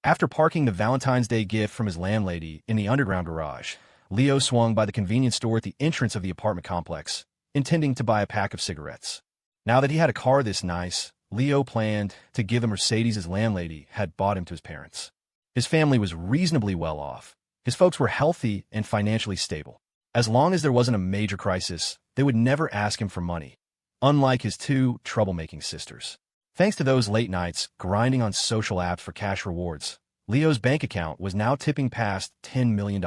After parking the Valentine's Day gift from his landlady in the underground garage, Leo swung by the convenience store at the entrance of the apartment complex, intending to buy a pack of cigarettes. Now that he had a car this nice, Leo planned to give the Mercedes his landlady had bought him to his parents. His family was reasonably well off. His folks were healthy and financially stable. As long as there wasn't a major crisis, they would never ask him for money, unlike his two troublemaking sisters. Thanks to those late nights grinding on social apps for cash rewards, Leo's bank account was now tipping past $10 million.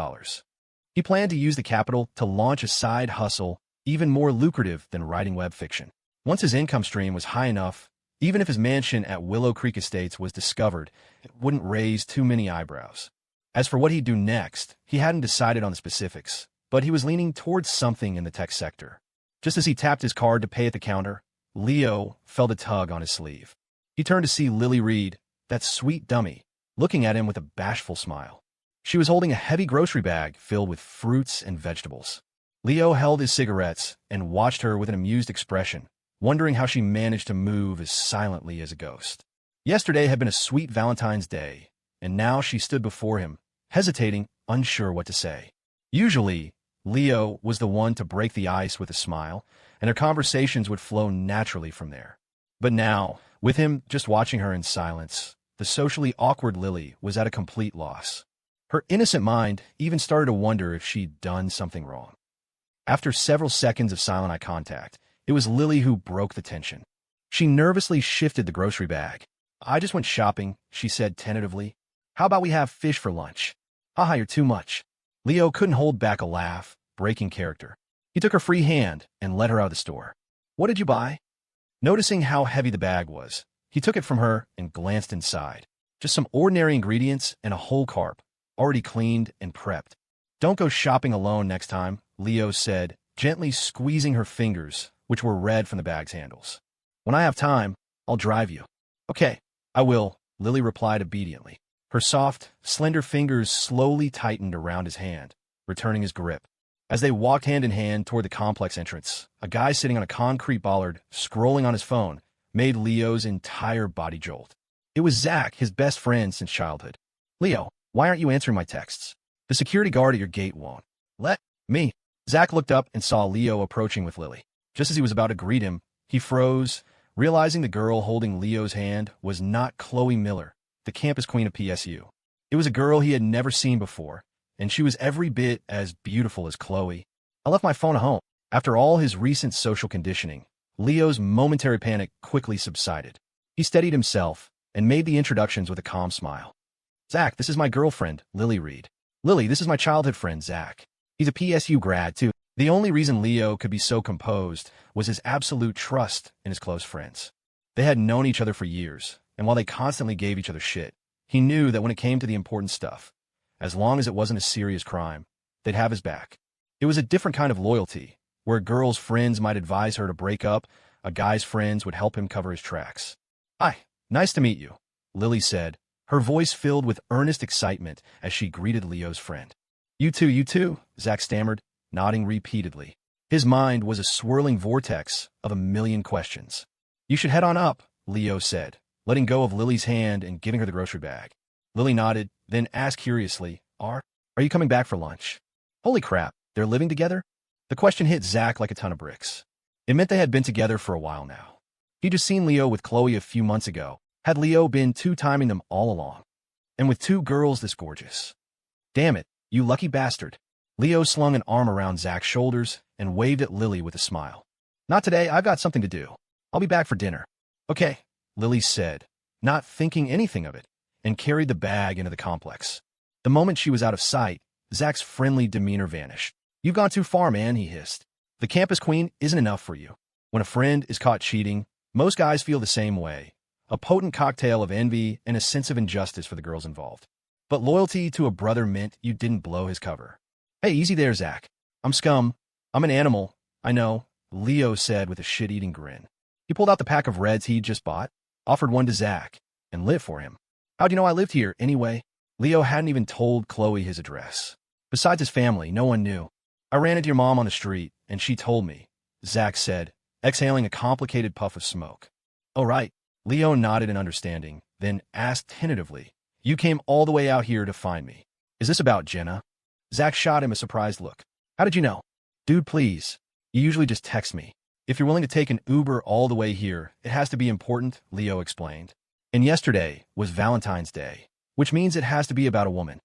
He planned to use the capital to launch a side hustle even more lucrative than writing web fiction. Once his income stream was high enough, even if his mansion at Willow Creek Estates was discovered, it wouldn't raise too many eyebrows. As for what he'd do next, he hadn't decided on the specifics, but he was leaning towards something in the tech sector. Just as he tapped his card to pay at the counter, Leo felt a tug on his sleeve. He turned to see Lily Reed, that sweet dummy, looking at him with a bashful smile. She was holding a heavy grocery bag filled with fruits and vegetables. Leo held his cigarettes and watched her with an amused expression, wondering how she managed to move as silently as a ghost. Yesterday had been a sweet Valentine's Day, and now she stood before him, hesitating, unsure what to say. Usually, Leo was the one to break the ice with a smile, and their conversations would flow naturally from there. But now, with him just watching her in silence, the socially awkward Lily was at a complete loss. Her innocent mind even started to wonder if she'd done something wrong. After several seconds of silent eye contact, it was Lily who broke the tension. She nervously shifted the grocery bag. "I just went shopping," she said tentatively. "How about we have fish for lunch?" "Haha, you're too much." Leo couldn't hold back a laugh, breaking character. He took her free hand and led her out of the store. "What did you buy?" Noticing how heavy the bag was, he took it from her and glanced inside. Just some ordinary ingredients and a whole carp, already cleaned and prepped. "Don't go shopping alone next time," Leo said, gently squeezing her fingers, which were red from the bag's handles. "When I have time, I'll drive you." "Okay, I will," Lily replied obediently. Her soft, slender fingers slowly tightened around his hand, returning his grip. As they walked hand in hand toward the complex entrance, a guy sitting on a concrete bollard, scrolling on his phone, made Leo's entire body jolt. It was Zach, his best friend since childhood. "Leo, why aren't you answering my texts? The security guard at your gate won't." "Let me." Zach looked up and saw Leo approaching with Lily. Just as he was about to greet him, he froze, realizing the girl holding Leo's hand was not Chloe Miller, the campus queen of PSU. It was a girl he had never seen before, and she was every bit as beautiful as Chloe. "I left my phone at home." After all his recent social conditioning, Leo's momentary panic quickly subsided. He steadied himself and made the introductions with a calm smile. "Zach, this is my girlfriend, Lily Reed." "Lily, this is my childhood friend, Zach. He's a PSU grad, too." The only reason Leo could be so composed was his absolute trust in his close friends. They had known each other for years, and while they constantly gave each other shit, he knew that when it came to the important stuff, as long as it wasn't a serious crime, they'd have his back. It was a different kind of loyalty, where a girl's friends might advise her to break up, a guy's friends would help him cover his tracks. "Hi, nice to meet you," Lily said, her voice filled with earnest excitement as she greeted Leo's friend. You too," Zach stammered, nodding repeatedly. His mind was a swirling vortex of a million questions. "You should head on up," Leo said, letting go of Lily's hand and giving her the grocery bag. Lily nodded, then asked curiously, Are you coming back for lunch?" Holy crap, they're living together? The question hit Zach like a ton of bricks. It meant they had been together for a while now. He'd just seen Leo with Chloe a few months ago. Had Leo been two-timing them all along? And with two girls this gorgeous? "Damn it, you lucky bastard." Leo slung an arm around Zach's shoulders and waved at Lily with a smile. "Not today, I've got something to do. I'll be back for dinner." "Okay," Lily said, not thinking anything of it, and carried the bag into the complex. The moment she was out of sight, Zach's friendly demeanor vanished. "You've gone too far, man," he hissed. "The campus queen isn't enough for you. When a friend is caught cheating, most guys feel the same way. A potent cocktail of envy and a sense of injustice for the girls involved. But loyalty to a brother meant you didn't blow his cover." "Hey, easy there, Zach. I'm scum. I'm an animal. I know," Leo said with a shit-eating grin. He pulled out the pack of Reds he'd just bought, offered one to Zach, and lit for him. "How'd you know I lived here, anyway?" Leo hadn't even told Chloe his address. Besides his family, no one knew. "I ran into your mom on the street, and she told me," Zach said, exhaling a complicated puff of smoke. "Oh, right." Leo nodded in understanding, then asked tentatively, You came all the way out here to find me. Is this about Jenna? Zach shot him a surprised look. How did you know? Dude, please. You usually just text me. If you're willing to take an Uber all the way here, it has to be important, Leo explained. And yesterday was Valentine's Day, which means it has to be about a woman.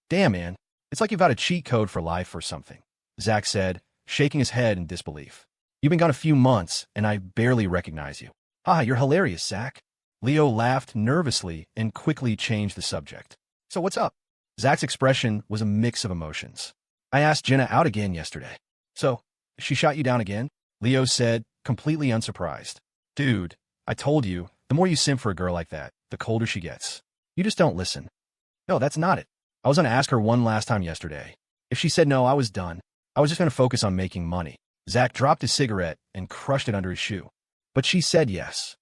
Damn, man. It's like you've got a cheat code for life or something, Zach said, shaking his head in disbelief. You've been gone a few months, and I barely recognize you. Ah, you're hilarious, Zach. Leo laughed nervously and quickly changed the subject. So what's up? Zach's expression was a mix of emotions. I asked Jenna out again yesterday. So, she shot you down again? Leo said, completely unsurprised. Dude, I told you, the more you simp for a girl like that, the colder she gets. You just don't listen. No, that's not it. I was going to ask her one last time yesterday. If she said no, I was done. I was just going to focus on making money. Zach dropped his cigarette and crushed it under his shoe. But she said yes.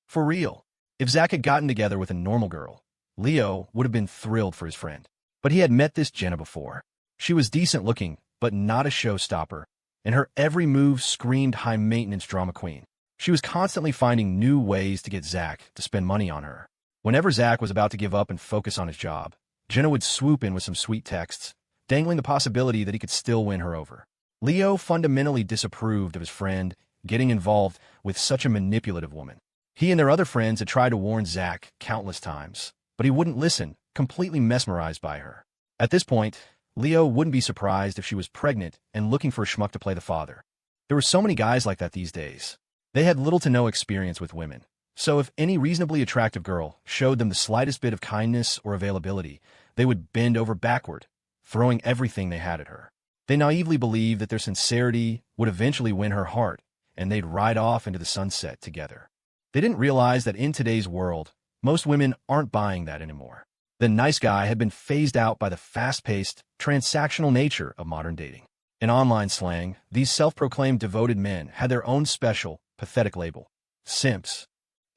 For real. If Zach had gotten together with a normal girl, Leo would have been thrilled for his friend. But he had met this Jenna before. She was decent looking, but not a showstopper, and her every move screamed high-maintenance drama queen. She was constantly finding new ways to get Zach to spend money on her. Whenever Zach was about to give up and focus on his job, Jenna would swoop in with some sweet texts, dangling the possibility that he could still win her over. Leo fundamentally disapproved of his friend getting involved with such a manipulative woman. He and their other friends had tried to warn Zach countless times, but he wouldn't listen, completely mesmerized by her. At this point, Leo wouldn't be surprised if she was pregnant and looking for a schmuck to play the father. There were so many guys like that these days. They had little to no experience with women, so if any reasonably attractive girl showed them the slightest bit of kindness or availability, they would bend over backward, throwing everything they had at her. They naively believed that their sincerity would eventually win her heart, and they'd ride off into the sunset together. They didn't realize that in today's world, most women aren't buying that anymore. The nice guy had been phased out by the fast-paced, transactional nature of modern dating. In online slang, these self-proclaimed devoted men had their own special, pathetic label, simps.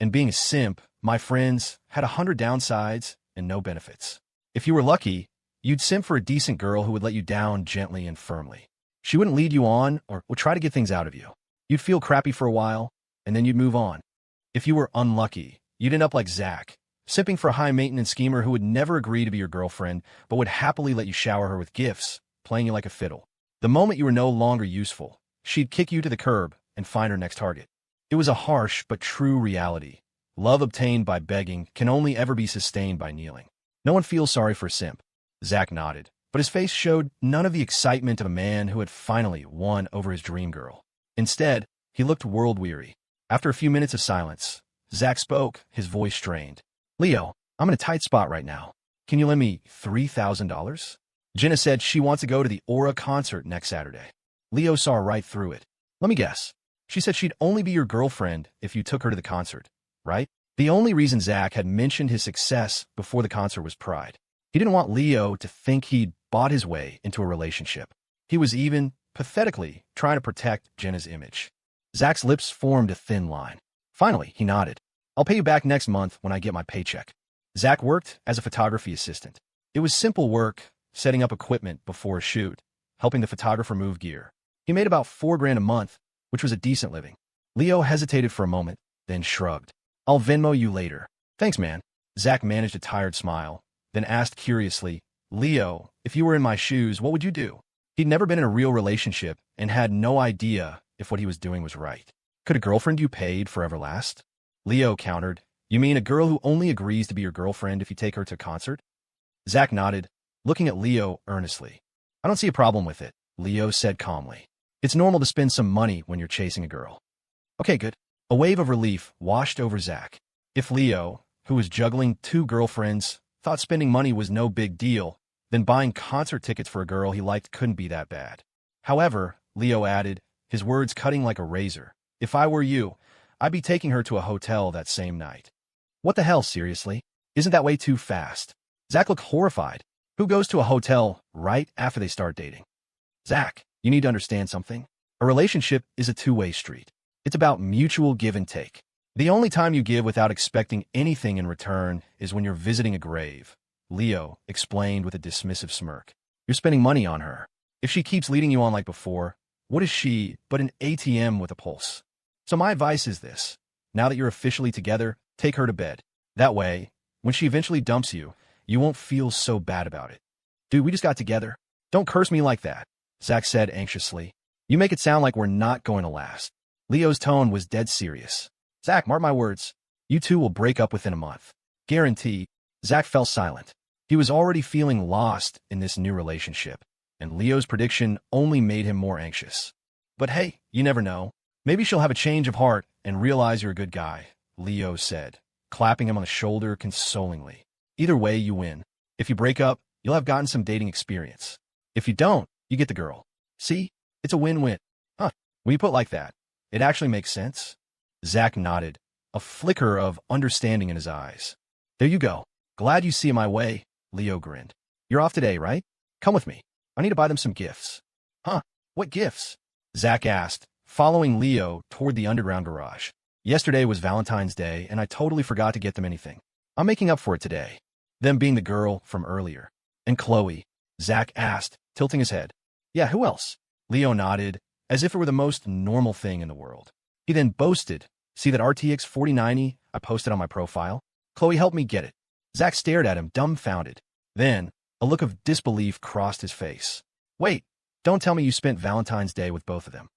And being a simp, my friends, had 100 downsides and no benefits. If you were lucky, you'd simp for a decent girl who would let you down gently and firmly. She wouldn't lead you on or would try to get things out of you. You'd feel crappy for a while, and then you'd move on. If you were unlucky, you'd end up like Zach, simping for a high-maintenance schemer who would never agree to be your girlfriend, but would happily let you shower her with gifts, playing you like a fiddle. The moment you were no longer useful, she'd kick you to the curb and find her next target. It was a harsh but true reality. Love obtained by begging can only ever be sustained by kneeling. No one feels sorry for a simp. Zach nodded, but his face showed none of the excitement of a man who had finally won over his dream girl. Instead, he looked world-weary. After a few minutes of silence, Zach spoke, his voice strained. Leo, I'm in a tight spot right now. Can you lend me $3,000? Jenna said she wants to go to the Aura concert next Saturday. Leo saw right through it. Let me guess. She said she'd only be your girlfriend if you took her to the concert, right? The only reason Zach had mentioned his success before the concert was pride. He didn't want Leo to think he'd bought his way into a relationship. He was even, pathetically, trying to protect Jenna's image. Zach's lips formed a thin line. Finally, he nodded. I'll pay you back next month when I get my paycheck. Zach worked as a photography assistant. It was simple work, setting up equipment before a shoot, helping the photographer move gear. He made about $4,000 a month, which was a decent living. Leo hesitated for a moment, then shrugged. I'll Venmo you later. Thanks, man. Zach managed a tired smile, then asked curiously, Leo, if you were in my shoes, what would you do? He'd never been in a real relationship and had no idea if what he was doing was right. Could a girlfriend you paid forever last? Leo countered, You mean a girl who only agrees to be your girlfriend if you take her to a concert? Zach nodded, looking at Leo earnestly. I don't see a problem with it, Leo said calmly. It's normal to spend some money when you're chasing a girl. Okay, good. A wave of relief washed over Zach. If Leo, who was juggling 2 girlfriends, thought spending money was no big deal, then buying concert tickets for a girl he liked couldn't be that bad. However, Leo added, his words cutting like a razor, if I were you, I'd be taking her to a hotel that same night. What the hell, seriously? Isn't that way too fast? Zach looked horrified. Who goes to a hotel right after they start dating? Zach, you need to understand something. A relationship is a two-way street. It's about mutual give and take. The only time you give without expecting anything in return is when you're visiting a grave, Leo explained with a dismissive smirk. You're spending money on her. If she keeps leading you on like before, what is she but an ATM with a pulse? So my advice is this. Now that you're officially together, take her to bed. That way, when she eventually dumps you, you won't feel so bad about it. Dude, we just got together. Don't curse me like that, Zach said anxiously. You make it sound like we're not going to last. Leo's tone was dead serious. Zach, mark my words. You two will break up within a month. Guarantee. Zach fell silent. He was already feeling lost in this new relationship, and Leo's prediction only made him more anxious. But hey, you never know. Maybe she'll have a change of heart and realize you're a good guy, Leo said, clapping him on the shoulder consolingly. Either way, you win. If you break up, you'll have gotten some dating experience. If you don't, you get the girl. See? It's a win-win. Huh, when you put it like that, it actually makes sense. Zach nodded, a flicker of understanding in his eyes. There you go. Glad you see my way, Leo grinned. You're off today, right? Come with me. I need to buy them some gifts. Huh, what gifts? Zach asked, following Leo toward the underground garage. Yesterday was Valentine's Day, and I totally forgot to get them anything. I'm making up for it today. Them being the girl from earlier. And Chloe, Zach asked, tilting his head. Yeah, who else? Leo nodded, as if it were the most normal thing in the world. He then boasted, see that RTX 4090 I posted on my profile? Chloe helped me get it. Zach stared at him, dumbfounded. Then, a look of disbelief crossed his face. Wait, don't tell me you spent Valentine's Day with both of them.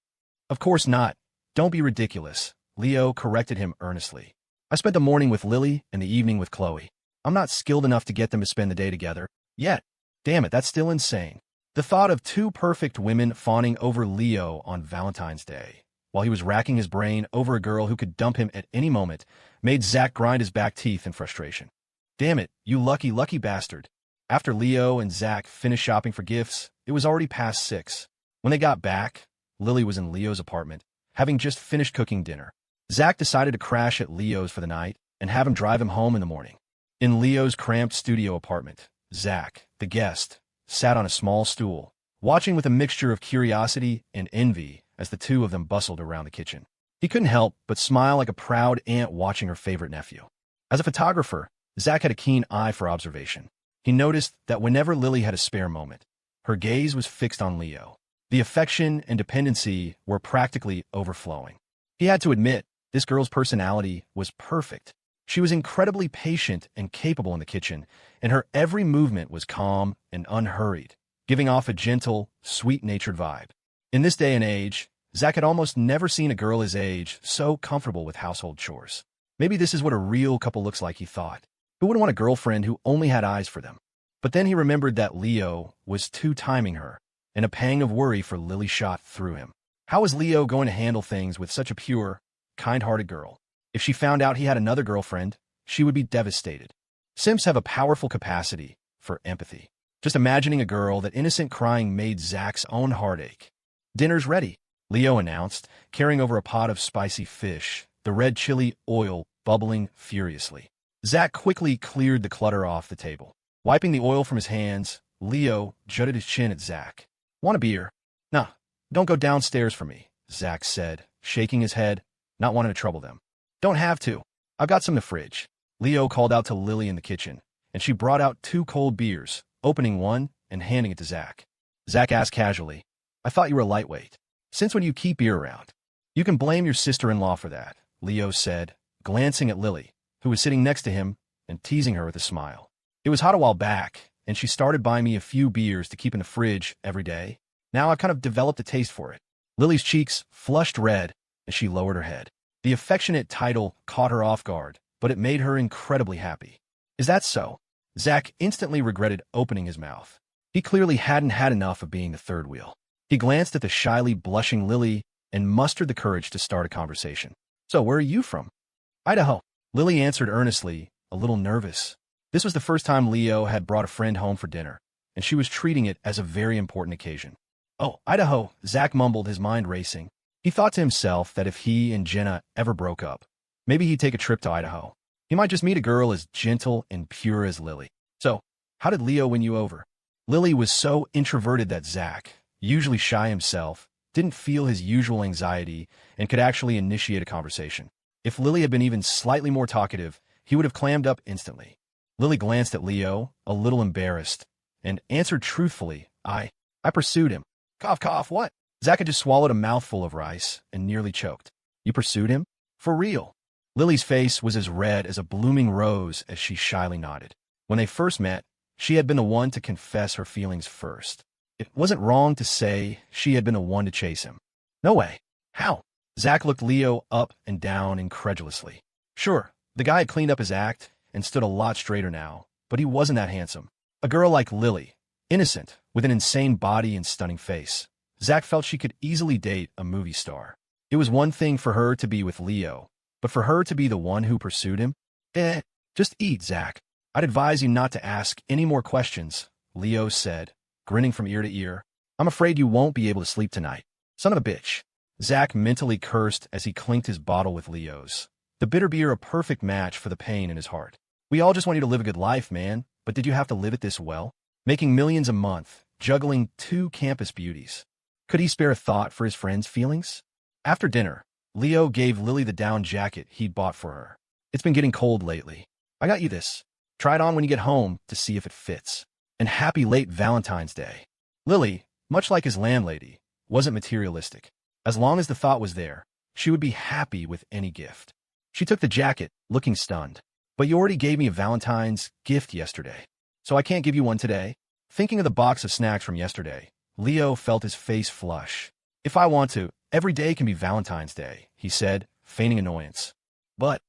Of course not. Don't be ridiculous, Leo corrected him earnestly. I spent the morning with Lily and the evening with Chloe. I'm not skilled enough to get them to spend the day together, yet. Damn it, that's still insane. The thought of two perfect women fawning over Leo on Valentine's Day, while he was racking his brain over a girl who could dump him at any moment, made Zach grind his back teeth in frustration. Damn it, you lucky bastard. After Leo and Zach finished shopping for gifts, it was already past 6. When they got back, Lily was in Leo's apartment, having just finished cooking dinner. Zach decided to crash at Leo's for the night and have him drive him home in the morning. In Leo's cramped studio apartment, Zach, the guest, sat on a small stool, watching with a mixture of curiosity and envy as the two of them bustled around the kitchen. He couldn't help but smile like a proud aunt watching her favorite nephew. As a photographer, Zach had a keen eye for observation. He noticed that whenever Lily had a spare moment, her gaze was fixed on Leo. The affection and dependency were practically overflowing. He had to admit, this girl's personality was perfect. She was incredibly patient and capable in the kitchen, and her every movement was calm and unhurried, giving off a gentle, sweet-natured vibe. In this day and age, Zach had almost never seen a girl his age so comfortable with household chores. Maybe this is what a real couple looks like, he thought. Who wouldn't want a girlfriend who only had eyes for them? But then he remembered that Leo was two-timing her, and a pang of worry for Lily shot through him. How was Leo going to handle things with such a pure, kind-hearted girl? If she found out he had another girlfriend, she would be devastated. Simps have a powerful capacity for empathy. Just imagining a girl that innocent crying made Zach's own heart ache. Dinner's ready, Leo announced, carrying over a pot of spicy fish, the red chili oil bubbling furiously. Zach quickly cleared the clutter off the table. Wiping the oil from his hands, Leo jutted his chin at Zach. Want a beer? Nah, don't go downstairs for me, Zach said, shaking his head, not wanting to trouble them. Don't have to. I've got some in the fridge. Leo called out to Lily in the kitchen, and she brought out 2 cold beers, opening one and handing it to Zach. Zach asked casually, I thought you were a lightweight. Since when do you keep beer around? You can blame your sister-in-law for that, Leo said, glancing at Lily, who was sitting next to him and teasing her with a smile. It was hot a while back, and she started buying me a few beers to keep in the fridge every day. Now I've kind of developed a taste for it. Lily's cheeks flushed red as she lowered her head. The affectionate title caught her off guard, but it made her incredibly happy. Is that so? Zach instantly regretted opening his mouth. He clearly hadn't had enough of being the third wheel. He glanced at the shyly blushing Lily and mustered the courage to start a conversation. So where are you from? Idaho. Lily answered earnestly, a little nervous. This was the first time Leo had brought a friend home for dinner, and she was treating it as a very important occasion. Oh, Idaho, Zach mumbled, his mind racing. He thought to himself that if he and Jenna ever broke up, maybe he'd take a trip to Idaho. He might just meet a girl as gentle and pure as Lily. So, how did Leo win you over? Lily was so introverted that Zach, usually shy himself, didn't feel his usual anxiety and could actually initiate a conversation. If Lily had been even slightly more talkative, he would have clammed up instantly. Lily glanced at Leo, a little embarrassed, and answered truthfully, I pursued him. Cough, cough, what? Zach had just swallowed a mouthful of rice and nearly choked. You pursued him? For real? Lily's face was as red as a blooming rose as she shyly nodded. When they first met, she had been the one to confess her feelings first. It wasn't wrong to say she had been the one to chase him. No way. How? Zach looked Leo up and down incredulously. Sure, the guy had cleaned up his act and stood a lot straighter now, but he wasn't that handsome. A girl like Lily, innocent, with an insane body and stunning face. Zach felt she could easily date a movie star. It was one thing for her to be with Leo, but for her to be the one who pursued him? Just eat, Zach. I'd advise you not to ask any more questions, Leo said, grinning from ear to ear. I'm afraid you won't be able to sleep tonight. Son of a bitch. Zach mentally cursed as he clinked his bottle with Leo's. The bitter beer a perfect match for the pain in his heart. We all just want you to live a good life, man, but did you have to live it this well? Making millions a month, juggling 2 campus beauties. Could he spare a thought for his friend's feelings? After dinner, Leo gave Lily the down jacket he'd bought for her. It's been getting cold lately. I got you this. Try it on when you get home to see if it fits. And happy late Valentine's Day. Lily, much like his landlady, wasn't materialistic. As long as the thought was there, she would be happy with any gift. She took the jacket, looking stunned. But you already gave me a Valentine's gift yesterday, so I can't give you one today. Thinking of the box of snacks from yesterday, Leo felt his face flush. If I want to, every day can be Valentine's Day, he said, feigning annoyance. But,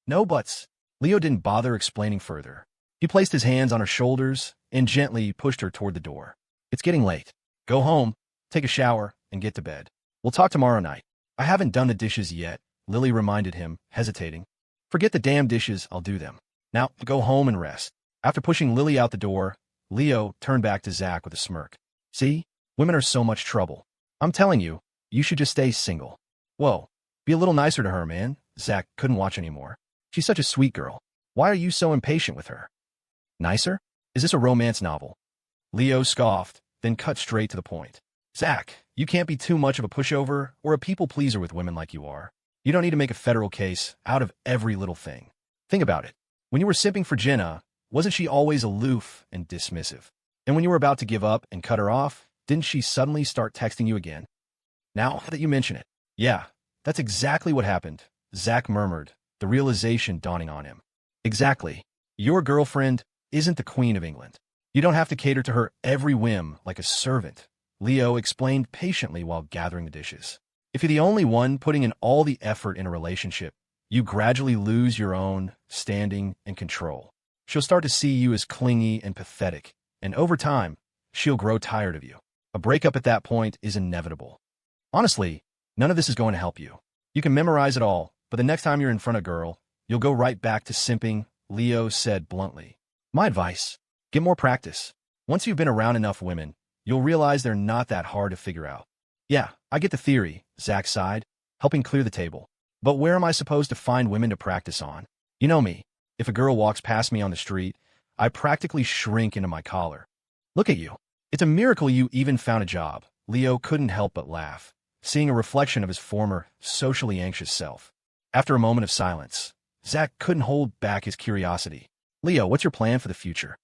no buts. Leo didn't bother explaining further. He placed his hands on her shoulders and gently pushed her toward the door. It's getting late. Go home, take a shower, and get to bed. We'll talk tomorrow night. I haven't done the dishes yet, Lily reminded him, hesitating. Forget the damn dishes, I'll do them. Now, go home and rest. After pushing Lily out the door, Leo turned back to Zach with a smirk. See? Women are so much trouble. I'm telling you, you should just stay single. Whoa, be a little nicer to her, man. Zach couldn't watch anymore. She's such a sweet girl. Why are you so impatient with her? Nicer? Is this a romance novel? Leo scoffed, then cut straight to the point. Zach, you can't be too much of a pushover or a people-pleaser with women like you are. You don't need to make a federal case out of every little thing. Think about it. When you were simping for Jenna, wasn't she always aloof and dismissive? And when you were about to give up and cut her off, didn't she suddenly start texting you again? Now that you mention it. Yeah, that's exactly what happened, Zach murmured, the realization dawning on him. Exactly. Your girlfriend isn't the Queen of England. You don't have to cater to her every whim like a servant, Leo explained patiently while gathering the dishes. If you're the only one putting in all the effort in a relationship, you gradually lose your own standing and control. She'll start to see you as clingy and pathetic, and over time, she'll grow tired of you. A breakup at that point is inevitable. Honestly, none of this is going to help you. You can memorize it all, but the next time you're in front of a girl, you'll go right back to simping, Leo said bluntly. My advice, get more practice. Once you've been around enough women, you'll realize they're not that hard to figure out. Yeah, I get the theory, Zach sighed, helping clear the table. But where am I supposed to find women to practice on? You know me. If a girl walks past me on the street, I practically shrink into my collar. Look at you. It's a miracle you even found a job. Leo couldn't help but laugh, seeing a reflection of his former, socially anxious self. After a moment of silence, Zach couldn't hold back his curiosity. Leo, what's your plan for the future?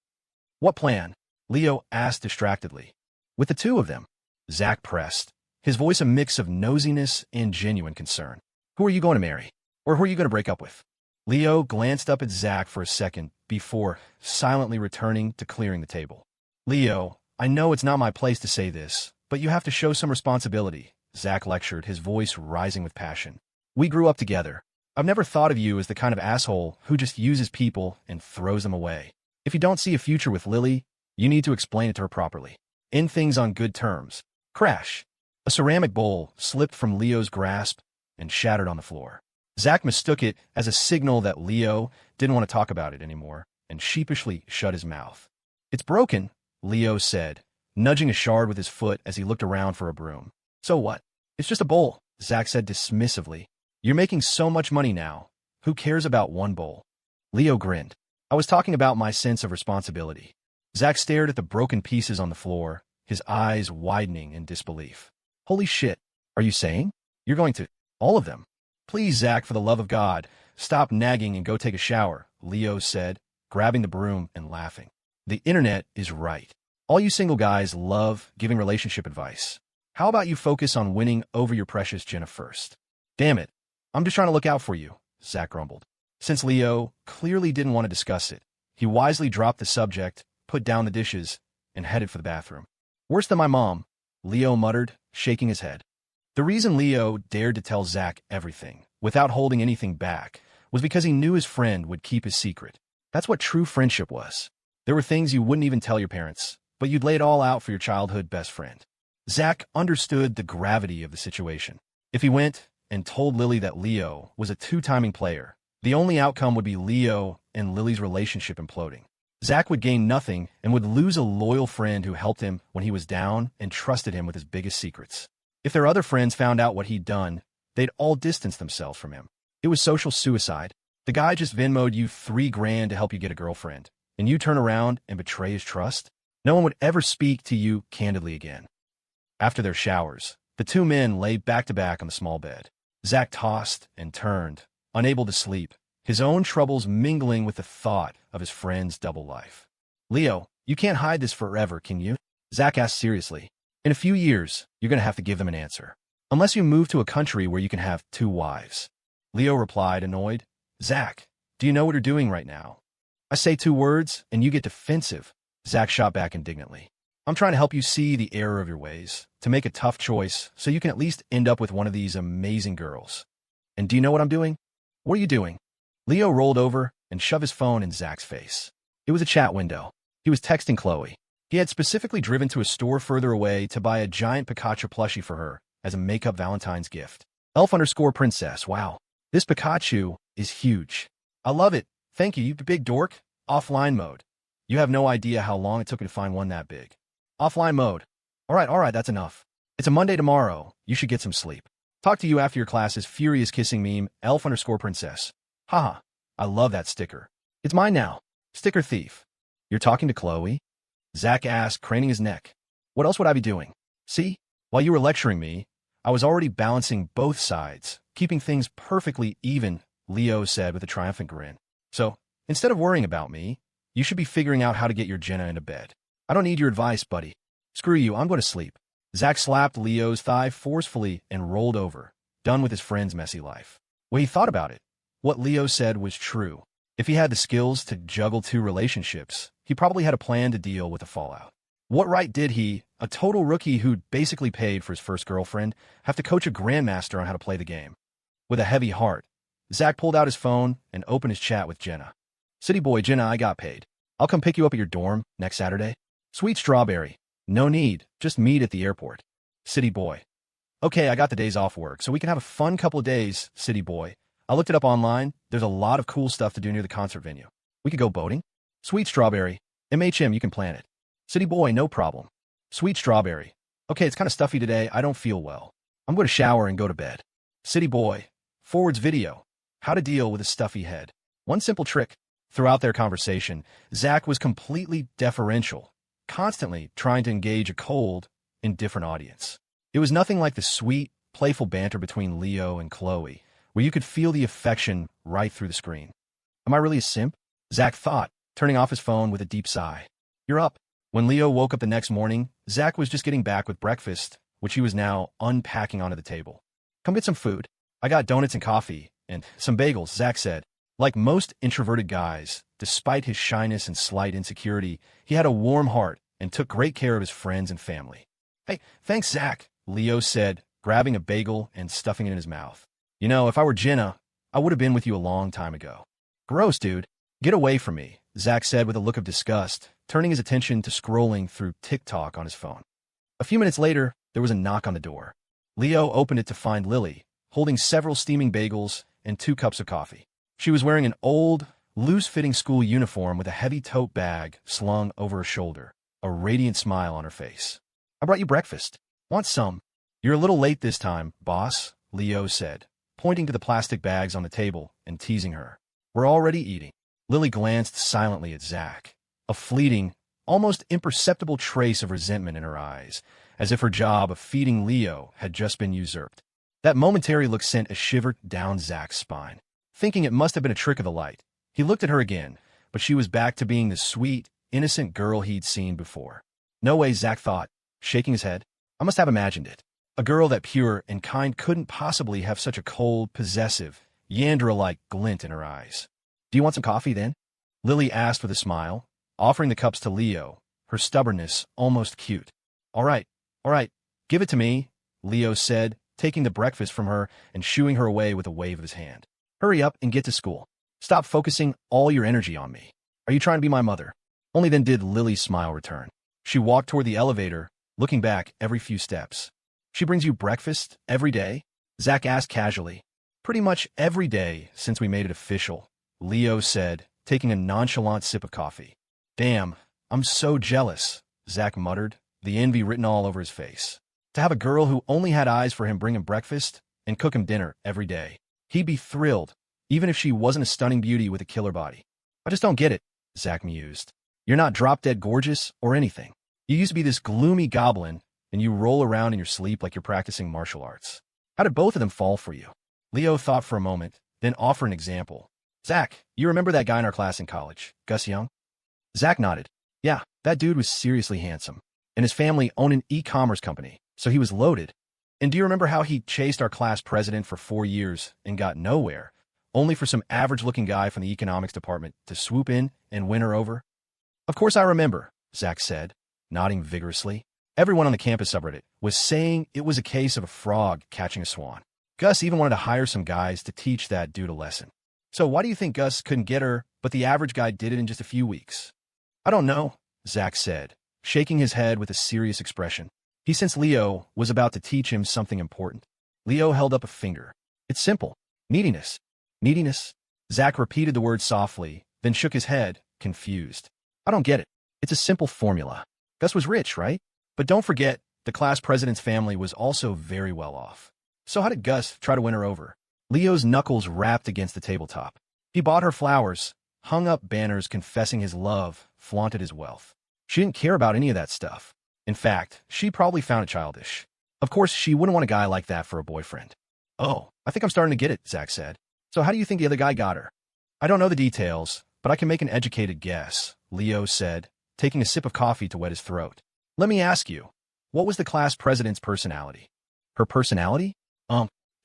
What plan? Leo asked distractedly. With the two of them, Zach pressed, his voice a mix of nosiness and genuine concern. Who are you going to marry? Or who are you going to break up with? Leo glanced up at Zach for a second before silently returning to clearing the table. Leo, I know it's not my place to say this, but you have to show some responsibility, Zach lectured, his voice rising with passion. We grew up together. I've never thought of you as the kind of asshole who just uses people and throws them away. If you don't see a future with Lily, you need to explain it to her properly. End things on good terms. Crash. A ceramic bowl slipped from Leo's grasp and shattered on the floor. Zach mistook it as a signal that Leo didn't want to talk about it anymore and sheepishly shut his mouth. It's broken, Leo said, nudging a shard with his foot as he looked around for a broom. So what? It's just a bowl, Zach said dismissively. You're making so much money now. Who cares about one bowl? Leo grinned. I was talking about my sense of responsibility. Zach stared at the broken pieces on the floor, his eyes widening in disbelief. Holy shit, are you saying? You're going to... all of them? Please, Zach, for the love of God, stop nagging and go take a shower, Leo said, grabbing the broom and laughing. The internet is right. All you single guys love giving relationship advice. How about you focus on winning over your precious Jenna first? Damn it, I'm just trying to look out for you, Zach grumbled. Since Leo clearly didn't want to discuss it, He wisely dropped the subject, put down the dishes, and headed for the bathroom. Worse than my mom, Leo muttered, shaking his head. The reason Leo dared to tell Zach everything, without holding anything back, was because he knew his friend would keep his secret. That's what true friendship was. There were things you wouldn't even tell your parents, but you'd lay it all out for your childhood best friend. Zach understood the gravity of the situation. If he went and told Lily that Leo was a two-timing player, the only outcome would be Leo and Lily's relationship imploding. Zach would gain nothing and would lose a loyal friend who helped him when he was down and trusted him with his biggest secrets. If their other friends found out what he'd done, they'd all distance themselves from him. It was social suicide. The guy just Venmo'd you $3,000 to help you get a girlfriend, and you turn around and betray his trust? No one would ever speak to you candidly again. After their showers, the two men lay back-to-back on the small bed. Zach tossed and turned, unable to sleep, his own troubles mingling with the thought of his friend's double life. Leo, you can't hide this forever, can you? Zach asked seriously. In a few years, you're going to have to give them an answer. Unless you move to a country where you can have 2 wives. Leo replied, annoyed. Zach, do you know what you're doing right now? I say 2 words, and you get defensive. Zach shot back indignantly. I'm trying to help you see the error of your ways, to make a tough choice so you can at least end up with one of these amazing girls. And do you know what I'm doing? What are you doing? Leo rolled over and shoved his phone in Zach's face. It was a chat window. He was texting Chloe. He had specifically driven to a store further away to buy a giant Pikachu plushie for her as a makeup Valentine's gift. Elf_princess, wow. This Pikachu is huge. I love it. Thank you, you big dork. Offline mode. You have no idea how long it took me to find one that big. Offline mode. All right, that's enough. It's a Monday tomorrow. You should get some sleep. Talk to you after your class's furious kissing meme, Elf_princess. Haha, I love that sticker. It's mine now. Sticker thief. You're talking to Chloe? Zach asked, craning his neck. What else would I be doing? See, while you were lecturing me, I was already balancing both sides, keeping things perfectly even, Leo said with a triumphant grin. So, instead of worrying about me, you should be figuring out how to get your Jenna into bed. I don't need your advice, buddy. Screw you, I'm going to sleep. Zach slapped Leo's thigh forcefully and rolled over, done with his friend's messy life. When he thought about it, what Leo said was true. If he had the skills to juggle 2 relationships, he probably had a plan to deal with the fallout. What right did he, a total rookie who'd basically paid for his first girlfriend, have to coach a grandmaster on how to play the game? With a heavy heart, Zach pulled out his phone and opened his chat with Jenna. City boy, Jenna, I got paid. I'll come pick you up at your dorm next Saturday. Sweet strawberry. No need, just meet at the airport. City boy. Okay, I got the days off work, so we can have a fun couple of days, city boy. I looked it up online. There's a lot of cool stuff to do near the concert venue. We could go boating. Sweet strawberry. MHM, you can plan it. City boy, no problem. Sweet strawberry. Okay, it's kind of stuffy today. I don't feel well. I'm going to shower and go to bed. City boy. Forwards video. How to deal with a stuffy head. One simple trick. Throughout their conversation, Zach was completely deferential, constantly trying to engage a cold, indifferent audience. It was nothing like the sweet, playful banter between Leo and Chloe, where you could feel the affection right through the screen. Am I really a simp? Zach thought, turning off his phone with a deep sigh. You're up. When Leo woke up the next morning, Zach was just getting back with breakfast, which he was now unpacking onto the table. Come get some food. I got donuts and coffee, and some bagels, Zach said. Like most introverted guys, despite his shyness and slight insecurity, he had a warm heart and took great care of his friends and family. Hey, thanks, Zach, Leo said, grabbing a bagel and stuffing it in his mouth. You know, if I were Jenna, I would have been with you a long time ago. Gross, dude. Get away from me, Zach said with a look of disgust, turning his attention to scrolling through TikTok on his phone. A few minutes later, there was a knock on the door. Leo opened it to find Lily, holding several steaming bagels and 2 cups of coffee. She was wearing an old, loose-fitting school uniform with a heavy tote bag slung over her shoulder, a radiant smile on her face. I brought you breakfast. Want some? You're a little late this time, boss, Leo said, pointing to the plastic bags on the table and teasing her. We're already eating. Lily glanced silently at Zach, a fleeting, almost imperceptible trace of resentment in her eyes, as if her job of feeding Leo had just been usurped. That momentary look sent a shiver down Zach's spine. Thinking it must have been a trick of the light, he looked at her again, but she was back to being the sweet, innocent girl he'd seen before. No way, Zach thought, shaking his head. I must have imagined it. A girl that pure and kind couldn't possibly have such a cold, possessive, Yandra-like glint in her eyes. Do you want some coffee, then? Lily asked with a smile, offering the cups to Leo, her stubbornness almost cute. All right, give it to me, Leo said, taking the breakfast from her and shooing her away with a wave of his hand. Hurry up and get to school. Stop focusing all your energy on me. Are you trying to be my mother? Only then did Lily's smile return. She walked toward the elevator, looking back every few steps. She brings you breakfast every day? Zach asked casually. Pretty much every day since we made it official, Leo said, taking a nonchalant sip of coffee. Damn, I'm so jealous, Zach muttered, the envy written all over his face. To have a girl who only had eyes for him bring him breakfast and cook him dinner every day. He'd be thrilled, even if she wasn't a stunning beauty with a killer body. I just don't get it, Zach mused. You're not drop-dead gorgeous or anything. You used to be this gloomy goblin, and you roll around in your sleep like you're practicing martial arts. How did both of them fall for you? Leo thought for a moment, then offered an example. Zach, you remember that guy in our class in college, Gus Young? Zach nodded. Yeah, that dude was seriously handsome, and his family owned an e-commerce company, so he was loaded. And do you remember how he chased our class president for 4 years and got nowhere, only for some average-looking guy from the economics department to swoop in and win her over? Of course I remember, Zach said, nodding vigorously. Everyone on the campus subreddit was saying it was a case of a frog catching a swan. Gus even wanted to hire some guys to teach that dude a lesson. So why do you think Gus couldn't get her, but the average guy did it in just a few weeks? I don't know, Zach said, shaking his head with a serious expression. He sensed Leo was about to teach him something important. Leo held up a finger. It's simple. Neediness. Neediness? Zach repeated the word softly, then shook his head, confused. I don't get it. It's a simple formula. Gus was rich, right? But don't forget, the class president's family was also very well off. So how did Gus try to win her over? Leo's knuckles rapped against the tabletop. He bought her flowers, hung up banners confessing his love, flaunted his wealth. She didn't care about any of that stuff. In fact, she probably found it childish. Of course, she wouldn't want a guy like that for a boyfriend. Oh, I think I'm starting to get it, Zach said. So how do you think the other guy got her? I don't know the details, but I can make an educated guess, Leo said, taking a sip of coffee to wet his throat. Let me ask you, what was the class president's personality? Her personality?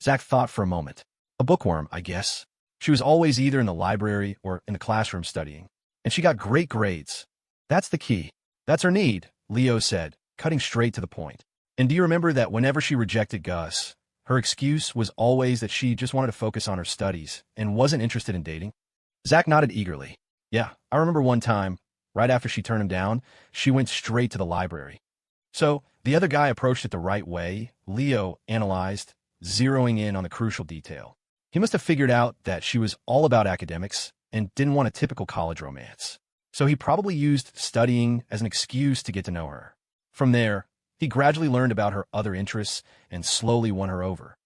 Zach thought for a moment. A bookworm, I guess. She was always either in the library or in the classroom studying, and she got great grades. That's the key. That's her need, Leo said, cutting straight to the point. And do you remember that whenever she rejected Gus, her excuse was always that she just wanted to focus on her studies and wasn't interested in dating? Zach nodded eagerly. Yeah, I remember one time, right after she turned him down, she went straight to the library. So, the other guy approached it the right way, Leo analyzed, zeroing in on the crucial detail. He must have figured out that she was all about academics and didn't want a typical college romance. So he probably used studying as an excuse to get to know her. From there, he gradually learned about her other interests and slowly won her over.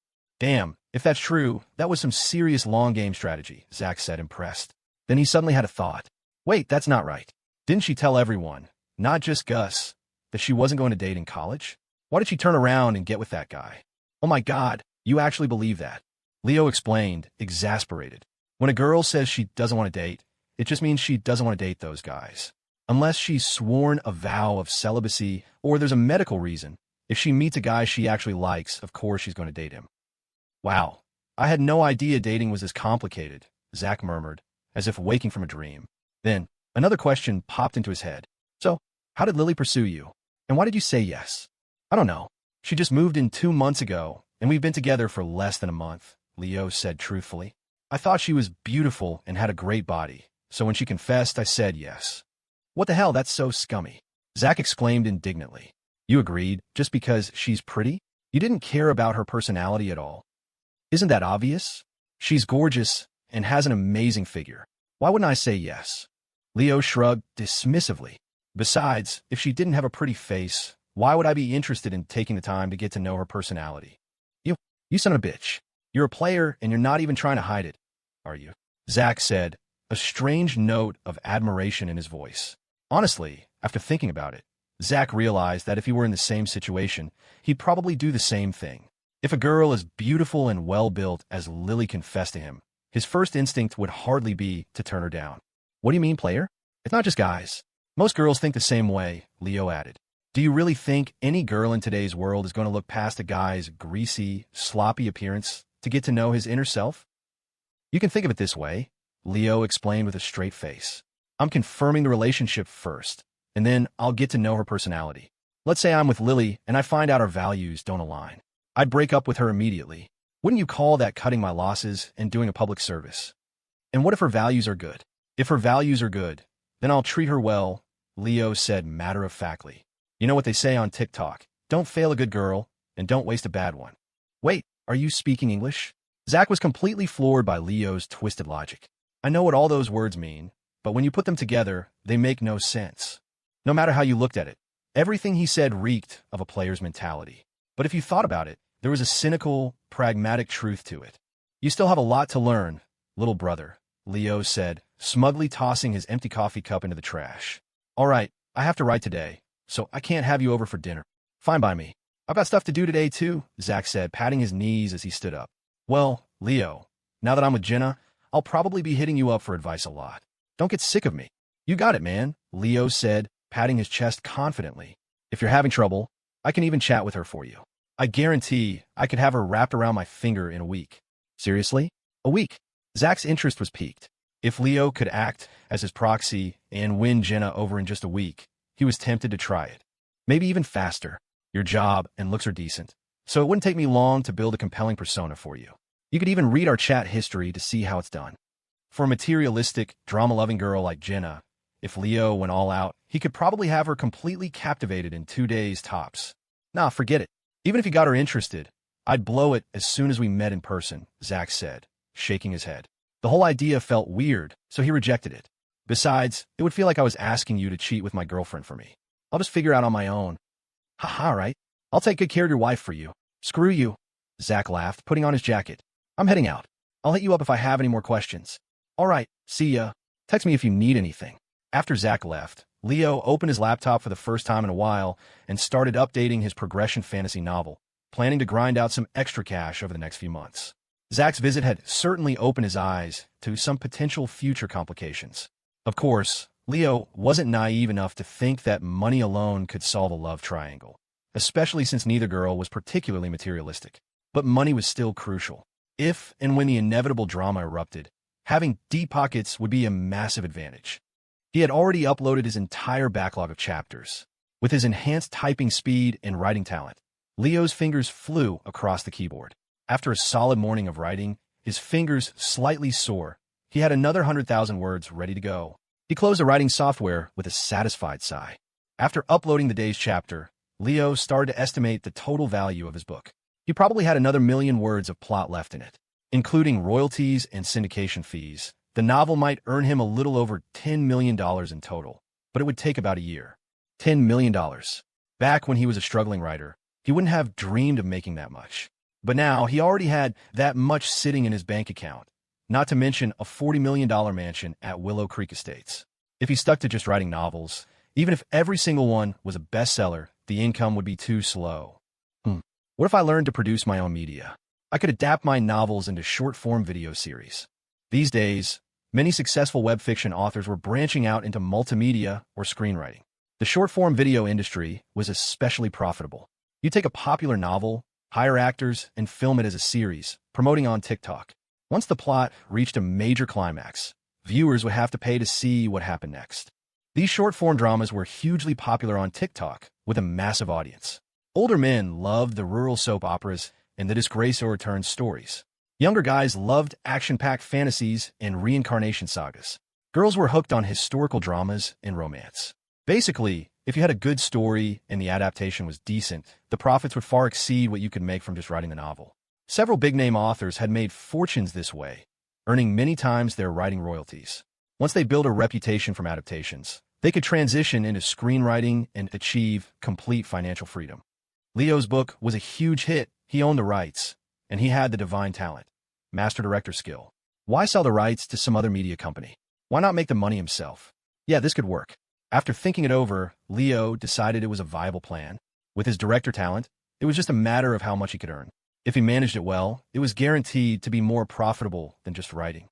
Damn, if that's true, that was some serious long-game strategy, Zach said, impressed. Then he suddenly had a thought. Wait, that's not right. Didn't she tell everyone, not just Gus, that she wasn't going to date in college? Why did she turn around and get with that guy? Oh my God, you actually believe that? Leo explained, exasperated. When a girl says she doesn't want to date, it just means she doesn't want to date those guys. Unless she's sworn a vow of celibacy or there's a medical reason. If she meets a guy she actually likes, of course she's going to date him. Wow, I had no idea dating was this complicated, Zach murmured, as if waking from a dream. Then, another question popped into his head. So, how did Lily pursue you? And why did you say yes? I don't know. She just moved in 2 months ago, and we've been together for less than a month, Leo said truthfully. I thought she was beautiful and had a great body, so when she confessed, I said yes. What the hell, that's so scummy. Zach exclaimed indignantly. You agreed just because she's pretty? You didn't care about her personality at all. Isn't that obvious? She's gorgeous and has an amazing figure. Why wouldn't I say yes? Leo shrugged dismissively. Besides, if she didn't have a pretty face, why would I be interested in taking the time to get to know her personality? You son of a bitch. You're a player and you're not even trying to hide it, are you? Zach said, a strange note of admiration in his voice. Honestly, after thinking about it, Zach realized that if he were in the same situation, he'd probably do the same thing. If a girl as beautiful and well-built as Lily confessed to him, his first instinct would hardly be to turn her down. What do you mean, player? It's not just guys. Most girls think the same way, Leo added. Do you really think any girl in today's world is going to look past a guy's greasy, sloppy appearance to get to know his inner self? You can think of it this way, Leo explained with a straight face. I'm confirming the relationship first, and then I'll get to know her personality. Let's say I'm with Lily and I find out our values don't align. I'd break up with her immediately. Wouldn't you call that cutting my losses and doing a public service? And what if her values are good? If her values are good, then I'll treat her well, Leo said matter-of-factly. You know what they say on TikTok, don't fail a good girl and don't waste a bad one. Wait, are you speaking English? Zach was completely floored by Leo's twisted logic. I know what all those words mean, but when you put them together, they make no sense. No matter how you looked at it, everything he said reeked of a player's mentality. But if you thought about it, there was a cynical, pragmatic truth to it. You still have a lot to learn, little brother, Leo said, smugly tossing his empty coffee cup into the trash. All right, I have to write today, so I can't have you over for dinner. Fine by me. I've got stuff to do today too, Zach said, patting his knees as he stood up. Well, Leo, now that I'm with Jenna, I'll probably be hitting you up for advice a lot. Don't get sick of me. You got it, man, Leo said, patting his chest confidently. If you're having trouble, I can even chat with her for you. I guarantee I could have her wrapped around my finger in a week. Seriously? A week? Zach's interest was piqued. If Leo could act as his proxy and win Jenna over in just a week, he was tempted to try it. Maybe even faster. Your job and looks are decent, so it wouldn't take me long to build a compelling persona for you. You could even read our chat history to see how it's done. For a materialistic, drama-loving girl like Jenna, if Leo went all out, he could probably have her completely captivated in 2 days tops. Nah, forget it. Even if he got her interested, I'd blow it as soon as we met in person, Zach said, shaking his head. The whole idea felt weird, so he rejected it. Besides, it would feel like I was asking you to cheat with my girlfriend for me. I'll just figure out on my own. Haha, right? I'll take good care of your wife for you. Screw you. Zach laughed, putting on his jacket. I'm heading out. I'll hit you up if I have any more questions. All right, see ya. Text me if you need anything. After Zach left, Leo opened his laptop for the first time in a while and started updating his progression fantasy novel, planning to grind out some extra cash over the next few months. Zach's visit had certainly opened his eyes to some potential future complications. Of course, Leo wasn't naive enough to think that money alone could solve a love triangle, especially since neither girl was particularly materialistic. But money was still crucial. If and when the inevitable drama erupted, having deep pockets would be a massive advantage. He had already uploaded his entire backlog of chapters. With his enhanced typing speed and writing talent, Leo's fingers flew across the keyboard. After a solid morning of writing, his fingers slightly sore, he had another 100,000 words ready to go. He closed the writing software with a satisfied sigh. After uploading the day's chapter, Leo started to estimate the total value of his book. He probably had another 1,000,000 words of plot left in it. Including royalties and syndication fees, the novel might earn him a little over $10 million in total, but it would take about a year. $10 million. Back when he was a struggling writer, he wouldn't have dreamed of making that much. But now he already had that much sitting in his bank account, not to mention a $40 million mansion at Willow Creek Estates. If he stuck to just writing novels, even if every single one was a bestseller, the income would be too slow. What if I learned to produce my own media? I could adapt my novels into short-form video series. These days, many successful web fiction authors were branching out into multimedia or screenwriting. The short-form video industry was especially profitable. You take a popular novel, hire actors, and film it as a series, promoting on TikTok. Once the plot reached a major climax, viewers would have to pay to see what happened next. These short-form dramas were hugely popular on TikTok, with a massive audience. Older men loved the rural soap operas and the disgrace or return stories. Younger guys loved action-packed fantasies and reincarnation sagas. Girls were hooked on historical dramas and romance. Basically, if you had a good story and the adaptation was decent, the profits would far exceed what you could make from just writing the novel. Several big-name authors had made fortunes this way, earning many times their writing royalties. Once they built a reputation from adaptations, they could transition into screenwriting and achieve complete financial freedom. Leo's book was a huge hit. He owned the rights, and he had the divine talent, master director skill. Why sell the rights to some other media company? Why not make the money himself? Yeah, this could work. After thinking it over, Leo decided it was a viable plan. With his director talent, it was just a matter of how much he could earn. If he managed it well, it was guaranteed to be more profitable than just writing.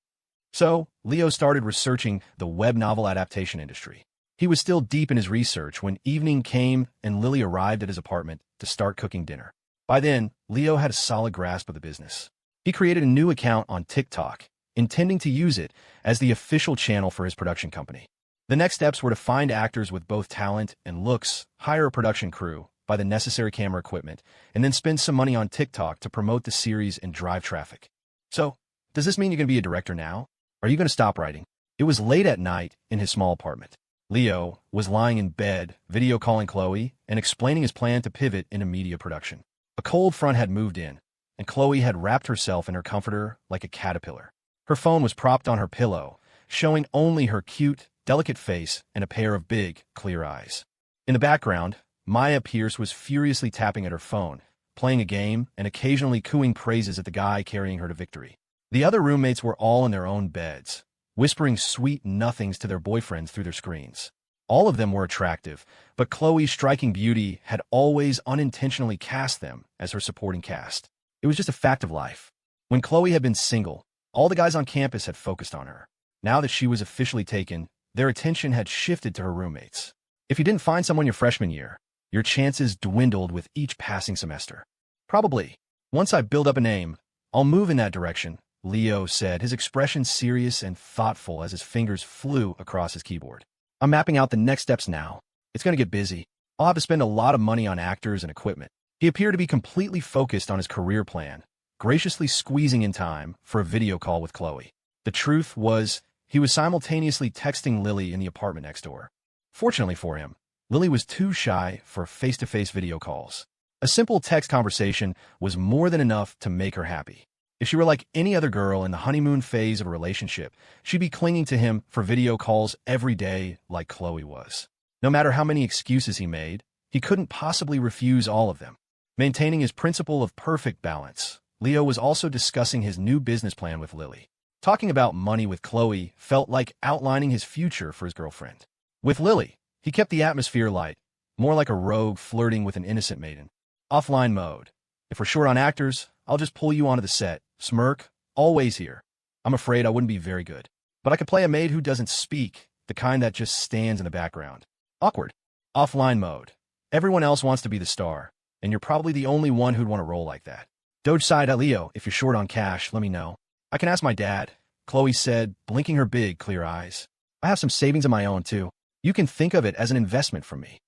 So, Leo started researching the web novel adaptation industry. He was still deep in his research when evening came and Lily arrived at his apartment to start cooking dinner. By then, Leo had a solid grasp of the business. He created a new account on TikTok, intending to use it as the official channel for his production company. The next steps were to find actors with both talent and looks, hire a production crew, buy the necessary camera equipment, and then spend some money on TikTok to promote the series and drive traffic. So, does this mean you're going to be a director now? Are you going to stop writing? It was late at night in his small apartment. Leo was lying in bed, video calling Chloe, and explaining his plan to pivot into media production. A cold front had moved in, and Chloe had wrapped herself in her comforter like a caterpillar. Her phone was propped on her pillow, showing only her cute, delicate face and a pair of big, clear eyes. In the background, Maya Pierce was furiously tapping at her phone, playing a game and occasionally cooing praises at the guy carrying her to victory. The other roommates were all in their own beds, whispering sweet nothings to their boyfriends through their screens. All of them were attractive, but Chloe's striking beauty had always unintentionally cast them as her supporting cast. It was just a fact of life. When Chloe had been single, all the guys on campus had focused on her. Now that she was officially taken, their attention had shifted to her roommates. If you didn't find someone your freshman year, your chances dwindled with each passing semester. Probably. Once I build up a name, I'll move in that direction, Leo said, his expression serious and thoughtful as his fingers flew across his keyboard. I'm mapping out the next steps now. It's going to get busy. I'll have to spend a lot of money on actors and equipment. He appeared to be completely focused on his career plan, graciously squeezing in time for a video call with Chloe. The truth was, he was simultaneously texting Lily in the apartment next door. Fortunately for him, Lily was too shy for face-to-face video calls. A simple text conversation was more than enough to make her happy. If she were like any other girl in the honeymoon phase of a relationship, she'd be clinging to him for video calls every day like Chloe was. No matter how many excuses he made, he couldn't possibly refuse all of them. Maintaining his principle of perfect balance, Leo was also discussing his new business plan with Lily. Talking about money with Chloe felt like outlining his future for his girlfriend. With Lily, he kept the atmosphere light, more like a rogue flirting with an innocent maiden. Offline mode. If we're short on actors, I'll just pull you onto the set. Smirk, always here. I'm afraid I wouldn't be very good. But I could play a maid who doesn't speak, the kind that just stands in the background. Awkward. Offline mode. Everyone else wants to be the star, and you're probably the only one who'd want to roll like that. Doge side, Leo, if you're short on cash, let me know. I can ask my dad, Chloe said, blinking her big, clear eyes. I have some savings of my own, too. You can think of it as an investment from me.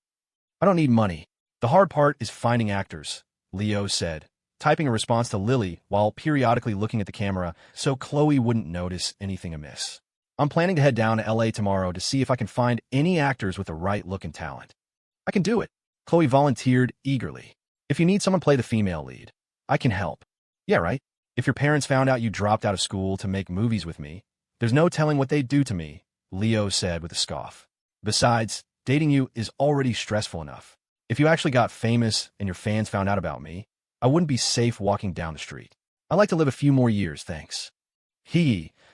I don't need money. The hard part is finding actors, Leo said, typing a response to Lily while periodically looking at the camera so Chloe wouldn't notice anything amiss. I'm planning to head down to LA tomorrow to see if I can find any actors with the right look and talent. I can do it, Chloe volunteered eagerly. If you need someone to play the female lead, I can help. Yeah, right? If your parents found out you dropped out of school to make movies with me, there's no telling what they'd do to me, Leo said with a scoff. Besides, dating you is already stressful enough. If you actually got famous and your fans found out about me, I wouldn't be safe walking down the street. I'd like to live a few more years, thanks.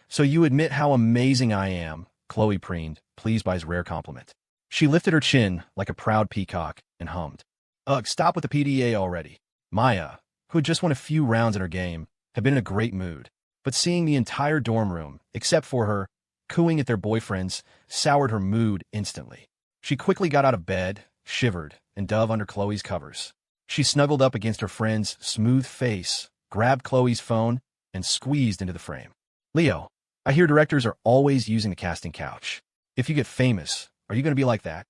So you admit how amazing I am, Chloe preened, pleased by his rare compliment. She lifted her chin like a proud peacock and hummed. Ugh, stop with the PDA already. Maya, who had just won a few rounds in her game, had been in a great mood, but seeing the entire dorm room, except for her, cooing at their boyfriends, soured her mood instantly. She quickly got out of bed, shivered, and dove under Chloe's covers. She snuggled up against her friend's smooth face, grabbed Chloe's phone, and squeezed into the frame. Leo, I hear directors are always using the casting couch. If you get famous, are you going to be like that?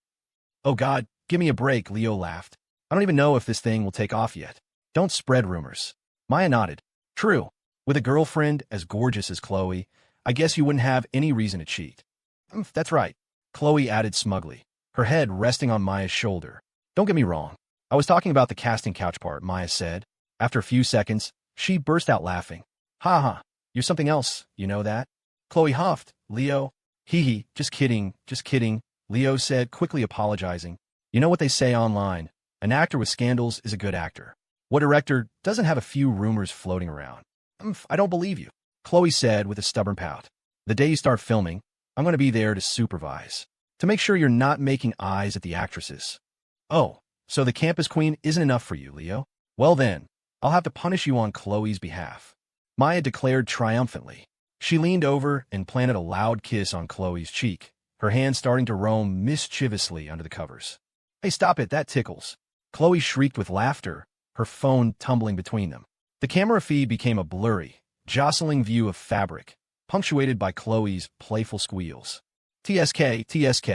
Oh God, give me a break, Leo laughed. I don't even know if this thing will take off yet. Don't spread rumors. Maya nodded. True. With a girlfriend as gorgeous as Chloe, I guess you wouldn't have any reason to cheat. That's right, Chloe added smugly, her head resting on Maya's shoulder. Don't get me wrong. I was talking about the casting couch part, Maya said. After a few seconds, she burst out laughing. Ha ha, you're something else, you know that? Chloe huffed. Leo, just kidding, Leo said, quickly apologizing. You know what they say online, an actor with scandals is a good actor. What director doesn't have a few rumors floating around? I don't believe you, Chloe said with a stubborn pout. The day you start filming, I'm going to be there to supervise, to make sure you're not making eyes at the actresses. Oh, so the campus queen isn't enough for you, Leo? Well then, I'll have to punish you on Chloe's behalf, Maya declared triumphantly. She leaned over and planted a loud kiss on Chloe's cheek, her hand starting to roam mischievously under the covers. Hey, stop it, that tickles. Chloe shrieked with laughter, her phone tumbling between them. The camera feed became a blurry, jostling view of fabric, punctuated by Chloe's playful squeals. TSK, TSK.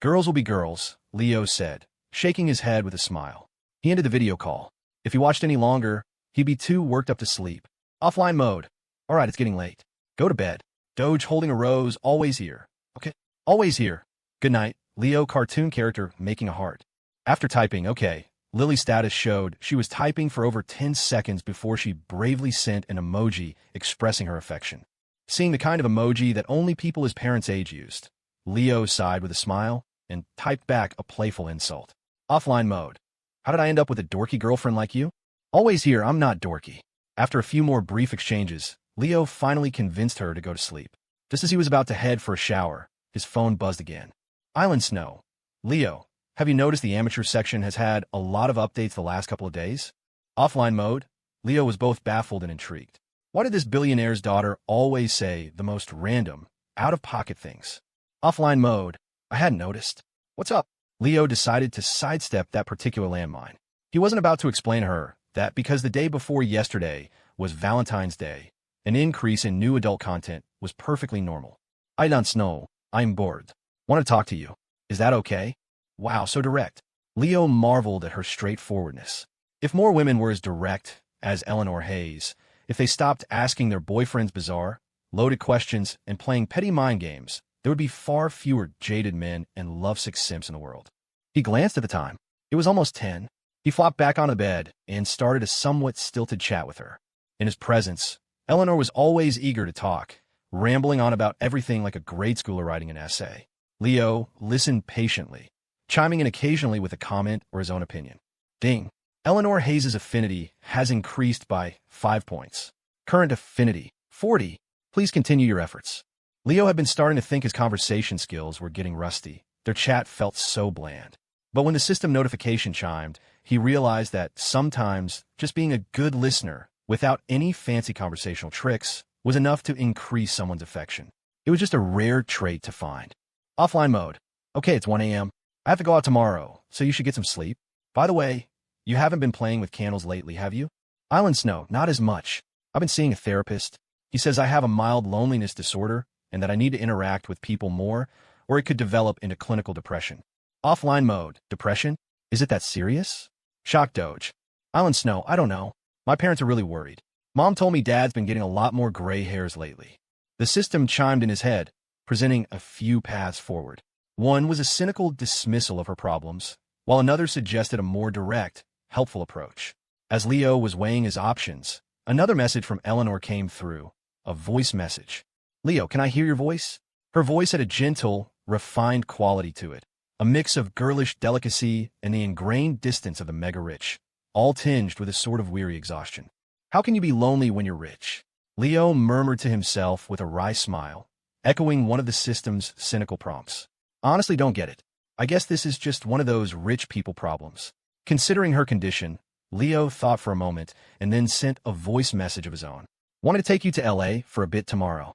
Girls will be girls, Leo said, shaking his head with a smile. He ended the video call. If he watched any longer, he'd be too worked up to sleep. Offline mode. All right, it's getting late. Go to bed. Doge holding a rose, always here. Okay, always here. Good night, Leo cartoon character making a heart. After typing, okay, Lily's status showed she was typing for over 10 seconds before she bravely sent an emoji expressing her affection. Seeing the kind of emoji that only people his parents' age used, Leo sighed with a smile and typed back a playful insult. Offline mode. How did I end up with a dorky girlfriend like you? Always here, I'm not dorky. After a few more brief exchanges, Leo finally convinced her to go to sleep. Just as he was about to head for a shower, his phone buzzed again. Island Snow. Leo, have you noticed the amateur section has had a lot of updates the last couple of days? Offline mode. Leo was both baffled and intrigued. Why did this billionaire's daughter always say the most random, out-of-pocket things? Offline mode. I hadn't noticed. What's up? Leo decided to sidestep that particular landmine. He wasn't about to explain to her that because the day before yesterday was Valentine's Day, an increase in new adult content was perfectly normal. I don't know. I'm bored. Want to talk to you. Is that okay? Wow, so direct. Leo marveled at her straightforwardness. If more women were as direct as Eleanor Hayes, if they stopped asking their boyfriends bizarre, loaded questions and playing petty mind games, there would be far fewer jaded men and lovesick simps in the world. He glanced at the time. It was almost 10. He flopped back on the bed and started a somewhat stilted chat with her. In his presence, Eleanor was always eager to talk, rambling on about everything like a grade schooler writing an essay. Leo listened patiently, chiming in occasionally with a comment or his own opinion. Ding. Eleanor Hayes' affinity has increased by 5 points. Current affinity, 40. Please continue your efforts. Leo had been starting to think his conversation skills were getting rusty. Their chat felt so bland. But when the system notification chimed, he realized that sometimes just being a good listener without any fancy conversational tricks was enough to increase someone's affection. It was just a rare trait to find. Offline mode. Okay, it's 1 a.m. I have to go out tomorrow, so you should get some sleep. By the way, you haven't been playing with candles lately, have you? Island Snow, not as much. I've been seeing a therapist. He says I have a mild loneliness disorder and that I need to interact with people more, or it could develop into clinical depression. Offline mode. Depression? Is it that serious? Shock Doge. Island Snow, I don't know. My parents are really worried. Mom told me Dad's been getting a lot more gray hairs lately. The system chimed in his head, presenting a few paths forward. One was a cynical dismissal of her problems, while another suggested a more direct, helpful approach. As Leo was weighing his options, another message from Eleanor came through, a voice message. Leo, can I hear your voice? Her voice had a gentle, refined quality to it, a mix of girlish delicacy and the ingrained distance of the mega-rich, all tinged with a sort of weary exhaustion. How can you be lonely when you're rich? Leo murmured to himself with a wry smile, echoing one of the system's cynical prompts. Honestly, don't get it. I guess this is just one of those rich people problems. Considering her condition, Leo thought for a moment and then sent a voice message of his own. Wanted to take you to LA for a bit tomorrow.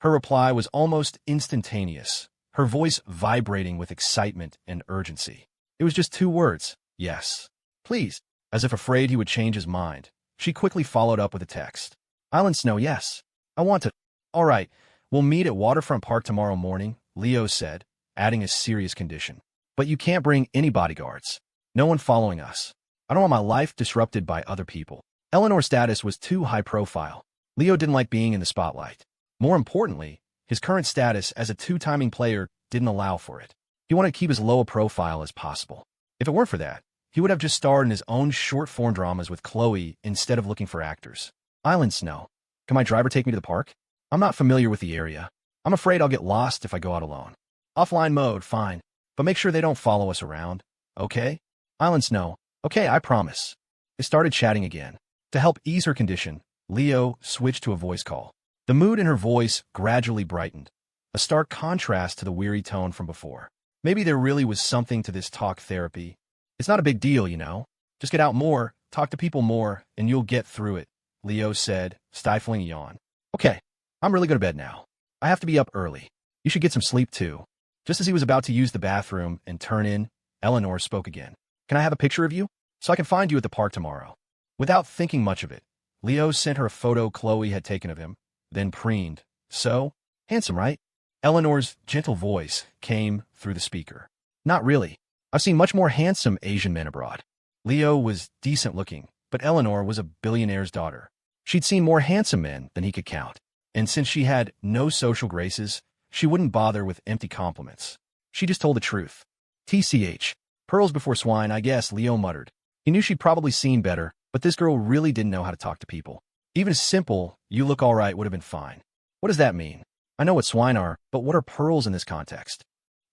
Her reply was almost instantaneous, her voice vibrating with excitement and urgency. It was just 2 words, yes. Please. As if afraid he would change his mind, she quickly followed up with a text. Island Snow, yes. I want to. All right, we'll meet at Waterfront Park tomorrow morning, Leo said, adding a serious condition. But you can't bring any bodyguards. No one following us. I don't want my life disrupted by other people. Eleanor's status was too high profile. Leo didn't like being in the spotlight. More importantly, his current status as a 2-timing player didn't allow for it. He wanted to keep as low a profile as possible. If it weren't for that, he would have just starred in his own short-form dramas with Chloe instead of looking for actors. Island Snow. Can my driver take me to the park? I'm not familiar with the area. I'm afraid I'll get lost if I go out alone. Offline mode, fine. But make sure they don't follow us around. Okay? Island Snow. Okay, I promise. They started chatting again. To help ease her condition, Leo switched to a voice call. The mood in her voice gradually brightened, a stark contrast to the weary tone from before. Maybe there really was something to this talk therapy. It's not a big deal, you know. Just get out more, talk to people more, and you'll get through it, Leo said, stifling a yawn. Okay, I'm really going to bed now. I have to be up early. You should get some sleep too. Just as he was about to use the bathroom and turn in, Eleanor spoke again. Can I have a picture of you? So I can find you at the park tomorrow. Without thinking much of it, Leo sent her a photo Chloe had taken of him, then preened. So, handsome, right? Eleanor's gentle voice came through the speaker. Not really. I've seen much more handsome Asian men abroad. Leo was decent looking, but Eleanor was a billionaire's daughter. She'd seen more handsome men than he could count, and since she had no social graces, she wouldn't bother with empty compliments. She just told the truth. TCH. Pearls before swine, I guess, Leo muttered. He knew she'd probably seen better, but this girl really didn't know how to talk to people. Even a simple, you look all right would have been fine. What does that mean? I know what swine are, but what are pearls in this context?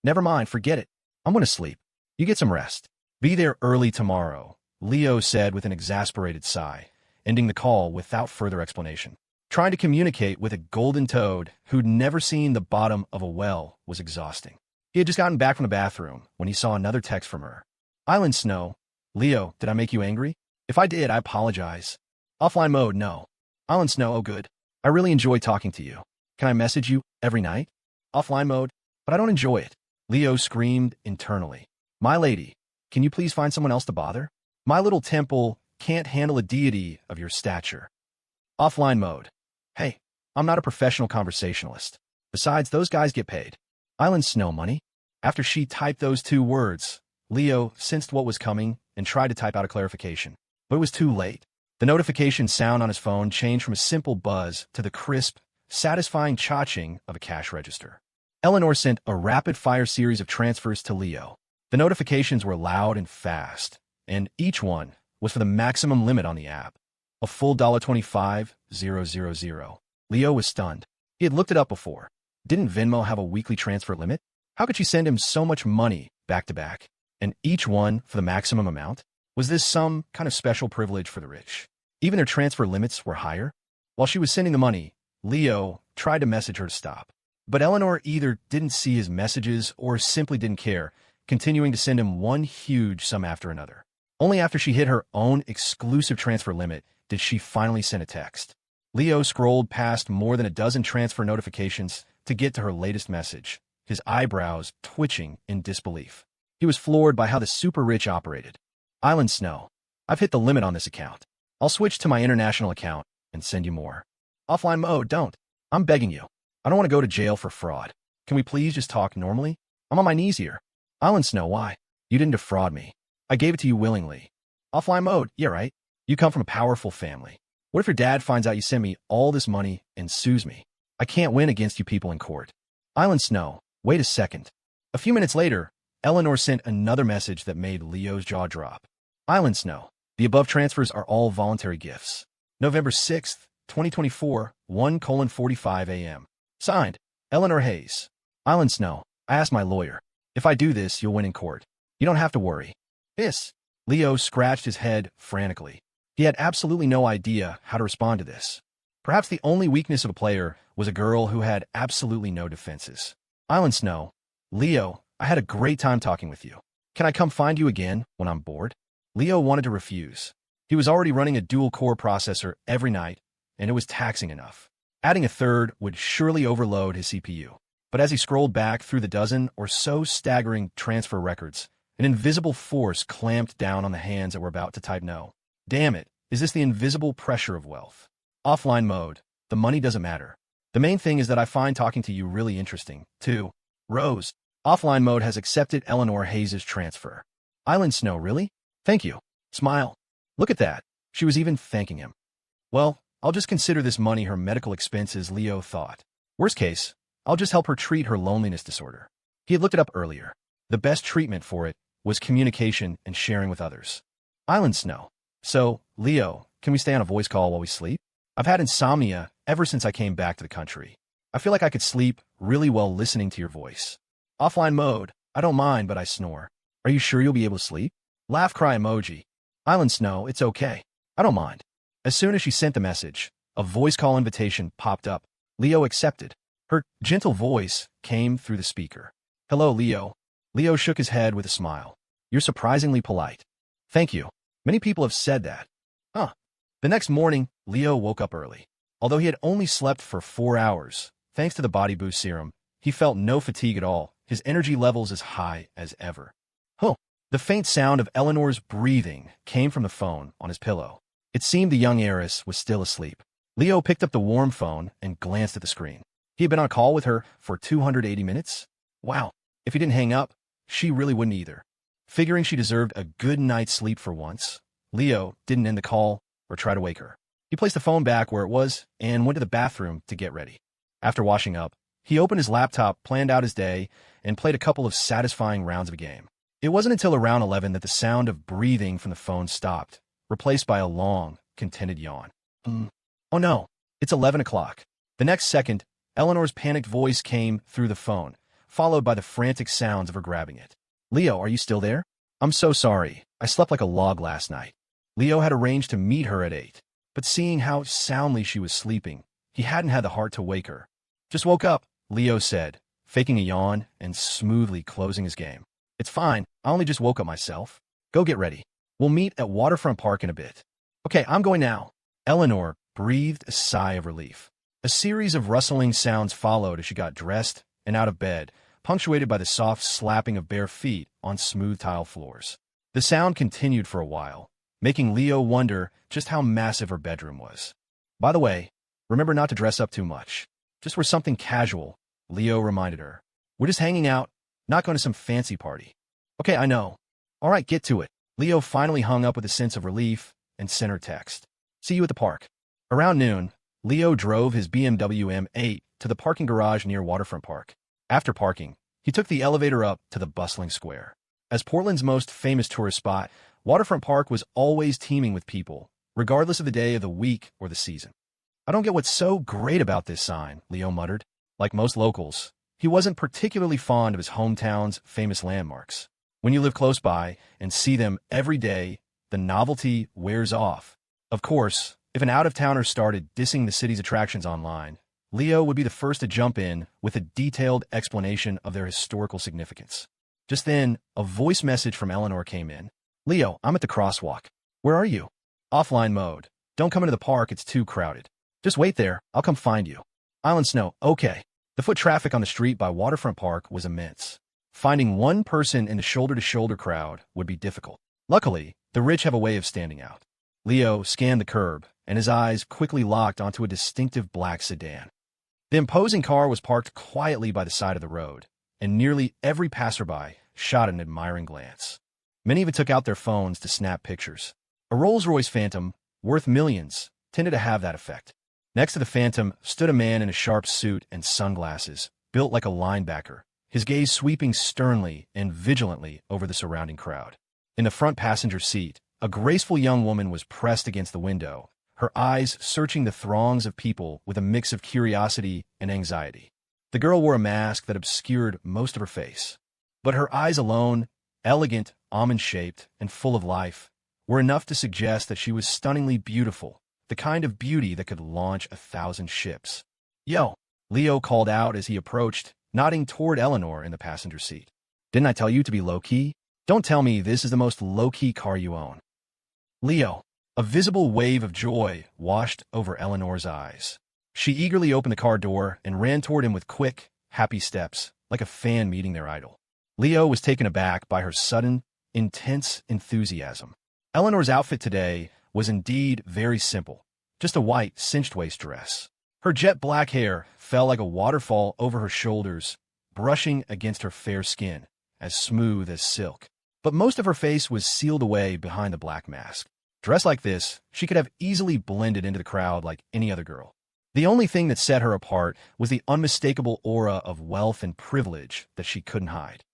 Never mind, forget it. I'm going to sleep. You get some rest. Be there early tomorrow, Leo said with an exasperated sigh, ending the call without further explanation. Trying to communicate with a golden toad who'd never seen the bottom of a well was exhausting. He had just gotten back from the bathroom when he saw another text from her. Island Snow. Leo, did I make you angry? If I did, I apologize. Offline mode, no. Island Snow, oh good. I really enjoy talking to you. Can I message you every night? Offline mode, but I don't enjoy it. Leo screamed internally. My lady, can you please find someone else to bother? My little temple can't handle a deity of your stature. Offline mode. Hey, I'm not a professional conversationalist. Besides, those guys get paid. Island Snow money? After she typed those two words, Leo sensed what was coming and tried to type out a clarification. But it was too late. The notification sound on his phone changed from a simple buzz to the crisp, satisfying cha-ching of a cash register. Eleanor sent a rapid-fire series of transfers to Leo. The notifications were loud and fast, and each one was for the maximum limit on the app. A full $25,000. Leo was stunned. He had looked it up before. Didn't Venmo have a weekly transfer limit? How could she send him so much money back-to-back, and each one for the maximum amount? Was this some kind of special privilege for the rich? Even their transfer limits were higher? While she was sending the money, Leo tried to message her to stop. But Eleanor either didn't see his messages or simply didn't care, continuing to send him one huge sum after another. Only after she hit her own exclusive transfer limit did she finally send a text. Leo scrolled past more than a dozen transfer notifications to get to her latest message, his eyebrows twitching in disbelief. He was floored by how the super-rich operated. Island Snow. I've hit the limit on this account. I'll switch to my international account and send you more. Offline mode, don't. I'm begging you. I don't want to go to jail for fraud. Can we please just talk normally? I'm on my knees here. Island Snow, why? You didn't defraud me. I gave it to you willingly. Offline mode, yeah right. You come from a powerful family. What if your dad finds out you sent me all this money and sues me? I can't win against you people in court. Island Snow, wait a second. A few minutes later, Eleanor sent another message that made Leo's jaw drop. Island Snow, the above transfers are all voluntary gifts. November 6th, 2024, 1:45 a.m. Signed, Eleanor Hayes. Island Snow, I asked my lawyer. If I do this, you'll win in court. You don't have to worry. This. Leo scratched his head frantically. He had absolutely no idea how to respond to this. Perhaps the only weakness of a player was a girl who had absolutely no defenses. Island Snow, Leo, I had a great time talking with you. Can I come find you again when I'm bored? Leo wanted to refuse. He was already running a dual-core processor every night, and it was taxing enough. Adding a third would surely overload his CPU. But as he scrolled back through the dozen or so staggering transfer records, an invisible force clamped down on the hands that were about to type no. Damn it, is this the invisible pressure of wealth? Offline mode, the money doesn't matter. The main thing is that I find talking to you really interesting, too. Rose, offline mode has accepted Eleanor Hayes' transfer. Island Snow, really? Thank you. Smile. Look at that. She was even thanking him. Well, I'll just consider this money her medical expenses, Leo thought. Worst case, I'll just help her treat her loneliness disorder. He had looked it up earlier. The best treatment for it was communication and sharing with others. Island Snow. So, Leo, can we stay on a voice call while we sleep? I've had insomnia ever since I came back to the country. I feel like I could sleep really well listening to your voice. Offline mode. I don't mind, but I snore. Are you sure you'll be able to sleep? Laugh cry emoji. Island Snow, it's okay. I don't mind. As soon as she sent the message, a voice call invitation popped up. Leo accepted. Her gentle voice came through the speaker. Hello, Leo. Leo shook his head with a smile. You're surprisingly polite. Thank you. Many people have said that. Huh. The next morning, Leo woke up early. Although he had only slept for 4 hours, thanks to the body boost serum, he felt no fatigue at all, his energy levels as high as ever. Huh. The faint sound of Eleanor's breathing came from the phone on his pillow. It seemed the young heiress was still asleep. Leo picked up the warm phone and glanced at the screen. He had been on a call with her for 280 minutes? Wow. If he didn't hang up, she really wouldn't either. Figuring she deserved a good night's sleep for once, Leo didn't end the call or try to wake her. He placed the phone back where it was and went to the bathroom to get ready. After washing up, he opened his laptop, planned out his day, and played a couple of satisfying rounds of a game. It wasn't until around 11 that the sound of breathing from the phone stopped, replaced by a long, contented yawn. Oh no, it's 11 o'clock. The next second, Eleanor's panicked voice came through the phone, followed by the frantic sounds of her grabbing it. Leo, are you still there? I'm so sorry. I slept like a log last night. Leo had arranged to meet her at 8, but seeing how soundly she was sleeping, he hadn't had the heart to wake her. Just woke up, Leo said, faking a yawn and smoothly closing his game. It's fine. I only just woke up myself. Go get ready. We'll meet at Waterfront Park in a bit. Okay, I'm going now. Eleanor breathed a sigh of relief. A series of rustling sounds followed as she got dressed and out of bed, punctuated by the soft slapping of bare feet on smooth tile floors. The sound continued for a while, making Leo wonder just how massive her bedroom was. By the way, remember not to dress up too much. Just wear something casual, Leo reminded her. We're just hanging out, not going to some fancy party. Okay, I know. All right, get to it. Leo finally hung up with a sense of relief and sent her text. See you at the park. Around noon, Leo drove his BMW M8 to the parking garage near Waterfront Park. After parking, he took the elevator up to the bustling square. As Portland's most famous tourist spot, Waterfront Park was always teeming with people, regardless of the day of the week or the season. I don't get what's so great about this sign, Leo muttered. Like most locals, he wasn't particularly fond of his hometown's famous landmarks. When you live close by and see them every day, the novelty wears off. Of course, if an out-of-towner started dissing the city's attractions online, Leo would be the first to jump in with a detailed explanation of their historical significance. Just then, a voice message from Eleanor came in. Leo, I'm at the crosswalk. Where are you? Offline mode. Don't come into the park, it's too crowded. Just wait there, I'll come find you. Island Snow, okay. The foot traffic on the street by Waterfront Park was immense. Finding one person in the shoulder-to-shoulder crowd would be difficult. Luckily, the rich have a way of standing out. Leo scanned the curb, and his eyes quickly locked onto a distinctive black sedan. The imposing car was parked quietly by the side of the road, and nearly every passerby shot an admiring glance. Many even took out their phones to snap pictures. A Rolls-Royce Phantom, worth millions, tended to have that effect. Next to the Phantom stood a man in a sharp suit and sunglasses, built like a linebacker, his gaze sweeping sternly and vigilantly over the surrounding crowd. In the front passenger seat, a graceful young woman was pressed against the window, her eyes searching the throngs of people with a mix of curiosity and anxiety. The girl wore a mask that obscured most of her face, but her eyes alone, elegant, almond-shaped, and full of life, were enough to suggest that she was stunningly beautiful, the kind of beauty that could launch 1,000 ships. Yo, Leo called out as he approached, nodding toward Eleanor in the passenger seat. Didn't I tell you to be low-key? Don't tell me this is the most low-key car you own. Leo, a visible wave of joy washed over Eleanor's eyes. She eagerly opened the car door and ran toward him with quick, happy steps, like a fan meeting their idol. Leo was taken aback by her sudden, intense enthusiasm. Eleanor's outfit today was indeed very simple, just a white, cinched-waist dress. Her jet black hair fell like a waterfall over her shoulders, brushing against her fair skin, as smooth as silk. But most of her face was sealed away behind the black mask. Dressed like this, she could have easily blended into the crowd like any other girl. The only thing that set her apart was the unmistakable aura of wealth and privilege that she couldn't hide.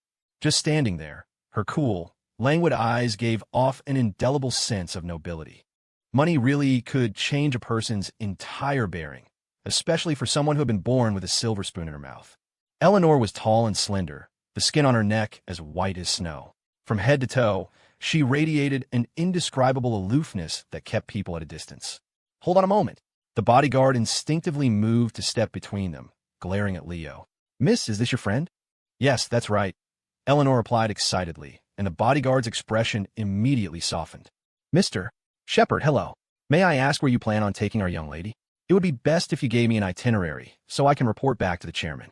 Just standing there, her cool, languid eyes gave off an indelible sense of nobility. Money really could change a person's entire bearing, especially for someone who had been born with a silver spoon in her mouth. Eleanor was tall and slender, the skin on her neck as white as snow. From head to toe, she radiated an indescribable aloofness that kept people at a distance. Hold on a moment. The bodyguard instinctively moved to step between them, glaring at Leo. Miss, is this your friend? Yes, that's right, Eleanor replied excitedly, and the bodyguard's expression immediately softened. Mr. Shepard, hello. May I ask where you plan on taking our young lady? It would be best if you gave me an itinerary, so I can report back to the chairman.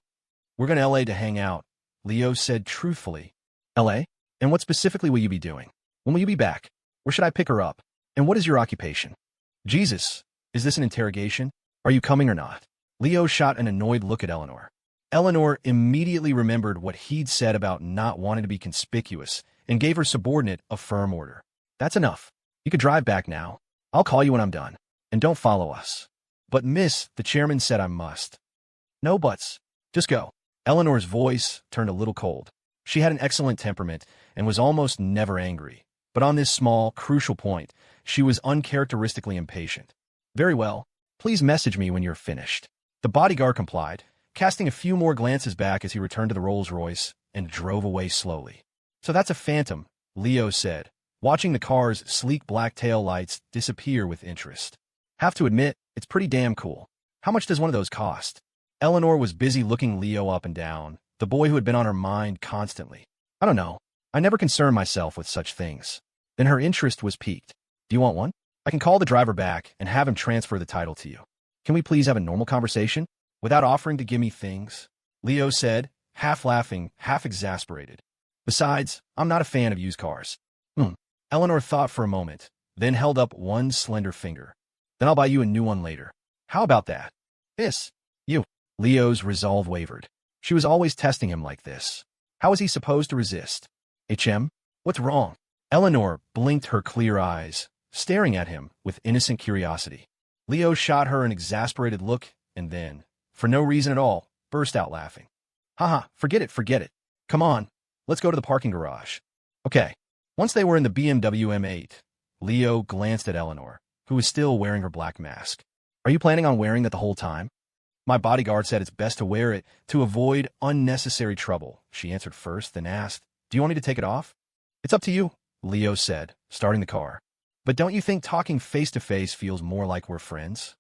We're going to L.A. to hang out, Leo said truthfully. L.A.? And what specifically will you be doing? When will you be back? Where should I pick her up? And what is your occupation? Jesus, is this an interrogation? Are you coming or not? Leo shot an annoyed look at Eleanor. Eleanor immediately remembered what he'd said about not wanting to be conspicuous and gave her subordinate a firm order. That's enough. You could drive back now. I'll call you when I'm done. And don't follow us. But miss, the chairman said I must. No buts. Just go. Eleanor's voice turned a little cold. She had an excellent temperament and was almost never angry. But on this small, crucial point, she was uncharacteristically impatient. Very well. Please message me when you're finished. The bodyguard complied, casting a few more glances back as he returned to the Rolls-Royce and drove away slowly. So that's a Phantom, Leo said, watching the car's sleek black tail lights disappear with interest. Have to admit, it's pretty damn cool. How much does one of those cost? Eleanor was busy looking Leo up and down, the boy who had been on her mind constantly. I don't know. I never concern myself with such things. Then her interest was piqued. Do you want one? I can call the driver back and have him transfer the title to you. Can we please have a normal conversation without offering to give me things? Leo said, half laughing, half exasperated. Besides, I'm not a fan of used cars. Eleanor thought for a moment, then held up one slender finger. Then I'll buy you a new one later. How about that? This. You. Leo's resolve wavered. She was always testing him like this. How was he supposed to resist? HM? What's wrong? Eleanor blinked her clear eyes, staring at him with innocent curiosity. Leo shot her an exasperated look and then, for no reason at all, burst out laughing. Haha, forget it. Come on, let's go to the parking garage. Okay. Once they were in the BMW M8, Leo glanced at Eleanor, who was still wearing her black mask. Are you planning on wearing that the whole time? My bodyguard said it's best to wear it to avoid unnecessary trouble, she answered first, then asked, Do you want me to take it off? It's up to you, Leo said, starting the car. But don't you think talking face-to-face feels more like we're friends?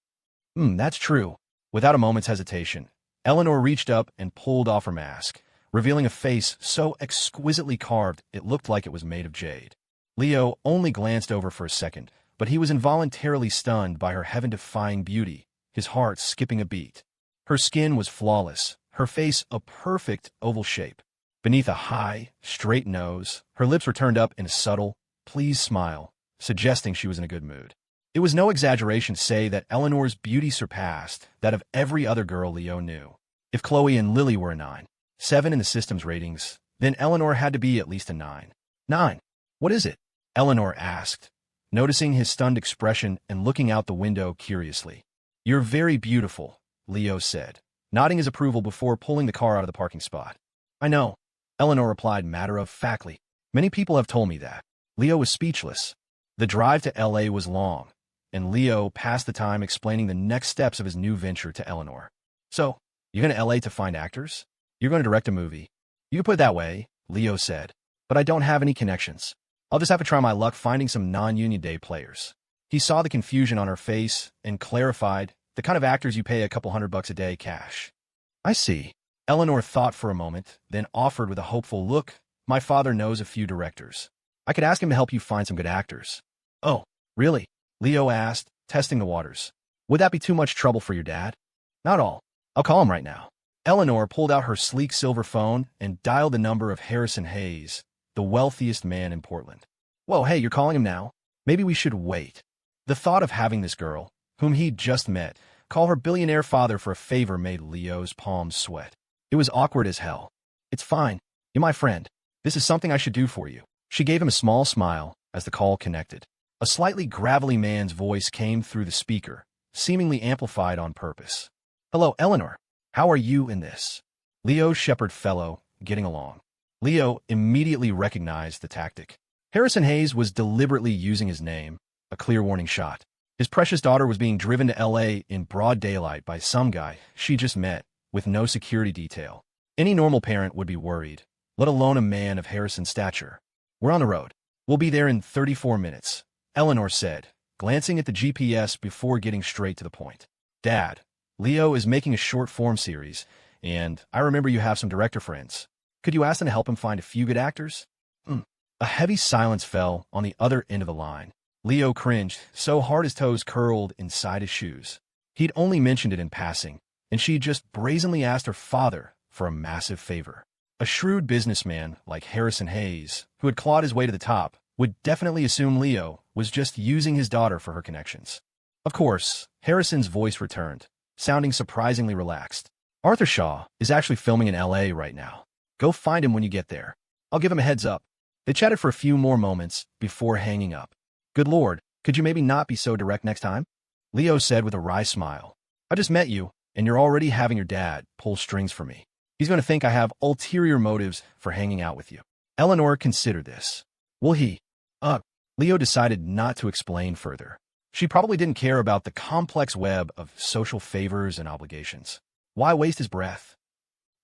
That's true. Without a moment's hesitation, Eleanor reached up and pulled off her mask, revealing a face so exquisitely carved it looked like it was made of jade. Leo only glanced over for a second, but he was involuntarily stunned by her heaven-defying beauty, his heart skipping a beat. Her skin was flawless, her face a perfect oval shape. Beneath a high, straight nose, her lips were turned up in a subtle, pleased smile, suggesting she was in a good mood. It was no exaggeration to say that Eleanor's beauty surpassed that of every other girl Leo knew. If Chloe and Lily were a 9.7 in the system's ratings, then Eleanor had to be at least a 9. 9. What is it? Eleanor asked, noticing his stunned expression and looking out the window curiously. You're very beautiful, Leo said, nodding his approval before pulling the car out of the parking spot. I know, Eleanor replied matter-of-factly. Many people have told me that. Leo was speechless. The drive to L.A. was long, and Leo passed the time explaining the next steps of his new venture to Eleanor. So, you're going to L.A. to find actors? You're going to direct a movie? You can put it that way, Leo said, but I don't have any connections. I'll just have to try my luck finding some non-Union Day players. He saw the confusion on her face and clarified, the kind of actors you pay a couple $100 a day cash. I see. Eleanor thought for a moment, then offered with a hopeful look, My father knows a few directors. I could ask him to help you find some good actors. Oh, really? Leo asked, testing the waters. Would that be too much trouble for your dad? Not all. I'll call him right now. Eleanor pulled out her sleek silver phone and dialed the number of Harrison Hayes, the wealthiest man in Portland. Whoa, hey, you're calling him now? Maybe we should wait. The thought of having this girl, whom he'd just met, call her billionaire father for a favor made Leo's palms sweat. It was awkward as hell. It's fine. You're my friend. This is something I should do for you. She gave him a small smile as the call connected. A slightly gravelly man's voice came through the speaker, seemingly amplified on purpose. Hello, Eleanor. How are you in this? Leo Shepherd fellow, getting along. Leo immediately recognized the tactic. Harrison Hayes was deliberately using his name, a clear warning shot. His precious daughter was being driven to L.A. in broad daylight by some guy she just met, with no security detail. Any normal parent would be worried, let alone a man of Harrison's stature. We're on the road. We'll be there in 34 minutes, Eleanor said, glancing at the GPS before getting straight to the point. Dad, Leo is making a short-form series, and I remember you have some director friends. Could you ask them to help him find a few good actors? A heavy silence fell on the other end of the line. Leo cringed so hard his toes curled inside his shoes. He'd only mentioned it in passing, and she'd just brazenly asked her father for a massive favor. A shrewd businessman like Harrison Hayes, who had clawed his way to the top, would definitely assume Leo was just using his daughter for her connections. Of course, Harrison's voice returned. sounding surprisingly relaxed. Arthur Shaw is actually filming in LA right now. Go find him when you get there. I'll give him a heads up. They chatted for a few more moments before hanging up. Good Lord, could you maybe not be so direct next time? Leo said with a wry smile. I just met you, and you're already having your dad pull strings for me. He's going to think I have ulterior motives for hanging out with you. Eleanor considered this. Will he? Leo decided not to explain further. She probably didn't care about the complex web of social favors and obligations. Why waste his breath?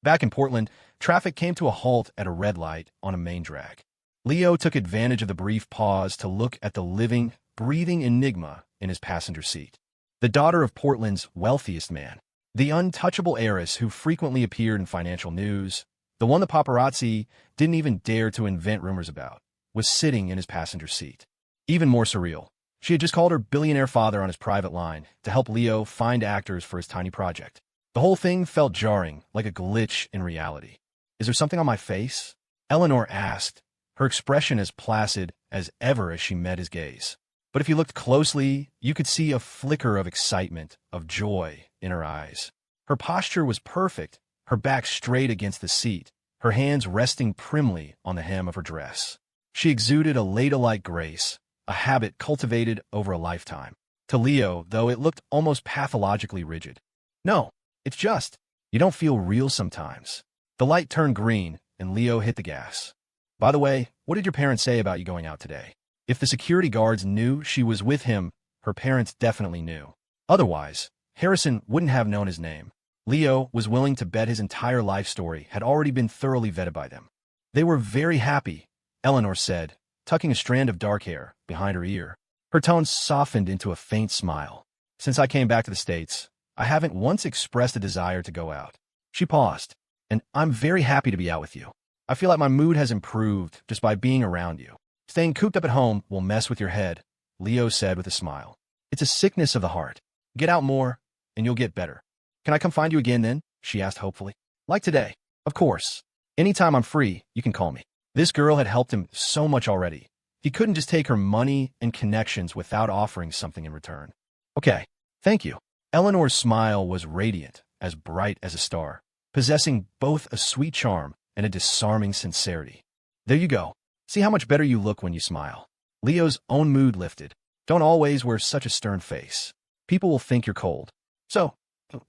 Back in Portland, traffic came to a halt at a red light on a main drag. Leo took advantage of the brief pause to look at the living, breathing enigma in his passenger seat. The daughter of Portland's wealthiest man, the untouchable heiress who frequently appeared in financial news, the one the paparazzi didn't even dare to invent rumors about, was sitting in his passenger seat. Even more surreal, she had just called her billionaire father on his private line to help Leo find actors for his tiny project. The whole thing felt jarring, like a glitch in reality. Is there something on my face? Eleanor asked, her expression as placid as ever as she met his gaze. But if you looked closely, you could see a flicker of excitement, of joy in her eyes. Her posture was perfect, her back straight against the seat, her hands resting primly on the hem of her dress. She exuded a ladylike grace, a habit cultivated over a lifetime. To Leo, though, it looked almost pathologically rigid. No, it's just, you don't feel real sometimes. The light turned green, and Leo hit the gas. By the way, what did your parents say about you going out today? If the security guards knew she was with him, her parents definitely knew. Otherwise, Harrison wouldn't have known his name. Leo was willing to bet his entire life story had already been thoroughly vetted by them. They were very happy, Eleanor said, tucking a strand of dark hair behind her ear. Her tone softened into a faint smile. Since I came back to the States, I haven't once expressed a desire to go out. She paused. And I'm very happy to be out with you. I feel like my mood has improved just by being around you. Staying cooped up at home will mess with your head, Leo said with a smile. It's a sickness of the heart. Get out more, and you'll get better. Can I come find you again then? She asked hopefully. Like today. Of course. Anytime I'm free, you can call me. This girl had helped him so much already. He couldn't just take her money and connections without offering something in return. Okay, thank you. Eleanor's smile was radiant, as bright as a star, possessing both a sweet charm and a disarming sincerity. There you go. See how much better you look when you smile. Leo's own mood lifted. Don't always wear such a stern face. People will think you're cold. So,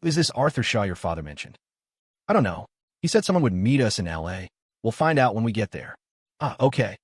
is this Arthur Shaw your father mentioned? I don't know. He said someone would meet us in LA. We'll find out when we get there. Okay.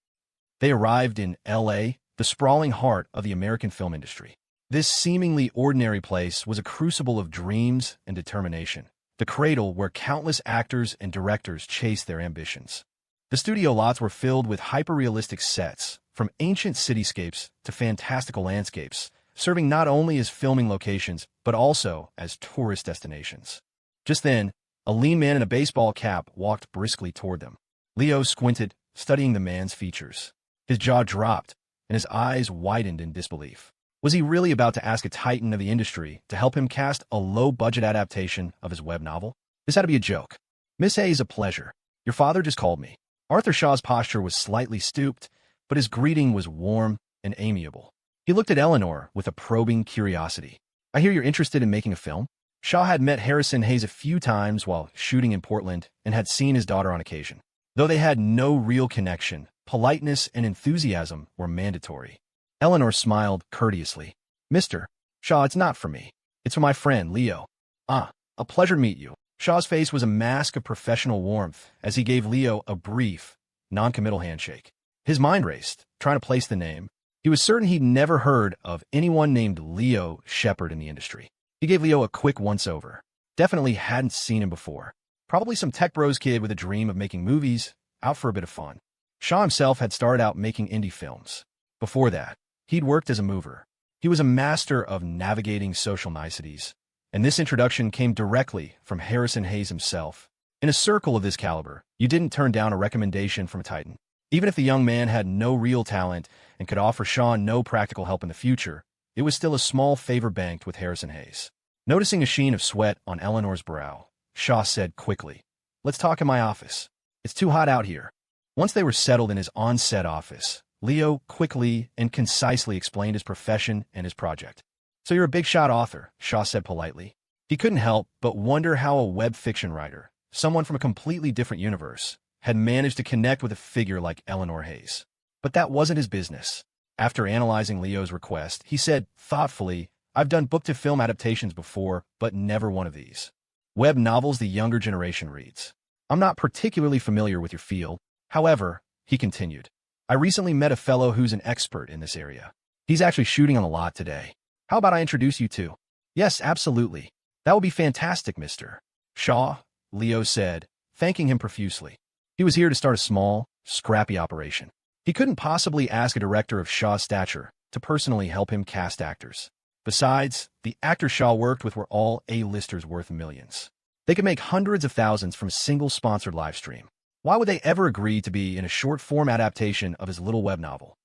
They arrived in LA, the sprawling heart of the American film industry. This seemingly ordinary place was a crucible of dreams and determination, the cradle where countless actors and directors chased their ambitions. The studio lots were filled with hyper-realistic sets, from ancient cityscapes to fantastical landscapes, serving not only as filming locations, but also as tourist destinations. Just then, a lean man in a baseball cap walked briskly toward them. Leo squinted, studying the man's features. His jaw dropped, and his eyes widened in disbelief. Was he really about to ask a titan of the industry to help him cast a low-budget adaptation of his web novel? This had to be a joke. Miss Hayes, a pleasure. Your father just called me. Arthur Shaw's posture was slightly stooped, but his greeting was warm and amiable. He looked at Eleanor with a probing curiosity. I hear you're interested in making a film? Shaw had met Harrison Hayes a few times while shooting in Portland and had seen his daughter on occasion. Though they had no real connection, politeness and enthusiasm were mandatory. Eleanor smiled courteously. Mr. Shaw, it's not for me. It's for my friend, Leo. A pleasure to meet you. Shaw's face was a mask of professional warmth as he gave Leo a brief, non-committal handshake. His mind raced, trying to place the name. He was certain he'd never heard of anyone named Leo Shepard in the industry. He gave Leo a quick once-over. Definitely hadn't seen him before. Probably some tech bros kid with a dream of making movies, out for a bit of fun. Shaw himself had started out making indie films. Before that, he'd worked as a mover. He was a master of navigating social niceties, and this introduction came directly from Harrison Hayes himself. In a circle of this caliber, you didn't turn down a recommendation from a titan. Even if the young man had no real talent and could offer Shaw no practical help in the future, it was still a small favor banked with Harrison Hayes. Noticing a sheen of sweat on Eleanor's brow, Shaw said quickly, "Let's talk in my office. It's too hot out here." Once they were settled in his on-set office, Leo quickly and concisely explained his profession and his project. "So you're a big-shot author," Shaw said politely. He couldn't help but wonder how a web fiction writer, someone from a completely different universe, had managed to connect with a figure like Eleanor Hayes. But that wasn't his business. After analyzing Leo's request, he said thoughtfully, "I've done book-to-film adaptations before, but never one of these. Web novels the younger generation reads. I'm not particularly familiar with your field. However," he continued, "I recently met a fellow who's an expert in this area. He's actually shooting on the lot today. How about I introduce you to?" "Yes, absolutely. That would be fantastic, Mr. Shaw," Leo said, thanking him profusely. He was here to start a small, scrappy operation. He couldn't possibly ask a director of Shaw's stature to personally help him cast actors. Besides, the actors Shaw worked with were all A-listers worth millions. They could make hundreds of thousands from a single sponsored live stream. Why would they ever agree to be in a short-form adaptation of his little web novel?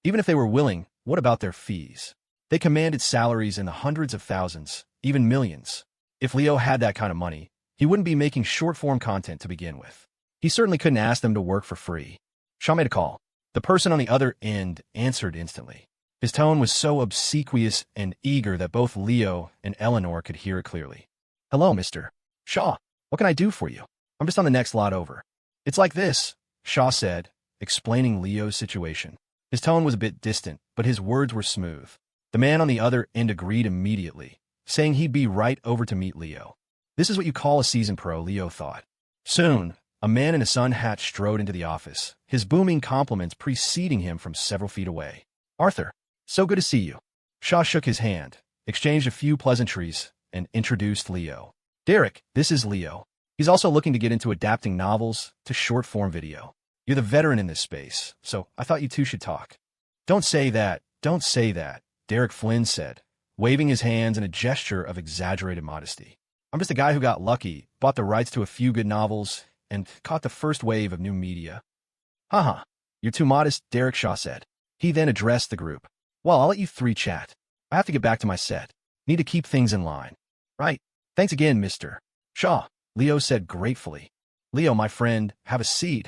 Even if they were willing, what about their fees? They commanded salaries in the hundreds of thousands, even millions. If Leo had that kind of money, he wouldn't be making short-form content to begin with. He certainly couldn't ask them to work for free. Shaw made a call. The person on the other end answered instantly. His tone was so obsequious and eager that both Leo and Eleanor could hear it clearly. "Hello, Mr. Shaw. What can I do for you? I'm just on the next lot over." "It's like this," Shaw said, explaining Leo's situation. His tone was a bit distant, but his words were smooth. The man on the other end agreed immediately, saying he'd be right over to meet Leo. This is what you call a seasoned pro, Leo thought. Soon, a man in a sun hat strode into the office, his booming compliments preceding him from several feet away. "Arthur, so good to see you." Shaw shook his hand, exchanged a few pleasantries, and introduced Leo. "Derek, this is Leo. He's also looking to get into adapting novels to short-form video. You're the veteran in this space, so I thought you two should talk." Don't say that, Derek Flynn said, waving his hands in a gesture of exaggerated modesty. "I'm just a guy who got lucky, bought the rights to a few good novels, and caught the first wave of new media." "Haha, you're too modest," Derek Shaw said. He then addressed the group. "Well, I'll let you three chat. I have to get back to my set. Need to keep things in line." "Right. Thanks again, Mr. Shaw," Leo said gratefully. "Leo, my friend, have a seat.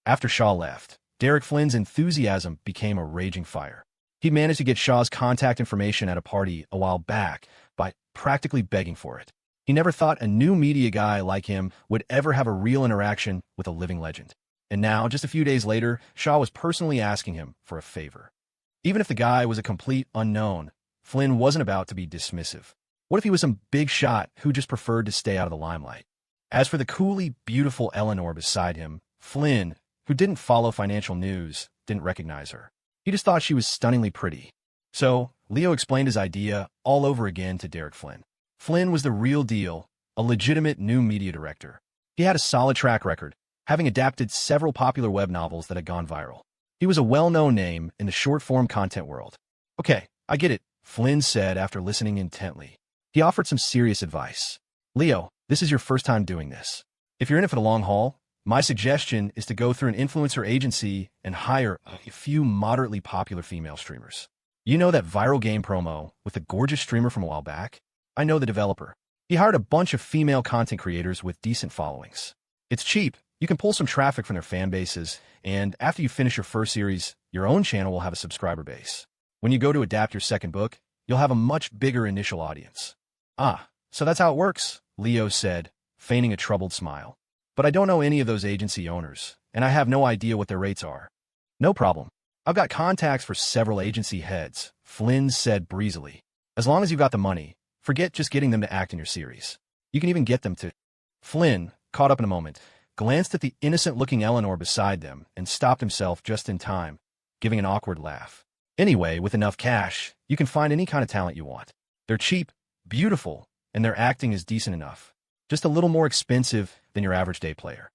After Shaw left, Derek Flynn's enthusiasm became a raging fire. He managed to get Shaw's contact information at a party a while back by practically begging for it. He never thought a new media guy like him would ever have a real interaction with a living legend. And now, just a few days later, Shaw was personally asking him for a favor. Even if the guy was a complete unknown, Flynn wasn't about to be dismissive. What if he was some big shot who just preferred to stay out of the limelight? As for the coolly beautiful Eleanor beside him, Flynn, who didn't follow financial news, didn't recognize her. He just thought she was stunningly pretty. So, Leo explained his idea all over again to Derek Flynn. Flynn was the real deal, a legitimate new media director. He had a solid track record, having adapted several popular web novels that had gone viral. He was a well-known name in the short-form content world. "Okay, I get it," Flynn said after listening intently. He offered some serious advice. "Leo, this is your first time doing this. If you're in it for the long haul, my suggestion is to go through an influencer agency and hire a few moderately popular female streamers. You know that viral game promo with the gorgeous streamer from a while back? I know the developer. He hired a bunch of female content creators with decent followings. It's cheap. You can pull some traffic from their fan bases, and after you finish your first series, your own channel will have a subscriber base. When you go to adapt your second book, you'll have a much bigger initial audience." "Ah, so that's how it works," Leo said, feigning a troubled smile. "But I don't know any of those agency owners, and I have no idea what their rates are." "No problem. I've got contacts for several agency heads," Flynn said breezily. "As long as you've got the money, forget just getting them to act in your series. You can even get them to—" Flynn, caught up in a moment, glanced at the innocent-looking Eleanor beside them and stopped himself just in time, giving an awkward laugh. "Anyway, with enough cash, you can find any kind of talent you want. They're cheap, beautiful, and their acting is decent enough. Just a little more expensive than your average day player."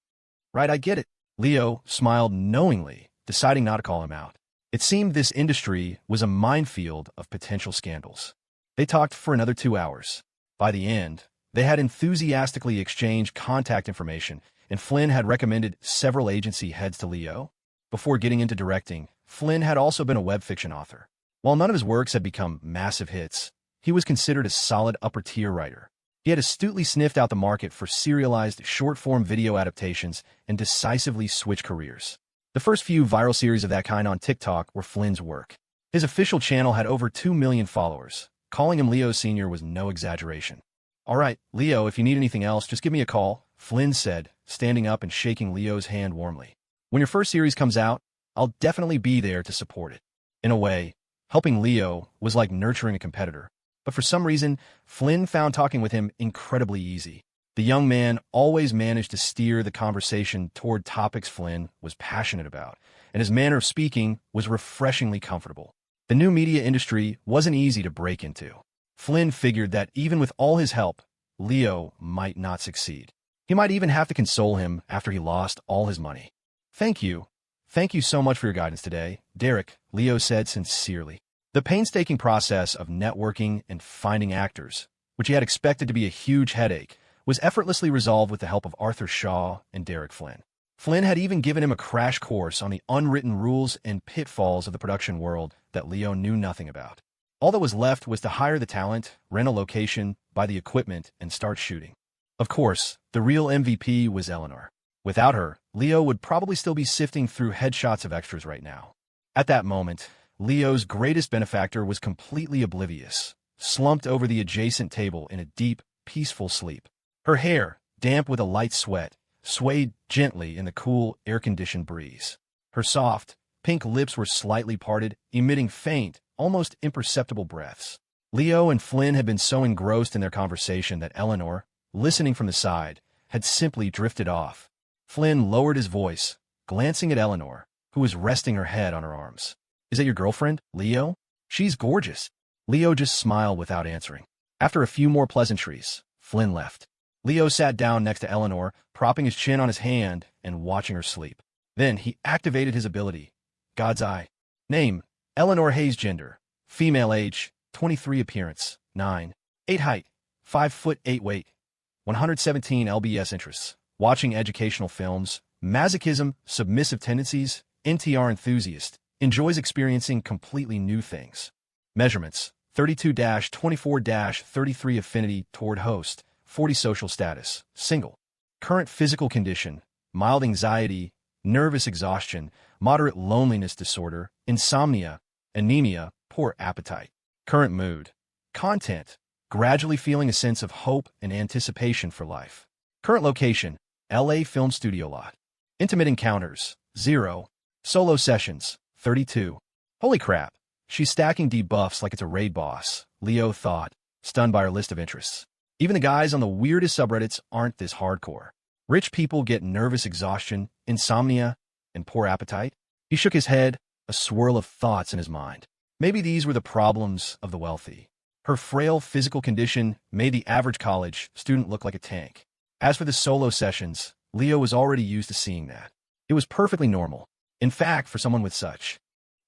"Right, I get it." Leo smiled knowingly, deciding not to call him out. It seemed this industry was a minefield of potential scandals. They talked for another 2 hours. By the end, they had enthusiastically exchanged contact information, and Flynn had recommended several agency heads to Leo. Before getting into directing, Flynn had also been a web fiction author. While none of his works had become massive hits, he was considered a solid upper-tier writer. He had astutely sniffed out the market for serialized, short-form video adaptations and decisively switched careers. The first few viral series of that kind on TikTok were Flynn's work. His official channel had over 2 million followers. Calling him Leo Sr. was no exaggeration. All right, Leo, if you need anything else, just give me a call, Flynn said, standing up and shaking Leo's hand warmly. When your first series comes out, I'll definitely be there to support it. In a way, helping Leo was like nurturing a competitor. But for some reason, Flynn found talking with him incredibly easy. The young man always managed to steer the conversation toward topics Flynn was passionate about, and his manner of speaking was refreshingly comfortable. The new media industry wasn't easy to break into. Flynn figured that even with all his help, Leo might not succeed. He might even have to console him after he lost all his money. Thank you. Thank you so much for your guidance today, Derek, Leo said sincerely. The painstaking process of networking and finding actors, which he had expected to be a huge headache, was effortlessly resolved with the help of Arthur Shaw and Derek Flynn. Flynn had even given him a crash course on the unwritten rules and pitfalls of the production world that Leo knew nothing about. All that was left was to hire the talent, rent a location, buy the equipment, and start shooting. Of course, the real MVP was Eleanor. Without her, Leo would probably still be sifting through headshots of extras right now. At that moment, Leo's greatest benefactor was completely oblivious, slumped over the adjacent table in a deep, peaceful sleep. Her hair, damp with a light sweat, swayed gently in the cool, air-conditioned breeze. Her soft, pink lips were slightly parted, emitting faint, almost imperceptible breaths. Leo and Flynn had been so engrossed in their conversation that Eleanor, listening from the side, had simply drifted off. Flynn lowered his voice, glancing at Eleanor, who was resting her head on her arms. "Is that your girlfriend, Leo? She's gorgeous." Leo just smiled without answering. After a few more pleasantries, Flynn left. Leo sat down next to Eleanor, propping his chin on his hand and watching her sleep. Then he activated his ability. God's Eye. Name, Eleanor Hayes. Gender, female. Age, 23. Appearance, 9'8". Height, 5'8". Weight, 117 lbs. Interests, watching educational films, masochism, submissive tendencies, NTR enthusiast, enjoys experiencing completely new things. Measurements, 32-24-33. Affinity toward host, 40. Social status, single. Current physical condition, mild anxiety, nervous exhaustion, moderate loneliness disorder, insomnia, anemia, poor appetite. Current mood, content, gradually feeling a sense of hope and anticipation for life. Current location, LA Film Studio Lot. Intimate encounters, 0. Solo sessions, 32. Holy crap, she's stacking debuffs like it's a raid boss, Leo thought, stunned by her list of interests. Even the guys on the weirdest subreddits aren't this hardcore. Rich people get nervous exhaustion, insomnia, and poor appetite. He shook his head, a swirl of thoughts in his mind. Maybe these were the problems of the wealthy. Her frail physical condition made the average college student look like a tank. As for the solo sessions, Leo was already used to seeing that. It was perfectly normal. In fact, for someone with such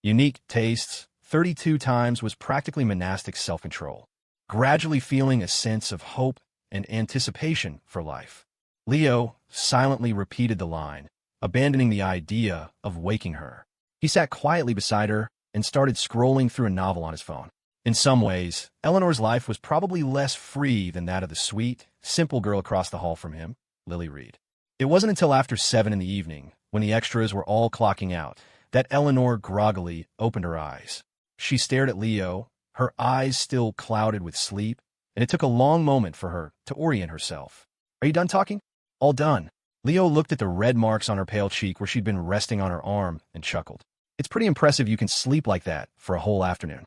unique tastes, 32 times was practically monastic self-control, gradually feeling a sense of hope and anticipation for life. Leo silently repeated the line, abandoning the idea of waking her. He sat quietly beside her and started scrolling through a novel on his phone. In some ways, Eleanor's life was probably less free than that of the sweet, simple girl across the hall from him, Lily Reed. It wasn't until after 7 in the evening, when the extras were all clocking out, that Eleanor groggily opened her eyes. She stared at Leo, her eyes still clouded with sleep, and it took a long moment for her to orient herself. "Are you done talking?" "All done." Leo looked at the red marks on her pale cheek where she'd been resting on her arm and chuckled. "It's pretty impressive you can sleep like that for a whole afternoon."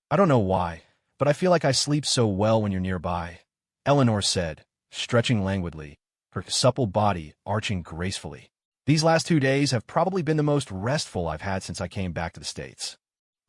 "I don't know why, but I feel like I sleep so well when you're nearby," Eleanor said, stretching languidly, her supple body arching gracefully. "These last 2 days have probably been the most restful I've had since I came back to the States."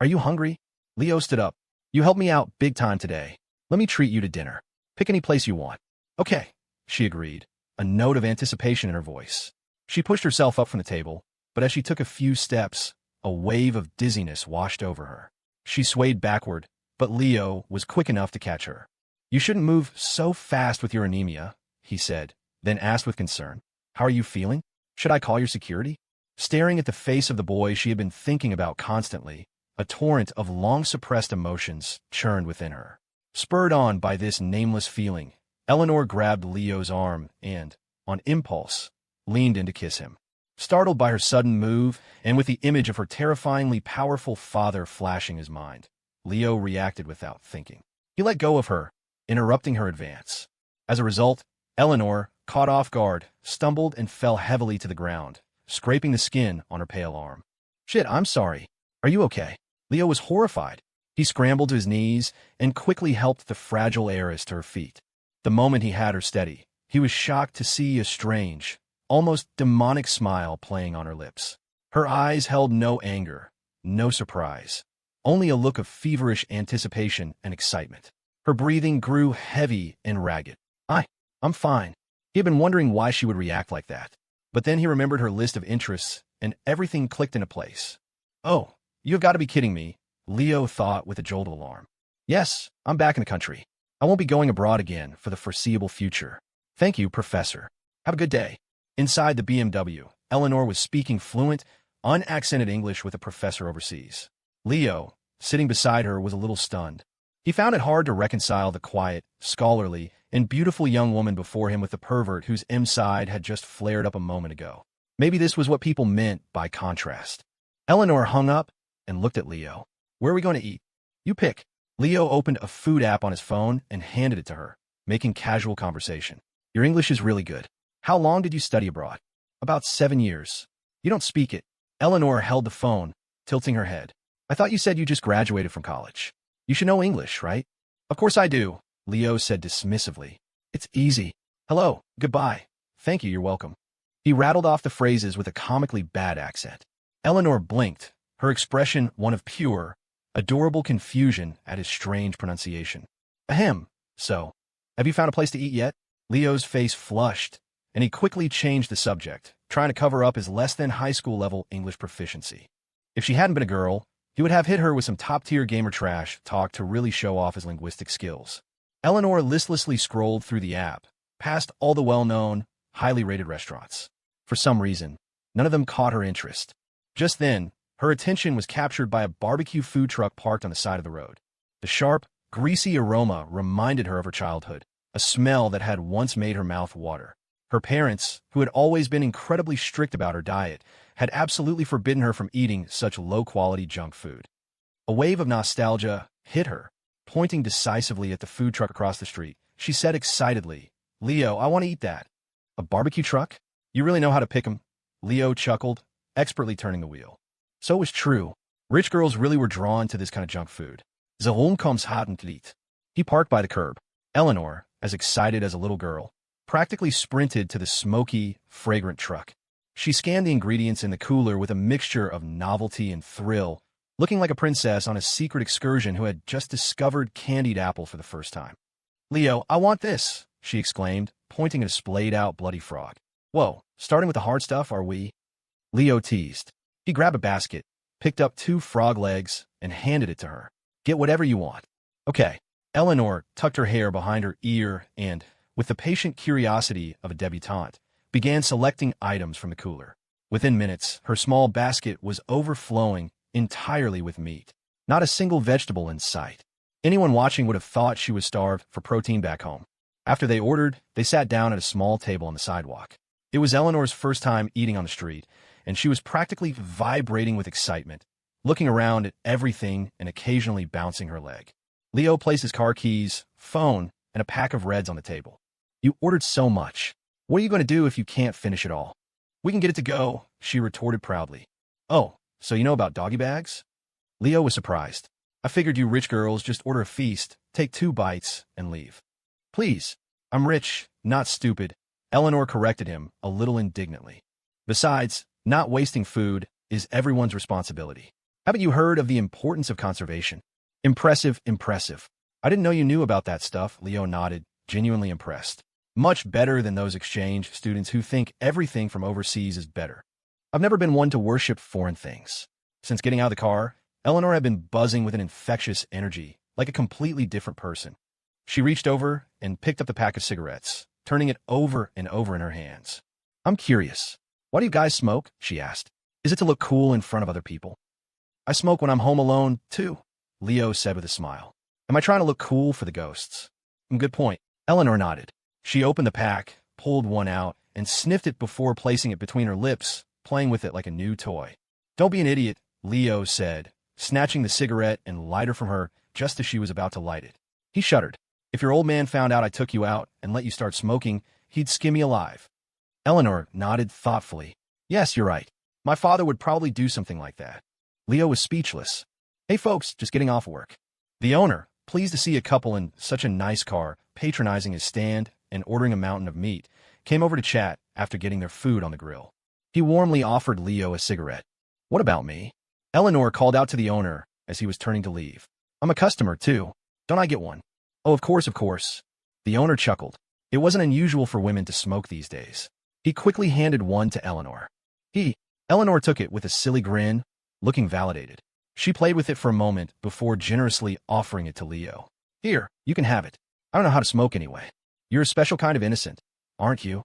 "Are you hungry?" Leo stood up. "You helped me out big time today. Let me treat you to dinner. Pick any place you want." "Okay," she agreed, a note of anticipation in her voice. She pushed herself up from the table, but as she took a few steps, a wave of dizziness washed over her. She swayed backward, but Leo was quick enough to catch her. "You shouldn't move so fast with your anemia," he said, then asked with concern, "How are you feeling? Should I call your security?" Staring at the face of the boy she had been thinking about constantly, a torrent of long-suppressed emotions churned within her. Spurred on by this nameless feeling, Eleanor grabbed Leo's arm and, on impulse, leaned in to kiss him. Startled by her sudden move, and with the image of her terrifyingly powerful father flashing his mind, Leo reacted without thinking. He let go of her, interrupting her advance. As a result, Eleanor, caught off guard, stumbled and fell heavily to the ground, scraping the skin on her pale arm. "Shit, I'm sorry. Are you okay?" Leo was horrified. He scrambled to his knees and quickly helped the fragile heiress to her feet. The moment he had her steady, he was shocked to see a strange, almost demonic smile playing on her lips. Her eyes held no anger, no surprise, only a look of feverish anticipation and excitement. Her breathing grew heavy and ragged. I'm fine." He had been wondering why she would react like that. But then he remembered her list of interests, and everything clicked into place. "Oh, you've got to be kidding me," Leo thought with a jolt of alarm. "Yes, I'm back in the country. I won't be going abroad again for the foreseeable future. Thank you, Professor. Have a good day." Inside the BMW, Eleanor was speaking fluent, unaccented English with a professor overseas. Leo, sitting beside her, was a little stunned. He found it hard to reconcile the quiet, scholarly, and beautiful young woman before him with the pervert whose M-side had just flared up a moment ago. Maybe this was what people meant by contrast. Eleanor hung up and looked at Leo. "Where are we going to eat?" "You pick." Leo opened a food app on his phone and handed it to her, making casual conversation. "Your English is really good. How long did you study abroad?" "About 7 years. You don't speak it." Eleanor held the phone, tilting her head. "I thought you said you just graduated from college. You should know English, right?" "Of course I do," Leo said dismissively. "It's easy. Hello, goodbye. Thank you, you're welcome." He rattled off the phrases with a comically bad accent. Eleanor blinked, her expression one of pure, adorable confusion at his strange pronunciation. "Ahem. So, have you found a place to eat yet?" Leo's face flushed, and he quickly changed the subject, trying to cover up his less-than-high-school-level English proficiency. If she hadn't been a girl, he would have hit her with some top-tier gamer trash talk to really show off his linguistic skills. Eleanor listlessly scrolled through the app, past all the well-known, highly rated restaurants. For some reason, none of them caught her interest. Just then, her attention was captured by a barbecue food truck parked on the side of the road. The sharp, greasy aroma reminded her of her childhood, a smell that had once made her mouth water. Her parents, who had always been incredibly strict about her diet, had absolutely forbidden her from eating such low-quality junk food. A wave of nostalgia hit her. Pointing decisively at the food truck across the street, she said excitedly, "Leo, I want to eat that." "A barbecue truck? You really know how to pick 'em." Leo chuckled, expertly turning the wheel. So it was true. Rich girls really were drawn to this kind of junk food. "Warum kommt's HOT Landlady?" He parked by the curb. Eleanor, as excited as a little girl, practically sprinted to the smoky, fragrant truck. She scanned the ingredients in the cooler with a mixture of novelty and thrill, looking like a princess on a secret excursion who had just discovered candied apple for the first time. "Leo, I want this," she exclaimed, pointing at a splayed-out bloody frog. "Whoa, starting with the hard stuff, are we?" Leo teased. He grabbed a basket, picked up 2 frog legs, and handed it to her. "Get whatever you want." "Okay." Eleanor tucked her hair behind her ear and, with the patient curiosity of a debutante, began selecting items from the cooler. Within minutes, her small basket was overflowing entirely with meat. Not a single vegetable in sight. Anyone watching would have thought she was starved for protein back home. After they ordered, they sat down at a small table on the sidewalk. It was Eleanor's first time eating on the street, and she was practically vibrating with excitement, looking around at everything and occasionally bouncing her leg. Leo placed his car keys, phone, and a pack of Reds on the table. "You ordered so much. What are you going to do if you can't finish it all?" "We can get it to go," she retorted proudly. "Oh, so you know about doggy bags?" Leo was surprised. "I figured you rich girls just order a feast, take 2 bites, and leave." "Please, I'm rich, not stupid," Eleanor corrected him, a little indignantly. "Besides, not wasting food is everyone's responsibility. Haven't you heard of the importance of conservation?" "Impressive, impressive. I didn't know you knew about that stuff," Leo nodded, genuinely impressed. "Much better than those exchange students who think everything from overseas is better. I've never been one to worship foreign things." Since getting out of the car, Eleanor had been buzzing with an infectious energy, like a completely different person. She reached over and picked up the pack of cigarettes, turning it over and over in her hands. "I'm curious. Why do you guys smoke?" she asked. "Is it to look cool in front of other people?" "I smoke when I'm home alone, too," Leo said with a smile. "Am I trying to look cool for the ghosts?" "Good point." Eleanor nodded. She opened the pack, pulled one out, and sniffed it before placing it between her lips, playing with it like a new toy. "Don't be an idiot," Leo said, snatching the cigarette and lighter from her just as she was about to light it. He shuddered. If your old man found out I took you out and let you start smoking, he'd skin me alive. Eleanor nodded thoughtfully. Yes, you're right. My father would probably do something like that. Leo was speechless. Hey folks, just getting off work. The owner, pleased to see a couple in such a nice car, patronizing his stand and ordering a mountain of meat, came over to chat after getting their food on the grill. He warmly offered Leo a cigarette. What about me? Eleanor called out to the owner as he was turning to leave. I'm a customer, too. Don't I get one? Oh, of course, of course. The owner chuckled. It wasn't unusual for women to smoke these days. He quickly handed one to Eleanor. Eleanor took it with a silly grin, looking validated. She played with it for a moment before generously offering it to Leo. Here, you can have it. I don't know how to smoke anyway. You're a special kind of innocent, aren't you?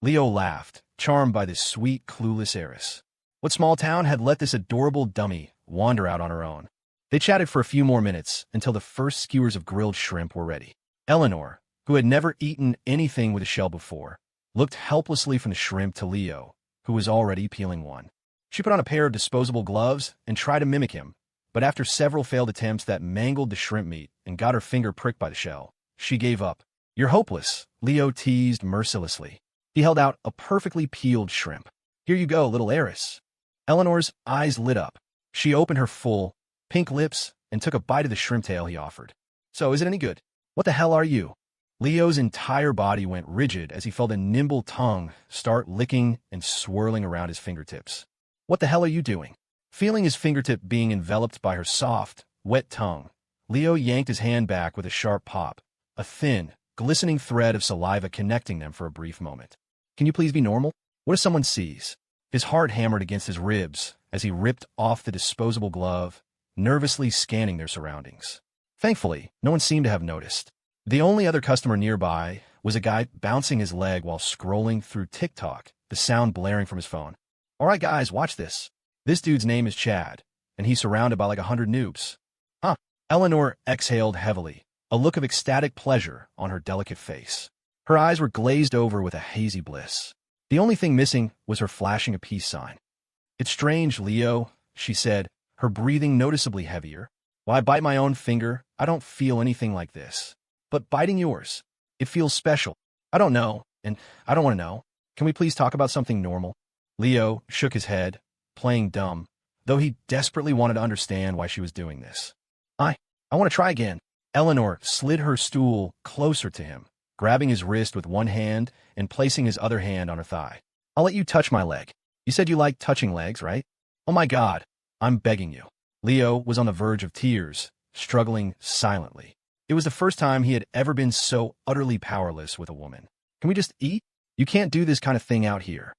Leo laughed, charmed by this sweet, clueless heiress. What small town had let this adorable dummy wander out on her own? They chatted for a few more minutes until the first skewers of grilled shrimp were ready. Eleanor, who had never eaten anything with a shell before, looked helplessly from the shrimp to Leo, who was already peeling one. She put on a pair of disposable gloves and tried to mimic him, but after several failed attempts that mangled the shrimp meat and got her finger pricked by the shell, she gave up. You're hopeless, Leo teased mercilessly. He held out a perfectly peeled shrimp. Here you go, little heiress. Eleanor's eyes lit up. She opened her full, pink lips and took a bite of the shrimp tail he offered. So, is it any good? What the hell are you? Leo's entire body went rigid as he felt a nimble tongue start licking and swirling around his fingertips. What the hell are you doing? Feeling his fingertip being enveloped by her soft, wet tongue, Leo yanked his hand back with a sharp pop, a thin, glistening thread of saliva connecting them for a brief moment. Can you please be normal? What if someone sees? His heart hammered against his ribs as he ripped off the disposable glove, nervously scanning their surroundings. Thankfully, no one seemed to have noticed. The only other customer nearby was a guy bouncing his leg while scrolling through TikTok, the sound blaring from his phone. All right, guys, watch this. This dude's name is Chad, and he's surrounded by like 100 noobs. Huh. Eleanor exhaled heavily, a look of ecstatic pleasure on her delicate face. Her eyes were glazed over with a hazy bliss. The only thing missing was her flashing a peace sign. It's strange, Leo, she said, her breathing noticeably heavier. While I bite my own finger, I don't feel anything like this. But biting yours, it feels special. I don't know, and I don't want to know. Can we please talk about something normal? Leo shook his head, playing dumb, though he desperately wanted to understand why she was doing this. I want to try again. Eleanor slid her stool closer to him, grabbing his wrist with one hand and placing his other hand on her thigh. I'll let you touch my leg. You said you like touching legs, right? Oh my God, I'm begging you. Leo was on the verge of tears, struggling silently. It was the first time he had ever been so utterly powerless with a woman. Can we just eat? You can't do this kind of thing out here.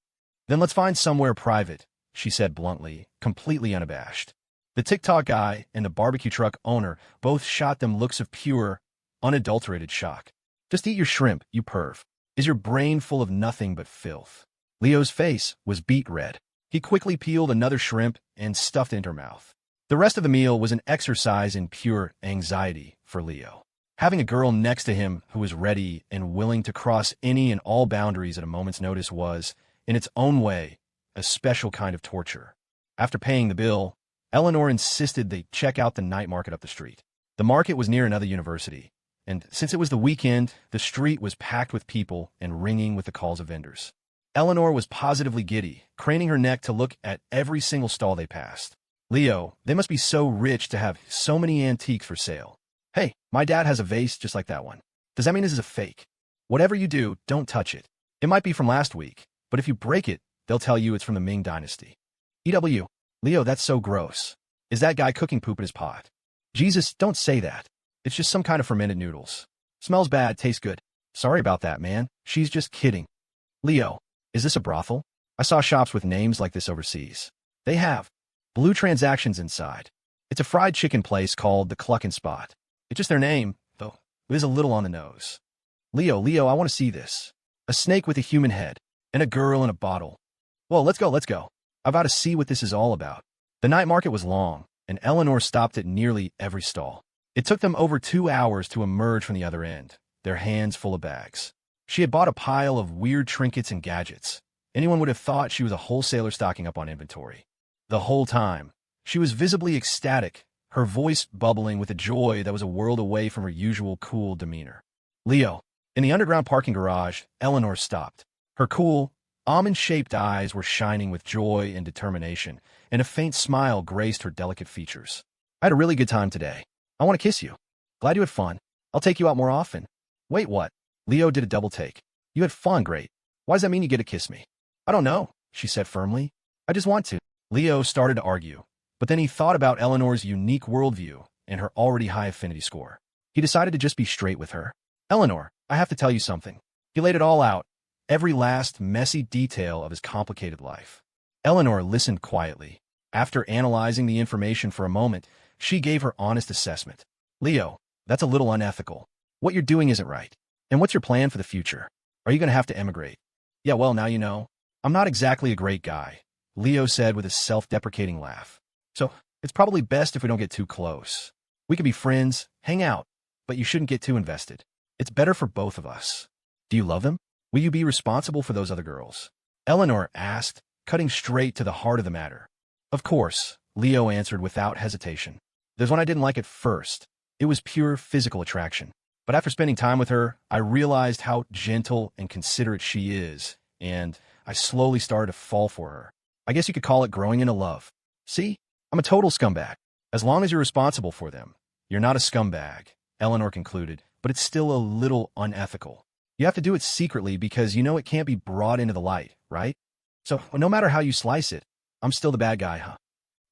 Then let's find somewhere private, she said bluntly, completely unabashed. The TikTok guy and the barbecue truck owner both shot them looks of pure, unadulterated shock. Just eat your shrimp, you perv. Is your brain full of nothing but filth? Leo's face was beet red. He quickly peeled another shrimp and stuffed it into her mouth. The rest of the meal was an exercise in pure anxiety for Leo. Having a girl next to him who was ready and willing to cross any and all boundaries at a moment's notice was, in its own way, a special kind of torture. After paying the bill, Eleanor insisted they check out the night market up the street. The market was near another university, and since it was the weekend, the street was packed with people and ringing with the calls of vendors. Eleanor was positively giddy, craning her neck to look at every single stall they passed. Leo, they must be so rich to have so many antiques for sale. Hey, my dad has a vase just like that one. Does that mean this is a fake? Whatever you do, don't touch it. It might be from last week, but if you break it, they'll tell you it's from the Ming Dynasty. EW. Leo, that's so gross. Is that guy cooking poop in his pot? Jesus, don't say that. It's just some kind of fermented noodles. Smells bad, tastes good. Sorry about that, man. She's just kidding. Leo, is this a brothel? I saw shops with names like this overseas. They have blue transactions inside. It's a fried chicken place called the Cluckin' Spot. It's just their name, though it is a little on the nose. Leo, I want to see this. A snake with a human head, and a girl in a bottle. Well, let's go. I've got to see what this is all about. The night market was long, and Eleanor stopped at nearly every stall. It took them over 2 hours to emerge from the other end, their hands full of bags. She had bought a pile of weird trinkets and gadgets. Anyone would have thought she was a wholesaler stocking up on inventory. The whole time, she was visibly ecstatic, her voice bubbling with a joy that was a world away from her usual cool demeanor. Leo. In the underground parking garage, Eleanor stopped. Her cool, almond-shaped eyes were shining with joy and determination, and a faint smile graced her delicate features. I had a really good time today. I want to kiss you. Glad you had fun. I'll take you out more often. Wait, what? Leo did a double take. You had fun, great. Why does that mean you get to kiss me? I don't know, she said firmly. I just want to. Leo started to argue, but then he thought about Eleanor's unique worldview and her already high affinity score. He decided to just be straight with her. Eleanor, I have to tell you something. He laid it all out, every last messy detail of his complicated life. Eleanor listened quietly. After analyzing the information for a moment, she gave her honest assessment. Leo, that's a little unethical. What you're doing isn't right. And what's your plan for the future? Are you going to have to emigrate? Yeah, well, now you know. I'm not exactly a great guy, Leo said with a self-deprecating laugh. So it's probably best if we don't get too close. We can be friends, hang out, but you shouldn't get too invested. It's better for both of us. Do you love them? Will you be responsible for those other girls? Eleanor asked, cutting straight to the heart of the matter. Of course, Leo answered without hesitation. There's one I didn't like at first. It was pure physical attraction. But after spending time with her, I realized how gentle and considerate she is, and I slowly started to fall for her. I guess you could call it growing into love. See? I'm a total scumbag. As long as you're responsible for them, you're not a scumbag, Eleanor concluded, but it's still a little unethical. You have to do it secretly because you know it can't be brought into the light, right? So no matter how you slice it, I'm still the bad guy, huh?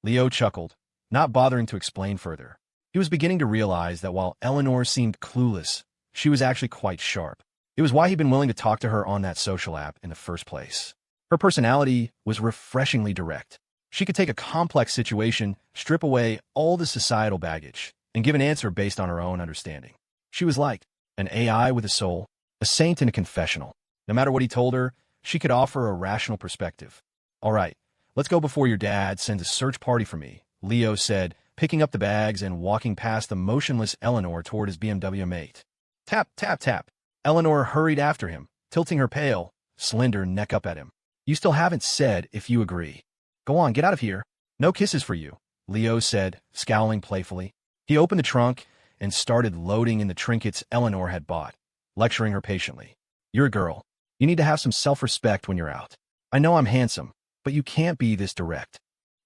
Leo chuckled, not bothering to explain further. He was beginning to realize that while Eleanor seemed clueless, she was actually quite sharp. It was why he'd been willing to talk to her on that social app in the first place. Her personality was refreshingly direct. She could take a complex situation, strip away all the societal baggage, and give an answer based on her own understanding. She was like an AI with a soul, a saint in a confessional. No matter what he told her, she could offer a rational perspective. All right, let's go before your dad sends a search party for me, Leo said, picking up the bags and walking past the motionless Eleanor toward his BMW mate. Tap, tap, tap. Eleanor hurried after him, tilting her pale, slender neck up at him. You still haven't said if you agree. Go on, get out of here. No kisses for you, Leo said, scowling playfully. He opened the trunk and started loading in the trinkets Eleanor had bought, lecturing her patiently. You're a girl. You need to have some self-respect when you're out. I know I'm handsome, but you can't be this direct.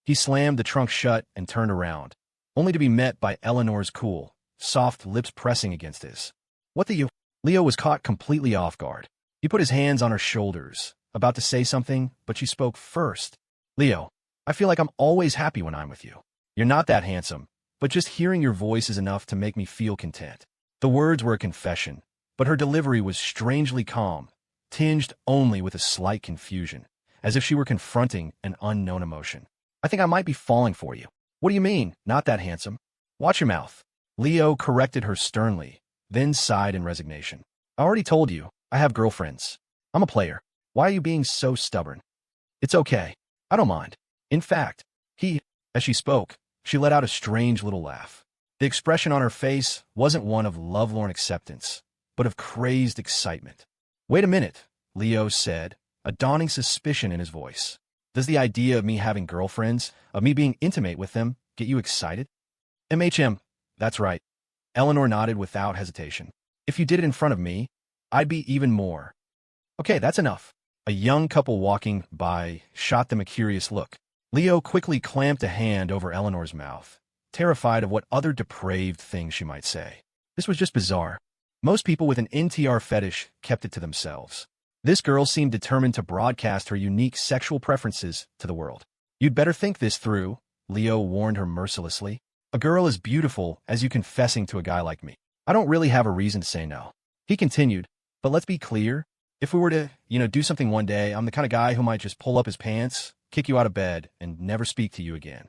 He slammed the trunk shut and turned around, only to be met by Eleanor's cool, soft lips pressing against his. What the you? Leo was caught completely off guard. He put his hands on her shoulders, about to say something, but she spoke first. Leo, I feel like I'm always happy when I'm with you. You're not that handsome, but just hearing your voice is enough to make me feel content. The words were a confession, but her delivery was strangely calm, tinged only with a slight confusion, as if she were confronting an unknown emotion. I think I might be falling for you. What do you mean, not that handsome? Watch your mouth. Leo corrected her sternly, then sighed in resignation. I already told you, I have girlfriends. I'm a player. Why are you being so stubborn? It's okay. I don't mind. In fact, as she spoke, she let out a strange little laugh. The expression on her face wasn't one of lovelorn acceptance, but of crazed excitement. Wait a minute, Leo said, a dawning suspicion in his voice. Does the idea of me having girlfriends, of me being intimate with them, get you excited? MHM, that's right. Eleanor nodded without hesitation. If you did it in front of me, I'd be even more. Okay, that's enough. A young couple walking by shot them a curious look. Leo quickly clamped a hand over Eleanor's mouth, terrified of what other depraved thing she might say. This was just bizarre. Most people with an NTR fetish kept it to themselves. This girl seemed determined to broadcast her unique sexual preferences to the world. You'd better think this through, Leo warned her mercilessly. A girl as beautiful as you confessing to a guy like me. I don't really have a reason to say no. He continued, but let's be clear. If we were to, do something one day, I'm the kind of guy who might just pull up his pants, kick you out of bed, and never speak to you again.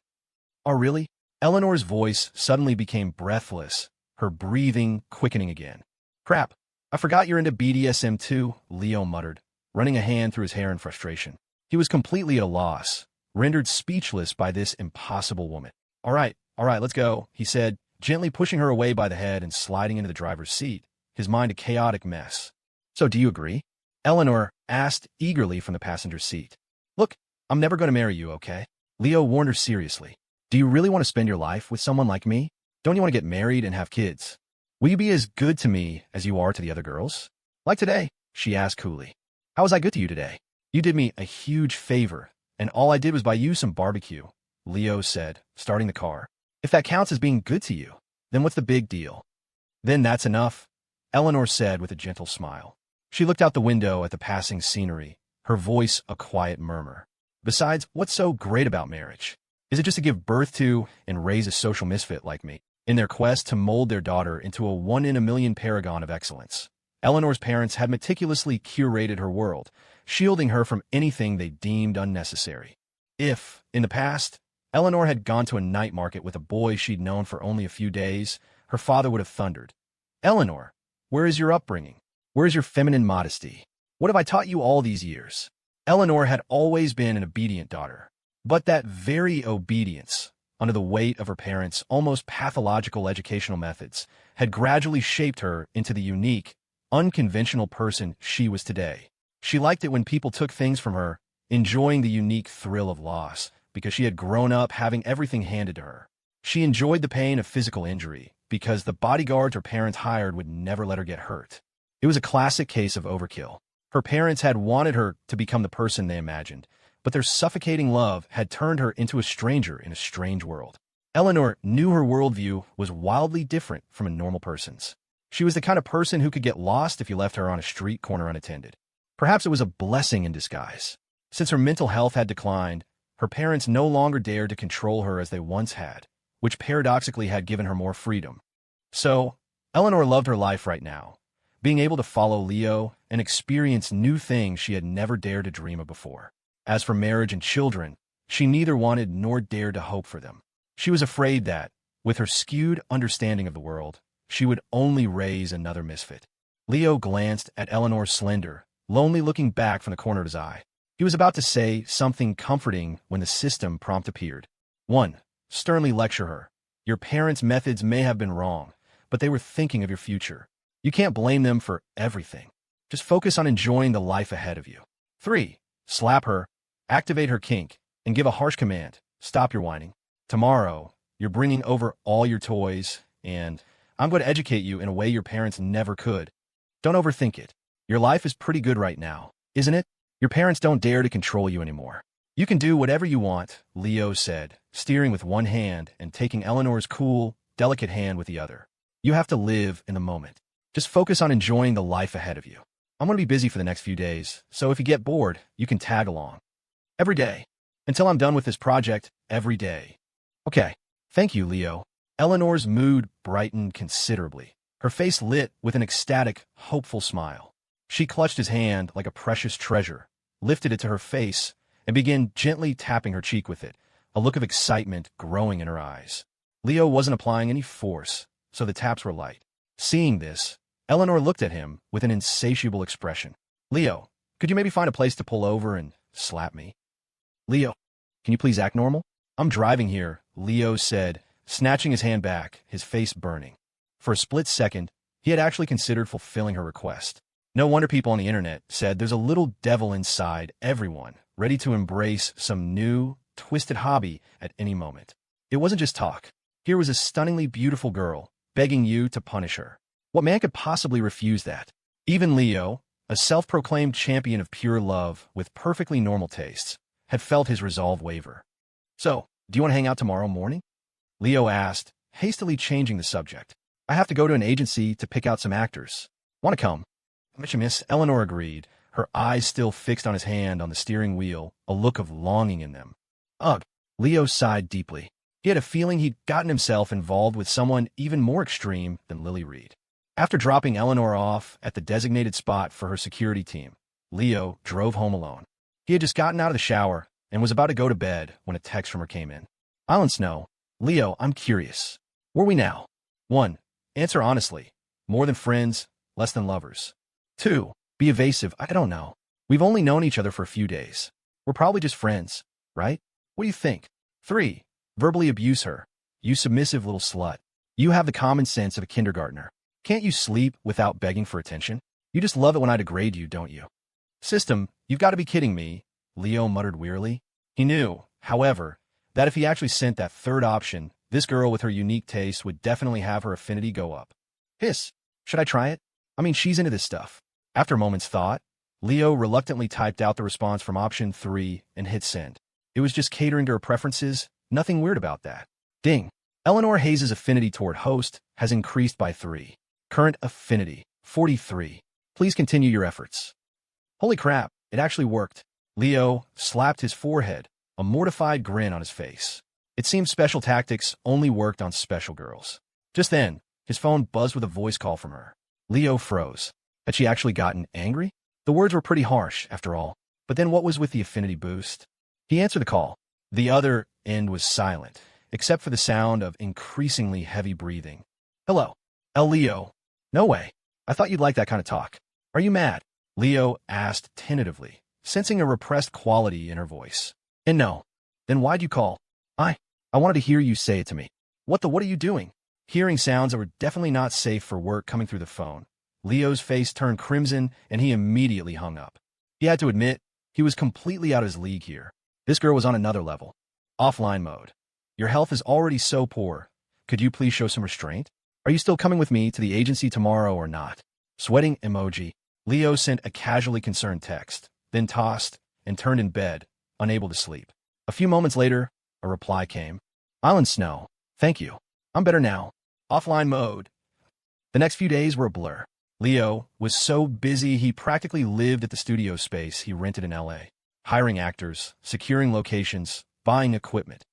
Oh, really? Eleanor's voice suddenly became breathless, her breathing quickening again. Crap, I forgot you're into BDSM too, Leo muttered, running a hand through his hair in frustration. He was completely at a loss, rendered speechless by this impossible woman. All right, let's go, he said, gently pushing her away by the head and sliding into the driver's seat, his mind a chaotic mess. So do you agree? Eleanor asked eagerly from the passenger seat. Look, I'm never going to marry you, okay? Leo warned her seriously. Do you really want to spend your life with someone like me? Don't you want to get married and have kids? Will you be as good to me as you are to the other girls? Like today, she asked coolly. How was I good to you today? You did me a huge favor, and all I did was buy you some barbecue, Leo said, starting the car. If that counts as being good to you, then what's the big deal? Then that's enough, Eleanor said with a gentle smile. She looked out the window at the passing scenery, her voice a quiet murmur. Besides, what's so great about marriage? Is it just to give birth to and raise a social misfit like me, in their quest to mold their daughter into a one-in-a-million paragon of excellence? Eleanor's parents had meticulously curated her world, shielding her from anything they deemed unnecessary. If, in the past, Eleanor had gone to a night market with a boy she'd known for only a few days, her father would have thundered. Eleanor, where is your upbringing? Where is your feminine modesty? What have I taught you all these years? Eleanor had always been an obedient daughter, but that very obedience, under the weight of her parents' almost pathological educational methods, had gradually shaped her into the unique, unconventional person she was today. She liked it when people took things from her, enjoying the unique thrill of loss, because she had grown up having everything handed to her. She enjoyed the pain of physical injury, because the bodyguards her parents hired would never let her get hurt. It was a classic case of overkill. Her parents had wanted her to become the person they imagined, but their suffocating love had turned her into a stranger in a strange world. Eleanor knew her worldview was wildly different from a normal person's. She was the kind of person who could get lost if you left her on a street corner unattended. Perhaps it was a blessing in disguise. Since her mental health had declined, her parents no longer dared to control her as they once had, which paradoxically had given her more freedom. So, Eleanor loved her life right now, being able to follow Leo and experience new things she had never dared to dream of before. As for marriage and children, she neither wanted nor dared to hope for them. She was afraid that, with her skewed understanding of the world, she would only raise another misfit. Leo glanced at Eleanor's slender, lonely-looking back from the corner of his eye. He was about to say something comforting when the system prompt appeared. 1. Sternly lecture her. Your parents' methods may have been wrong, but they were thinking of your future. You can't blame them for everything. Just focus on enjoying the life ahead of you. 3. Slap her, activate her kink, and give a harsh command. Stop your whining. Tomorrow, you're bringing over all your toys, and I'm going to educate you in a way your parents never could. Don't overthink it. Your life is pretty good right now, isn't it? Your parents don't dare to control you anymore. You can do whatever you want, Leo said, steering with one hand and taking Eleanor's cool, delicate hand with the other. You have to live in the moment. Just focus on enjoying the life ahead of you. I'm going to be busy for the next few days, so if you get bored, you can tag along. Every day. Until I'm done with this project, every day. Okay. Thank you, Leo. Eleanor's mood brightened considerably. Her face lit with an ecstatic, hopeful smile. She clutched his hand like a precious treasure, lifted it to her face, and began gently tapping her cheek with it, a look of excitement growing in her eyes. Leo wasn't applying any force, so the taps were light. Seeing this, Eleanor looked at him with an insatiable expression. Leo, could you maybe find a place to pull over and slap me? Leo, can you please act normal? I'm driving here, Leo said, snatching his hand back, his face burning. For a split second, he had actually considered fulfilling her request. No wonder people on the internet said there's a little devil inside everyone, ready to embrace some new, twisted hobby at any moment. It wasn't just talk. Here was a stunningly beautiful girl, begging you to punish her. What man could possibly refuse that? Even Leo, a self-proclaimed champion of pure love with perfectly normal tastes, had felt his resolve waver. So, do you want to hang out tomorrow morning? Leo asked, hastily changing the subject. I have to go to an agency to pick out some actors. Want to come? Miss Eleanor agreed, her eyes still fixed on his hand on the steering wheel, a look of longing in them. Ugh, Leo sighed deeply. He had a feeling he'd gotten himself involved with someone even more extreme than Lily Reed. After dropping Eleanor off at the designated spot for her security team, Leo drove home alone. He had just gotten out of the shower and was about to go to bed when a text from her came in. Island Snow, Leo, I'm curious. Where are we now? 1. Answer honestly. More than friends, less than lovers. 2. Be evasive. I don't know. We've only known each other for a few days. We're probably just friends, right? What do you think? 3. Verbally abuse her. You submissive little slut. You have the common sense of a kindergartner. Can't you sleep without begging for attention? You just love it when I degrade you, don't you? System, you've got to be kidding me, Leo muttered wearily. He knew, however, that if he actually sent that third option, this girl with her unique taste would definitely have her affinity go up. Hiss. Should I try it? I mean, she's into this stuff. After a moment's thought, Leo reluctantly typed out the response from option 3 and hit send. It was just catering to her preferences, nothing weird about that. Ding. Eleanor Hayes' affinity toward host has increased by 3. Current affinity, 43. Please continue your efforts. Holy crap, it actually worked. Leo slapped his forehead, a mortified grin on his face. It seemed special tactics only worked on special girls. Just then, his phone buzzed with a voice call from her. Leo froze. Had she actually gotten angry? The words were pretty harsh, after all. But then what was with the affinity boost? He answered the call. The other end was silent, except for the sound of increasingly heavy breathing. Hello. Leo. No way. I thought you'd like that kind of talk. Are you mad? Leo asked tentatively, sensing a repressed quality in her voice. And no. Then why'd you call? I wanted to hear you say it to me. What are you doing? Hearing sounds that were definitely not safe for work coming through the phone. Leo's face turned crimson, and he immediately hung up. He had to admit, he was completely out of his league here. This girl was on another level. Offline mode. Your health is already so poor. Could you please show some restraint? Are you still coming with me to the agency tomorrow or not? Sweating emoji. Leo sent a casually concerned text, then tossed and turned in bed, unable to sleep. A few moments later, a reply came. Island snow. Thank you. I'm better now. Offline mode. The next few days were a blur. Leo was so busy he practically lived at the studio space he rented in LA, hiring actors, securing locations, buying equipment.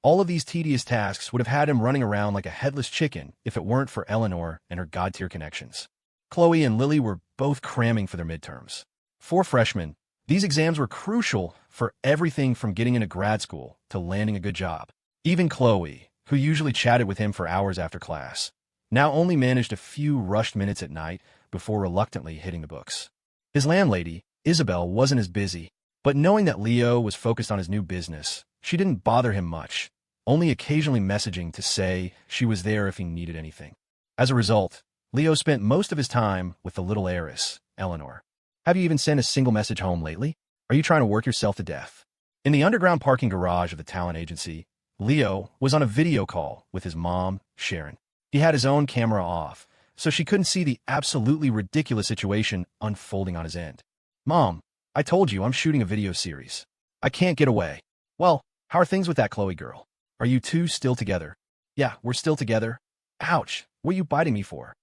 All of these tedious tasks would have had him running around like a headless chicken if it weren't for Eleanor and her god-tier connections. Chloe and Lily were both cramming for their midterms. For freshmen, these exams were crucial for everything from getting into grad school to landing a good job. Even Chloe, who usually chatted with him for hours after class, now only managed a few rushed minutes at night before reluctantly hitting the books. His landlady, Isabel, wasn't as busy, but knowing that Leo was focused on his new business, she didn't bother him much, only occasionally messaging to say she was there if he needed anything. As a result, Leo spent most of his time with the little heiress, Eleanor. Have you even sent a single message home lately? Are you trying to work yourself to death? In the underground parking garage of the talent agency, Leo was on a video call with his mom, Sharon. He had his own camera off, so she couldn't see the absolutely ridiculous situation unfolding on his end. Mom, I told you I'm shooting a video series. I can't get away. Well, how are things with that Chloe girl? Are you two still together? Yeah, we're still together. Ouch, what are you biting me for?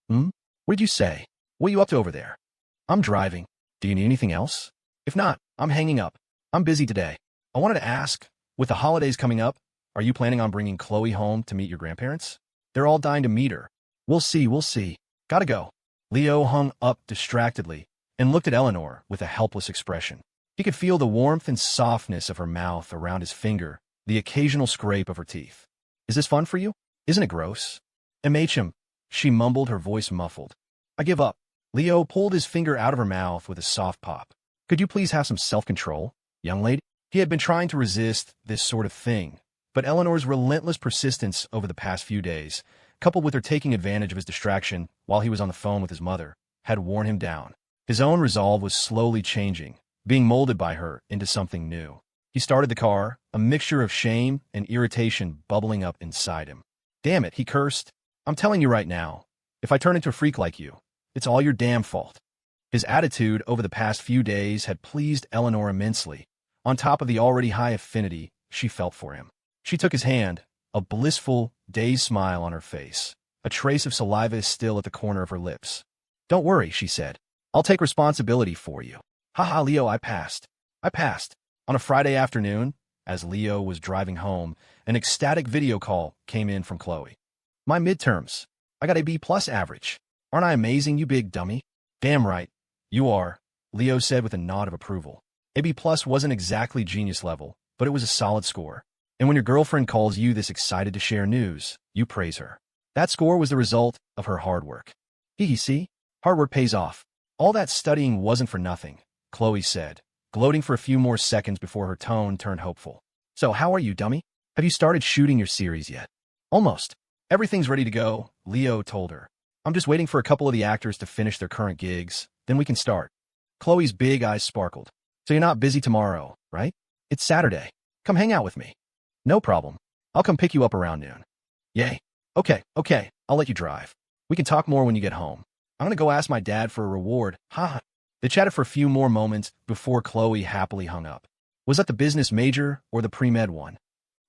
What did you say? What are you up to over there? I'm driving. Do you need anything else? If not, I'm hanging up. I'm busy today. I wanted to ask, with the holidays coming up, are you planning on bringing Chloe home to meet your grandparents? They're all dying to meet her. We'll see. Gotta go. Leo hung up distractedly and looked at Eleanor with a helpless expression. He could feel the warmth and softness of her mouth around his finger, the occasional scrape of her teeth. Is this fun for you? Isn't it gross? MHM, she mumbled, her voice muffled. I give up. Leo pulled his finger out of her mouth with a soft pop. Could you please have some self-control, young lady? He had been trying to resist this sort of thing, but Eleanor's relentless persistence over the past few days, coupled with her taking advantage of his distraction while he was on the phone with his mother, had worn him down. His own resolve was slowly changing, being molded by her into something new. He started the car, a mixture of shame and irritation bubbling up inside him. Damn it, he cursed. I'm telling you right now, if I turn into a freak like you, it's all your damn fault. His attitude over the past few days had pleased Eleanor immensely, on top of the already high affinity she felt for him. She took his hand, a blissful, dazed smile on her face. A trace of saliva still at the corner of her lips. Don't worry, she said. I'll take responsibility for you. Haha, Leo, I passed. On a Friday afternoon, as Leo was driving home, an ecstatic video call came in from Chloe. My midterms. I got a B+ average. Aren't I amazing, you big dummy? Damn right. You are, Leo said with a nod of approval. A B+ wasn't exactly genius level, but it was a solid score. And when your girlfriend calls you this excited to share news, you praise her. That score was the result of her hard work. See? Hard work pays off. All that studying wasn't for nothing, Chloe said, gloating for a few more seconds before her tone turned hopeful. So how are you, dummy? Have you started shooting your series yet? Almost. Everything's ready to go, Leo told her. I'm just waiting for a couple of the actors to finish their current gigs, then we can start. Chloe's big eyes sparkled. So you're not busy tomorrow, right? It's Saturday. Come hang out with me. No problem. I'll come pick you up around noon. Yay. Okay, I'll let you drive. We can talk more when you get home. I'm gonna go ask my dad for a reward. Ha! They chatted for a few more moments before Chloe happily hung up. Was that the business major or the pre-med one?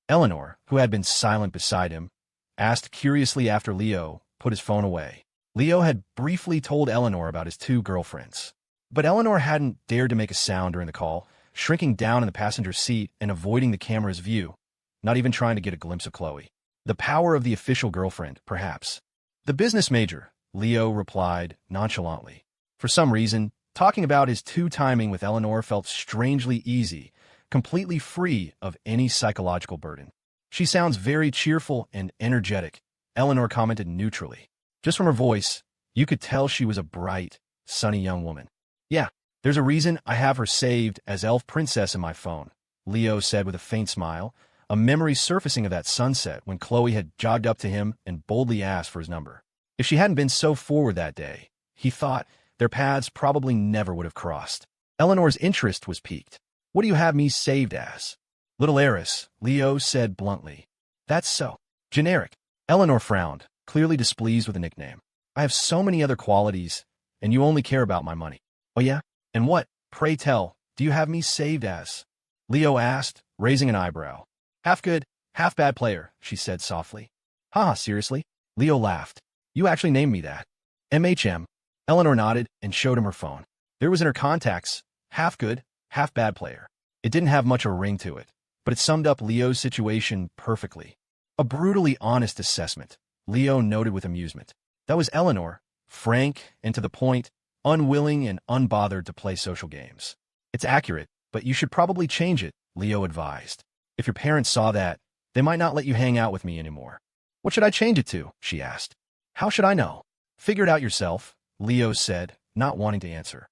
Eleanor, who had been silent beside him, asked curiously after Leo put his phone away. Leo had briefly told Eleanor about his two girlfriends, but Eleanor hadn't dared to make a sound during the call, shrinking down in the passenger seat and avoiding the camera's view, not even trying to get a glimpse of Chloe. The power of the official girlfriend, perhaps. The business major, Leo replied nonchalantly. For some reason, talking about his timing with Eleanor felt strangely easy, completely free of any psychological burden. She sounds very cheerful and energetic, Eleanor commented neutrally. Just from her voice, you could tell she was a bright, sunny young woman. Yeah, there's a reason I have her saved as Elf Princess in my phone, Leo said with a faint smile, a memory surfacing of that sunset when Chloe had jogged up to him and boldly asked for his number. If she hadn't been so forward that day, he thought, their paths probably never would have crossed. Eleanor's interest was piqued. What do you have me saved as? Little heiress, Leo said bluntly. That's so generic. Eleanor frowned, clearly displeased with the nickname. I have so many other qualities, and you only care about my money. Oh yeah? And what, pray tell, do you have me saved as? Leo asked, raising an eyebrow. Half good, half bad player, she said softly. Haha, seriously? Leo laughed. You actually named me that. MHM. Eleanor nodded and showed him her phone. There was in her contacts, half good, half bad player. It didn't have much of a ring to it, but it summed up Leo's situation perfectly. A brutally honest assessment, Leo noted with amusement. That was Eleanor, frank and to the point, unwilling and unbothered to play social games. It's accurate, but you should probably change it, Leo advised. If your parents saw that, they might not let you hang out with me anymore. What should I change it to? She asked. How should I know? Figure it out yourself, Leo said, not wanting to answer.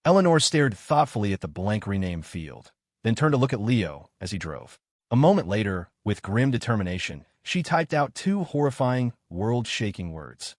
Eleanor stared thoughtfully at the blank rename field, then turned to look at Leo as he drove. A moment later, with grim determination, she typed out two horrifying, world-shaking words.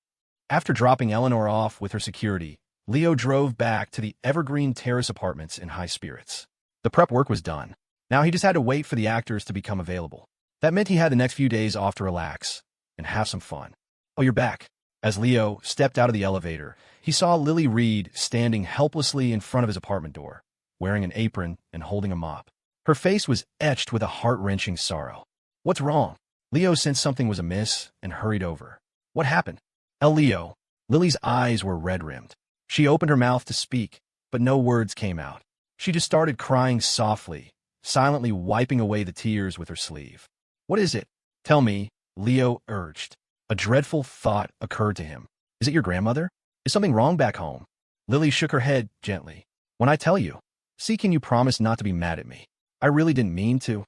After dropping Eleanor off with her security, Leo drove back to the Evergreen Terrace apartments in high spirits. The prep work was done. Now he just had to wait for the actors to become available. That meant he had the next few days off to relax and have some fun. Oh, you're back. As Leo stepped out of the elevator, he saw Lily Reed standing helplessly in front of his apartment door, wearing an apron and holding a mop. Her face was etched with a heart-wrenching sorrow. What's wrong? Leo sensed something was amiss and hurried over. What happened? Leo. Lily's eyes were red-rimmed. She opened her mouth to speak, but no words came out. She just started crying softly, silently wiping away the tears with her sleeve. What is it? Tell me, Leo urged. A dreadful thought occurred to him. Is it your grandmother? Is something wrong back home? Lily shook her head gently. When I tell you, see, can you promise not to be mad at me? I really didn't mean to.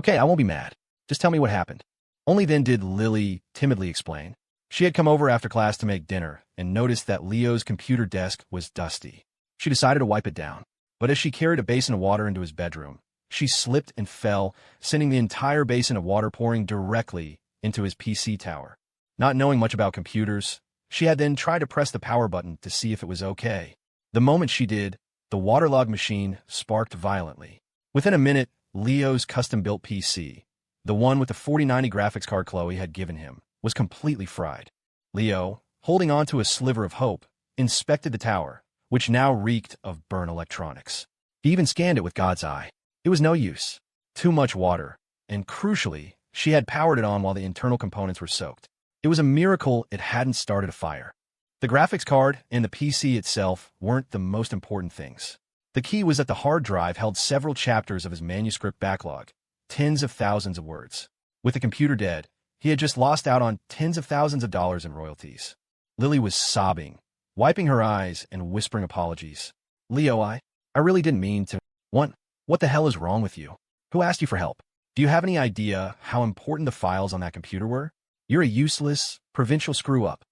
Okay, I won't be mad. Just tell me what happened. Only then did Lily timidly explain. She had come over after class to make dinner and noticed that Leo's computer desk was dusty. She decided to wipe it down, but as she carried a basin of water into his bedroom, she slipped and fell, sending the entire basin of water pouring directly into his PC tower. Not knowing much about computers, she had then tried to press the power button to see if it was okay. The moment she did, the waterlogged machine sparked violently. Within a minute, Leo's custom-built PC, the one with the 4090 graphics card Chloe had given him, was completely fried. Leo, holding on to a sliver of hope, inspected the tower, which now reeked of burnt electronics. He even scanned it with God's eye. It was no use. Too much water, and crucially, she had powered it on while the internal components were soaked. It was a miracle it hadn't started a fire. The graphics card and the PC itself weren't the most important things. The key was that the hard drive held several chapters of his manuscript backlog, tens of thousands of words. With the computer dead, he had just lost out on tens of thousands of dollars in royalties. Lily was sobbing, wiping her eyes and whispering apologies. Leo, I really didn't mean to. What the hell is wrong with you? Who asked you for help? Do you have any idea how important the files on that computer were? You're a useless, provincial screw-up.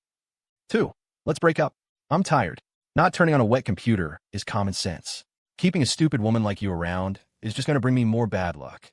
2. Let's break up. I'm tired. Not turning on a wet computer is common sense. Keeping a stupid woman like you around is just going to bring me more bad luck.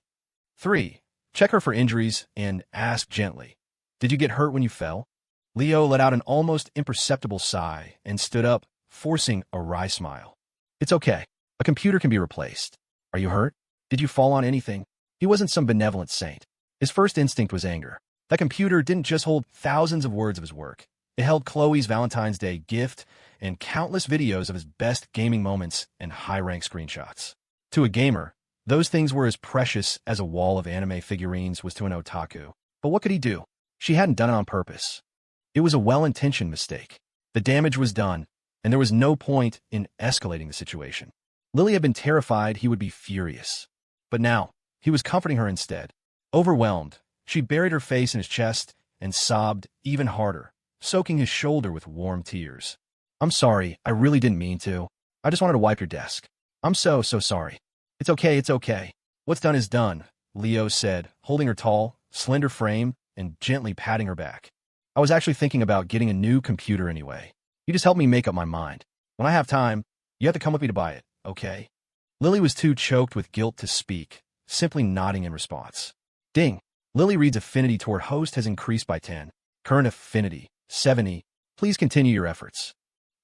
3. Check her for injuries and ask gently. Did you get hurt when you fell? Leo let out an almost imperceptible sigh and stood up, forcing a wry smile. It's okay. A computer can be replaced. Are you hurt? Did you fall on anything? He wasn't some benevolent saint. His first instinct was anger. That computer didn't just hold thousands of words of his work. It held Chloe's Valentine's Day gift and countless videos of his best gaming moments and high-rank screenshots. To a gamer, those things were as precious as a wall of anime figurines was to an otaku. But what could he do? She hadn't done it on purpose. It was a well-intentioned mistake. The damage was done, and there was no point in escalating the situation. Lily had been terrified he would be furious. But now, he was comforting her instead. Overwhelmed, she buried her face in his chest and sobbed even harder, soaking his shoulder with warm tears. "I'm sorry, I really didn't mean to. I just wanted to wipe your desk. I'm so sorry. It's okay. What's done is done," Leo said, holding her tall, slender frame and gently patting her back. "I was actually thinking about getting a new computer anyway. You just helped me make up my mind. When I have time, you have to come with me to buy it, okay?" Lily was too choked with guilt to speak, simply nodding in response. Ding! Lily Reed's affinity toward host has increased by 10. Current affinity, 70. Please continue your efforts.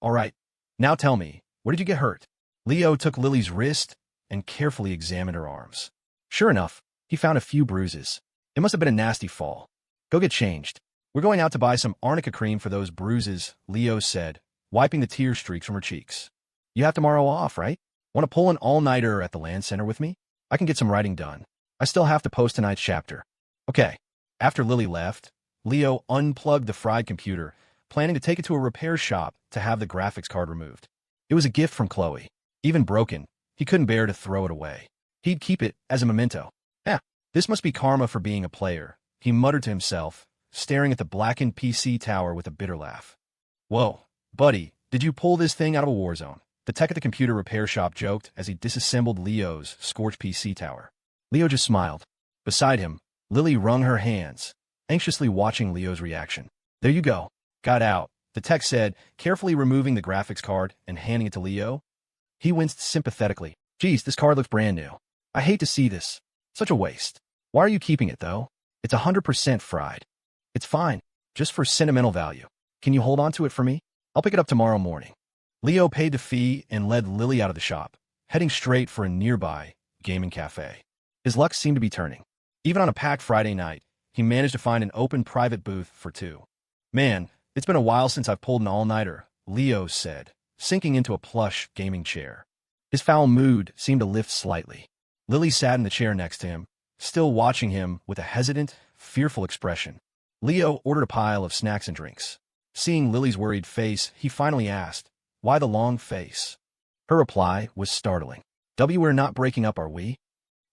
All right. Now tell me, where did you get hurt? Leo took Lily's wrist and carefully examined her arms. Sure enough, he found a few bruises. It must have been a nasty fall. Go get changed. We're going out to buy some arnica cream for those bruises, Leo said, wiping the tear streaks from her cheeks. You have tomorrow off, right? Want to pull an all-nighter at the land center with me? I can get some writing done. I still have to post tonight's chapter. Okay. After Lily left, Leo unplugged the fried computer, planning to take it to a repair shop to have the graphics card removed. It was a gift from Chloe. Even broken, he couldn't bear to throw it away. He'd keep it as a memento. This must be karma for being a player, he muttered to himself, staring at the blackened PC tower with a bitter laugh. Whoa, buddy, did you pull this thing out of a war zone? The tech at the computer repair shop joked as he disassembled Leo's scorched PC tower. Leo just smiled. Beside him, Lily wrung her hands, anxiously watching Leo's reaction. There you go. Got out, the tech said, carefully removing the graphics card and handing it to Leo. He winced sympathetically. Geez, this card looks brand new. I hate to see this. Such a waste. Why are you keeping it, though? It's 100% fried. It's fine, just for sentimental value. Can you hold on to it for me? I'll pick it up tomorrow morning. Leo paid the fee and led Lily out of the shop, heading straight for a nearby gaming cafe. His luck seemed to be turning. Even on a packed Friday night, he managed to find an open private booth for two. Man, it's been a while since I've pulled an all-nighter, Leo said, sinking into a plush gaming chair. His foul mood seemed to lift slightly. Lily sat in the chair next to him, still watching him with a hesitant, fearful expression. Leo ordered a pile of snacks and drinks. Seeing Lily's worried face, he finally asked, "Why the long face?" Her reply was startling. "We're not breaking up, are we?"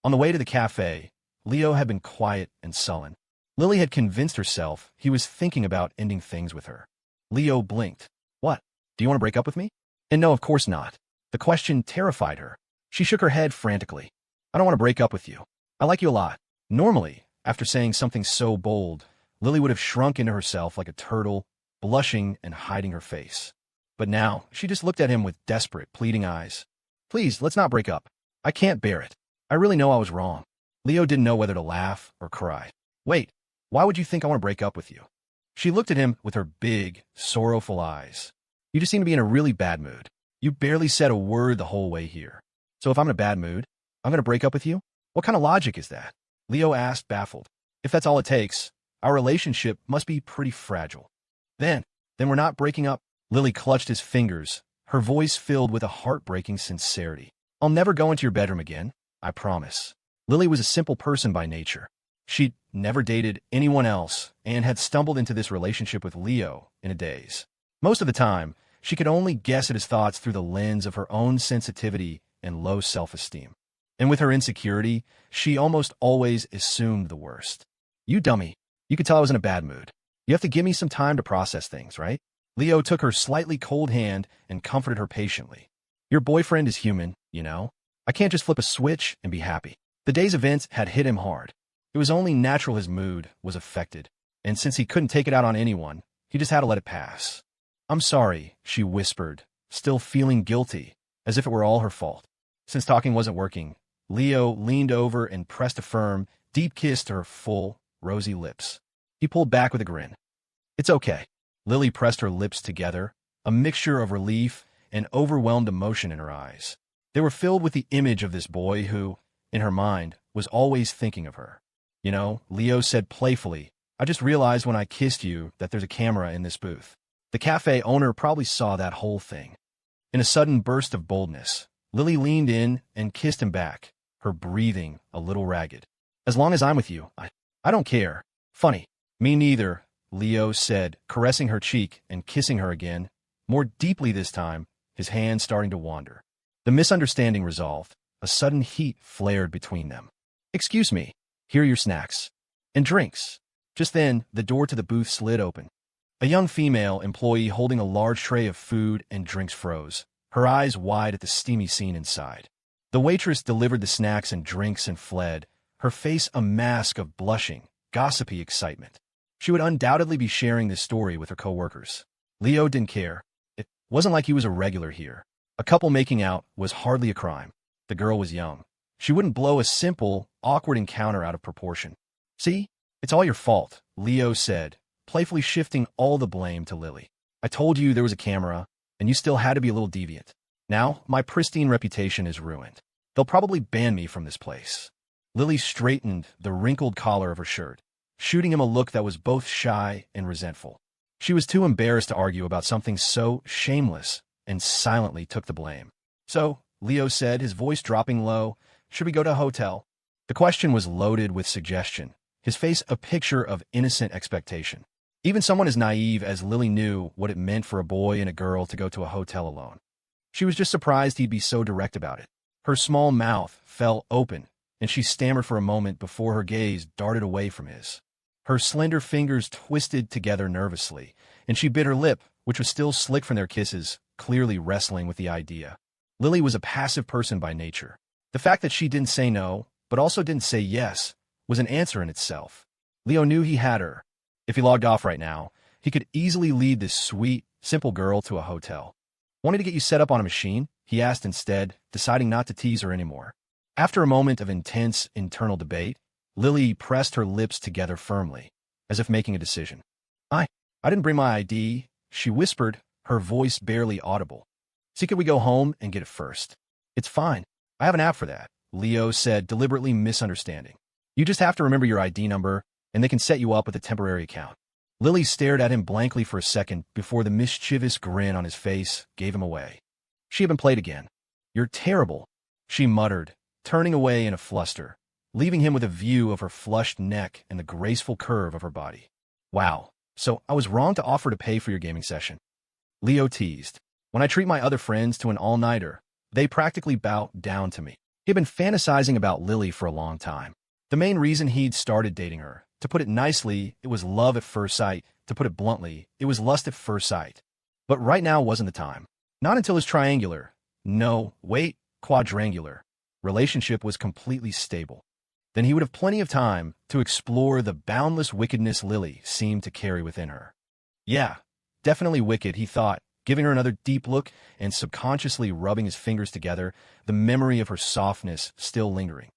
On the way to the cafe, Leo had been quiet and sullen. Lily had convinced herself he was thinking about ending things with her. Leo blinked. "What? Do you want to break up with me?" And no, of course not. The question terrified her. She shook her head frantically. "I don't want to break up with you. I like you a lot." Normally, after saying something so bold, Lily would have shrunk into herself like a turtle, blushing and hiding her face. But now, she just looked at him with desperate, pleading eyes. "Please, let's not break up. I can't bear it. I really know I was wrong." Leo didn't know whether to laugh or cry. "Wait, why would you think I want to break up with you?" She looked at him with her big, sorrowful eyes. "You just seem to be in a really bad mood. You barely said a word the whole way here. So if I'm in a bad mood, I'm going to break up with you? What kind of logic is that?" Leo asked, baffled. "If that's all it takes, our relationship must be pretty fragile." Then we're not breaking up." Lily clutched his fingers, her voice filled with a heartbreaking sincerity. "I'll never go into your bedroom again, I promise." Lily was a simple person by nature. She'd never dated anyone else and had stumbled into this relationship with Leo in a daze. Most of the time, she could only guess at his thoughts through the lens of her own sensitivity and low self-esteem. And with her insecurity, she almost always assumed the worst. "You dummy. You could tell I was in a bad mood. You have to give me some time to process things, right?" Leo took her slightly cold hand and comforted her patiently. "Your boyfriend is human, you know. I can't just flip a switch and be happy." The day's events had hit him hard. It was only natural his mood was affected, and since he couldn't take it out on anyone, he just had to let it pass. "I'm sorry," she whispered, still feeling guilty, as if it were all her fault. Since talking wasn't working, Leo leaned over and pressed a firm, deep kiss to her full, rosy lips. He pulled back with a grin. "It's okay." Lily pressed her lips together, a mixture of relief and overwhelmed emotion in her eyes. They were filled with the image of this boy who, in her mind, was always thinking of her. "You know," Leo said playfully, "I just realized when I kissed you that there's a camera in this booth." The cafe owner probably saw that whole thing. In a sudden burst of boldness, Lily leaned in and kissed him back, her breathing a little ragged. As long as I'm with you, I don't care. Funny. Me neither, Leo said, caressing her cheek and kissing her again, more deeply this time, his hand starting to wander. The misunderstanding resolved. A sudden heat flared between them. Excuse me. Here are your snacks. And drinks. Just then, the door to the booth slid open. A young female employee holding a large tray of food and drinks froze, her eyes wide at the steamy scene inside. The waitress delivered the snacks and drinks and fled, her face a mask of blushing, gossipy excitement. She would undoubtedly be sharing this story with her coworkers. Leo didn't care. It wasn't like he was a regular here. A couple making out was hardly a crime. The girl was young. She wouldn't blow a simple, awkward encounter out of proportion. See? It's all your fault, Leo said, playfully shifting all the blame to Lily. I told you there was a camera, and you still had to be a little deviant. Now, my pristine reputation is ruined. They'll probably ban me from this place. Lily straightened the wrinkled collar of her shirt, shooting him a look that was both shy and resentful. She was too embarrassed to argue about something so shameless, and silently took the blame. So, Leo said, his voice dropping low, should we go to a hotel? The question was loaded with suggestion, his face a picture of innocent expectation. Even someone as naive as Lily knew what it meant for a boy and a girl to go to a hotel alone. She was just surprised he'd be so direct about it. Her small mouth fell open, and she stammered for a moment before her gaze darted away from his. Her slender fingers twisted together nervously, and she bit her lip, which was still slick from their kisses, clearly wrestling with the idea. Lily was a passive person by nature. The fact that she didn't say no, but also didn't say yes, was an answer in itself. Leo knew he had her. If he logged off right now, he could easily lead this sweet, simple girl to a hotel. Want me to get you set up on a machine? He asked instead, deciding not to tease her anymore. After a moment of intense internal debate, Lily pressed her lips together firmly, as if making a decision. I didn't bring my ID, she whispered, her voice barely audible. See, could we go home and get it first? It's fine. I have an app for that, Leo said, deliberately misunderstanding. You just have to remember your ID number, and they can set you up with a temporary account. Lily stared at him blankly for a second before the mischievous grin on his face gave him away. She had been played again. You're terrible, she muttered, turning away in a fluster, leaving him with a view of her flushed neck and the graceful curve of her body. Wow, so I was wrong to offer to pay for your gaming session. Leo teased. When I treat my other friends to an all-nighter, they practically bow down to me. He had been fantasizing about Lily for a long time. The main reason he'd started dating her, to put it nicely, it was love at first sight. To put it bluntly, it was lust at first sight. But right now wasn't the time. Not until his quadrangular relationship was completely stable. Then he would have plenty of time to explore the boundless wickedness Lily seemed to carry within her. Yeah, definitely wicked, he thought, giving her another deep look and subconsciously rubbing his fingers together, the memory of her softness still lingering.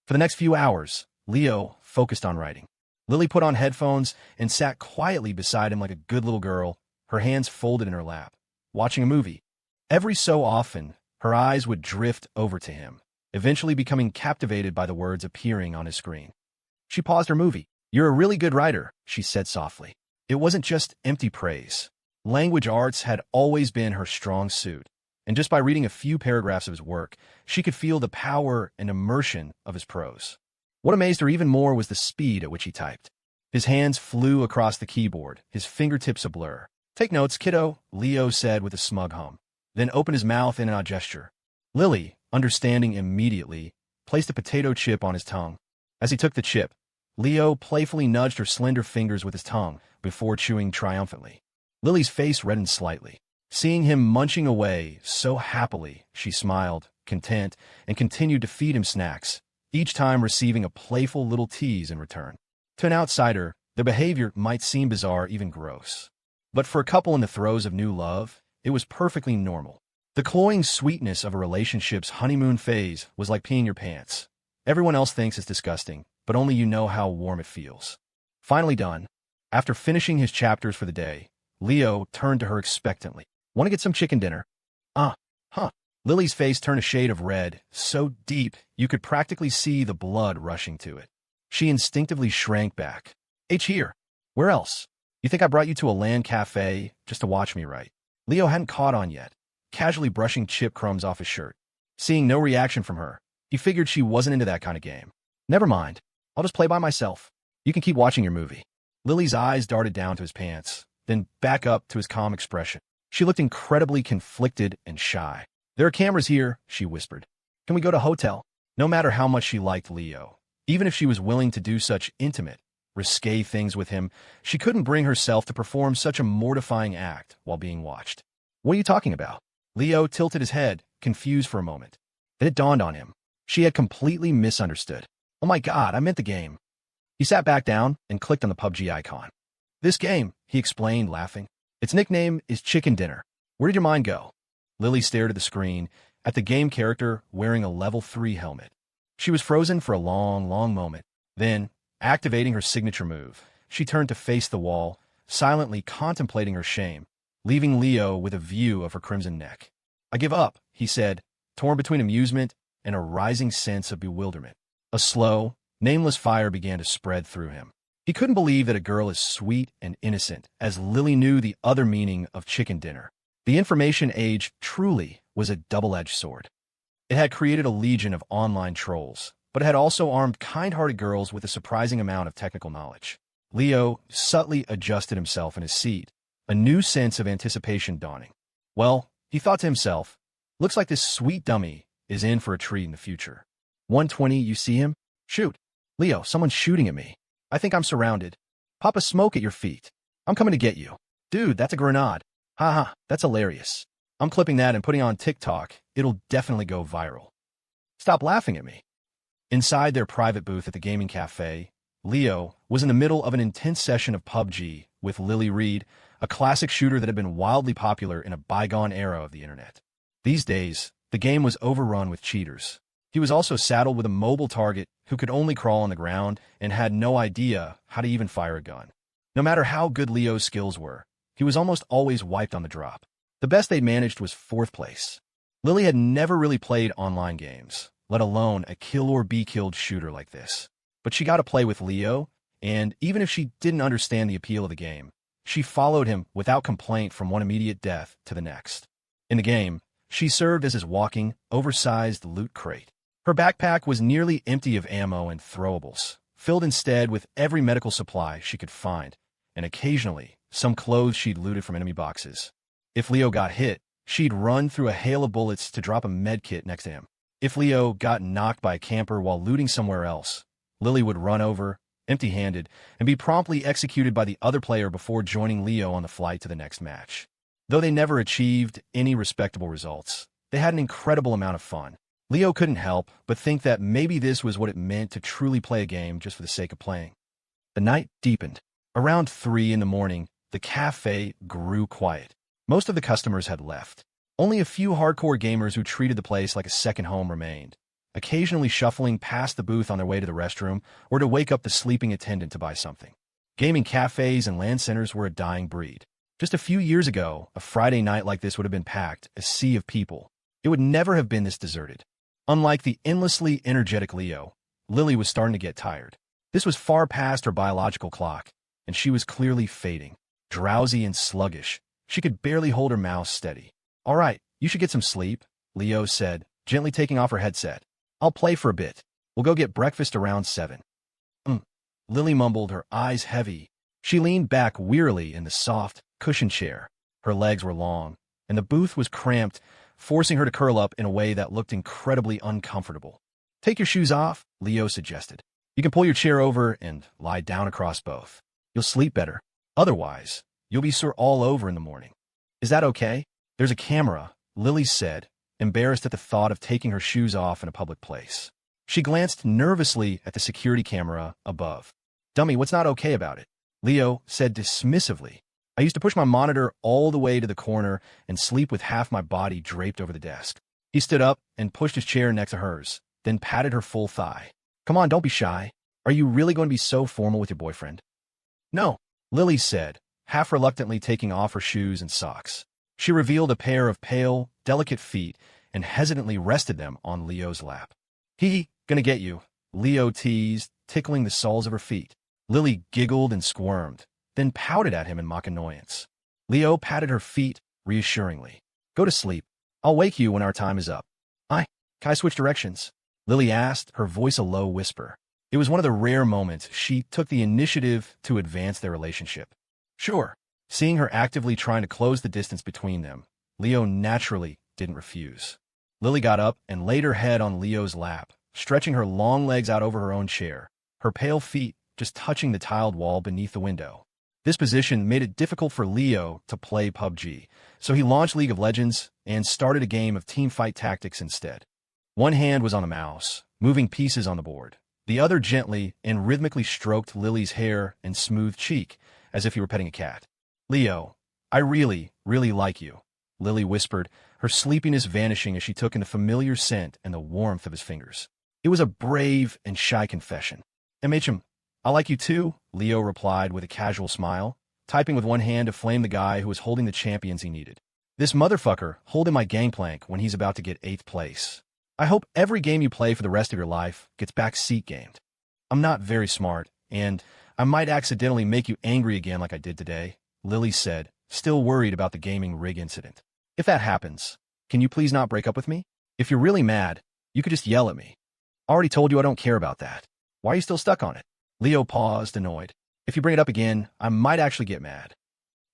For the next few hours, Leo focused on writing. Lily put on headphones and sat quietly beside him like a good little girl, her hands folded in her lap, watching a movie. Every so often, her eyes would drift over to him, eventually becoming captivated by the words appearing on his screen. She paused her movie. You're a really good writer, she said softly. It wasn't just empty praise. Language arts had always been her strong suit, and just by reading a few paragraphs of his work, she could feel the power and immersion of his prose. What amazed her even more was the speed at which he typed. His hands flew across the keyboard, his fingertips a blur. Take notes, kiddo, Leo said with a smug hum, then opened his mouth in an odd gesture. Lily, understanding immediately, placed a potato chip on his tongue. As he took the chip, Leo playfully nudged her slender fingers with his tongue before chewing triumphantly. Lily's face reddened slightly. Seeing him munching away so happily, she smiled, content, and continued to feed him snacks, each time receiving a playful little tease in return. To an outsider, their behavior might seem bizarre, even gross. But for a couple in the throes of new love, it was perfectly normal. The cloying sweetness of a relationship's honeymoon phase was like peeing your pants. Everyone else thinks it's disgusting, but only you know how warm it feels. Finally done. After finishing his chapters for the day, Leo turned to her expectantly. Want to get some chicken dinner? Lily's face turned a shade of red, so deep you could practically see the blood rushing to it. She instinctively shrank back. Here. Where else? You think I brought you to a land cafe just to watch me, right? Leo hadn't caught on yet, casually brushing chip crumbs off his shirt. Seeing no reaction from her, he figured she wasn't into that kind of game. Never mind. I'll just play by myself. You can keep watching your movie. Lily's eyes darted down to his pants, then back up to his calm expression. She looked incredibly conflicted and shy. There are cameras here, she whispered. Can we go to a hotel? No matter how much she liked Leo, even if she was willing to do such intimate, risque things with him, she couldn't bring herself to perform such a mortifying act while being watched. What are you talking about? Leo tilted his head, confused for a moment. Then it dawned on him. She had completely misunderstood. Oh my God, I meant the game. He sat back down and clicked on the PUBG icon. This game, he explained, laughing. Its nickname is Chicken Dinner. Where did your mind go? Lily stared at the screen, at the game character wearing a level 3 helmet. She was frozen for a long, long moment. Then, activating her signature move, she turned to face the wall, silently contemplating her shame, leaving Leo with a view of her crimson neck. I give up, he said, torn between amusement and a rising sense of bewilderment. A slow, nameless fire began to spread through him. He couldn't believe that a girl as sweet and innocent as Lily knew the other meaning of chicken dinner. The information age truly was a double-edged sword. It had created a legion of online trolls, but it had also armed kind-hearted girls with a surprising amount of technical knowledge. Leo subtly adjusted himself in his seat, a new sense of anticipation dawning. Well, he thought to himself, looks like this sweet dummy is in for a treat in the future. 120, you see him? Shoot. Leo, someone's shooting at me. I think I'm surrounded. Pop a smoke at your feet. I'm coming to get you. Dude, that's a grenade. Haha, that's hilarious. I'm clipping that and putting on TikTok. It'll definitely go viral. Stop laughing at me. Inside their private booth at the gaming cafe, Leo was in the middle of an intense session of PUBG with Lily Reed, a classic shooter that had been wildly popular in a bygone era of the internet. These days, the game was overrun with cheaters. He was also saddled with a mobile target who could only crawl on the ground and had no idea how to even fire a gun. No matter how good Leo's skills were, he was almost always wiped on the drop. The best they'd managed was 4th place. Lily had never really played online games, let alone a kill-or-be-killed shooter like this. But she got to play with Leo, and even if she didn't understand the appeal of the game, she followed him without complaint from one immediate death to the next. In the game, she served as his walking, oversized loot crate. Her backpack was nearly empty of ammo and throwables, filled instead with every medical supply she could find, and occasionally some clothes she'd looted from enemy boxes. If Leo got hit, she'd run through a hail of bullets to drop a med kit next to him. If Leo got knocked by a camper while looting somewhere else, Lily would run over, empty-handed, and be promptly executed by the other player before joining Leo on the flight to the next match. Though they never achieved any respectable results, they had an incredible amount of fun. Leo couldn't help but think that maybe this was what it meant to truly play a game just for the sake of playing. The night deepened. Around 3 in the morning, the cafe grew quiet. Most of the customers had left. Only a few hardcore gamers who treated the place like a second home remained, occasionally shuffling past the booth on their way to the restroom or to wake up the sleeping attendant to buy something. Gaming cafes and LAN centers were a dying breed. Just a few years ago, a Friday night like this would have been packed, a sea of people. It would never have been this deserted. Unlike the endlessly energetic Leo, Lily was starting to get tired. This was far past her biological clock, and she was clearly fading. Drowsy and sluggish, she could barely hold her mouse steady. All right, you should get some sleep, Leo said, gently taking off her headset. I'll play for a bit. We'll go get breakfast around 7. Lily mumbled, her eyes heavy. She leaned back wearily in the soft, cushioned chair. Her legs were long, and the booth was cramped, forcing her to curl up in a way that looked incredibly uncomfortable. Take your shoes off, Leo suggested. You can pull your chair over and lie down across both. You'll sleep better. Otherwise, you'll be sore all over in the morning. Is that okay? There's a camera, Lily said, embarrassed at the thought of taking her shoes off in a public place. She glanced nervously at the security camera above. Dummy, what's not okay about it? Leo said dismissively. I used to push my monitor all the way to the corner and sleep with half my body draped over the desk. He stood up and pushed his chair next to hers, then patted her full thigh. Come on, don't be shy. Are you really going to be so formal with your boyfriend? No, Lily said, half reluctantly taking off her shoes and socks. She revealed a pair of pale, delicate feet and hesitantly rested them on Leo's lap. Gonna get you, Leo teased, tickling the soles of her feet. Lily giggled and squirmed, then pouted at him in mock annoyance. Leo patted her feet reassuringly. Go to sleep. I'll wake you when our time is up. Can I switch directions? Lily asked, her voice a low whisper. It was one of the rare moments she took the initiative to advance their relationship. Sure. Seeing her actively trying to close the distance between them, Leo naturally didn't refuse. Lily got up and laid her head on Leo's lap, stretching her long legs out over her own chair, her pale feet just touching the tiled wall beneath the window. This position made it difficult for Leo to play PUBG, so he launched League of Legends and started a game of teamfight tactics instead. One hand was on the mouse, moving pieces on the board. The other gently and rhythmically stroked Lily's hair and smooth cheek, as if he were petting a cat. Leo, I really, really like you, Lily whispered, her sleepiness vanishing as she took in the familiar scent and the warmth of his fingers. It was a brave and shy confession. MHM, I like you too, Leo replied with a casual smile, typing with one hand to flame the guy who was holding the champions he needed. This motherfucker holding my gangplank when he's about to get 8th place. I hope every game you play for the rest of your life gets backseat gamed. I'm not very smart, and I might accidentally make you angry again like I did today, Lily said, still worried about the gaming rig incident. If that happens, can you please not break up with me? If you're really mad, you could just yell at me. I already told you I don't care about that. Why are you still stuck on it? Leo paused, annoyed. If you bring it up again, I might actually get mad.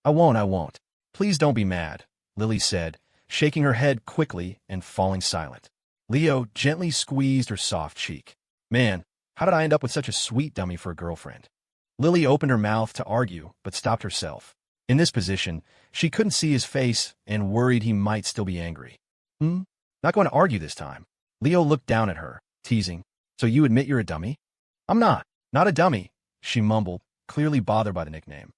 I won't. Please don't be mad, Lily said, shaking her head quickly and falling silent. Leo gently squeezed her soft cheek. Man, how did I end up with such a sweet dummy for a girlfriend? Lily opened her mouth to argue, but stopped herself. In this position, she couldn't see his face and worried he might still be angry. Not going to argue this time. Leo looked down at her, teasing. So you admit you're a dummy? I'm not a dummy, she mumbled, clearly bothered by the nickname.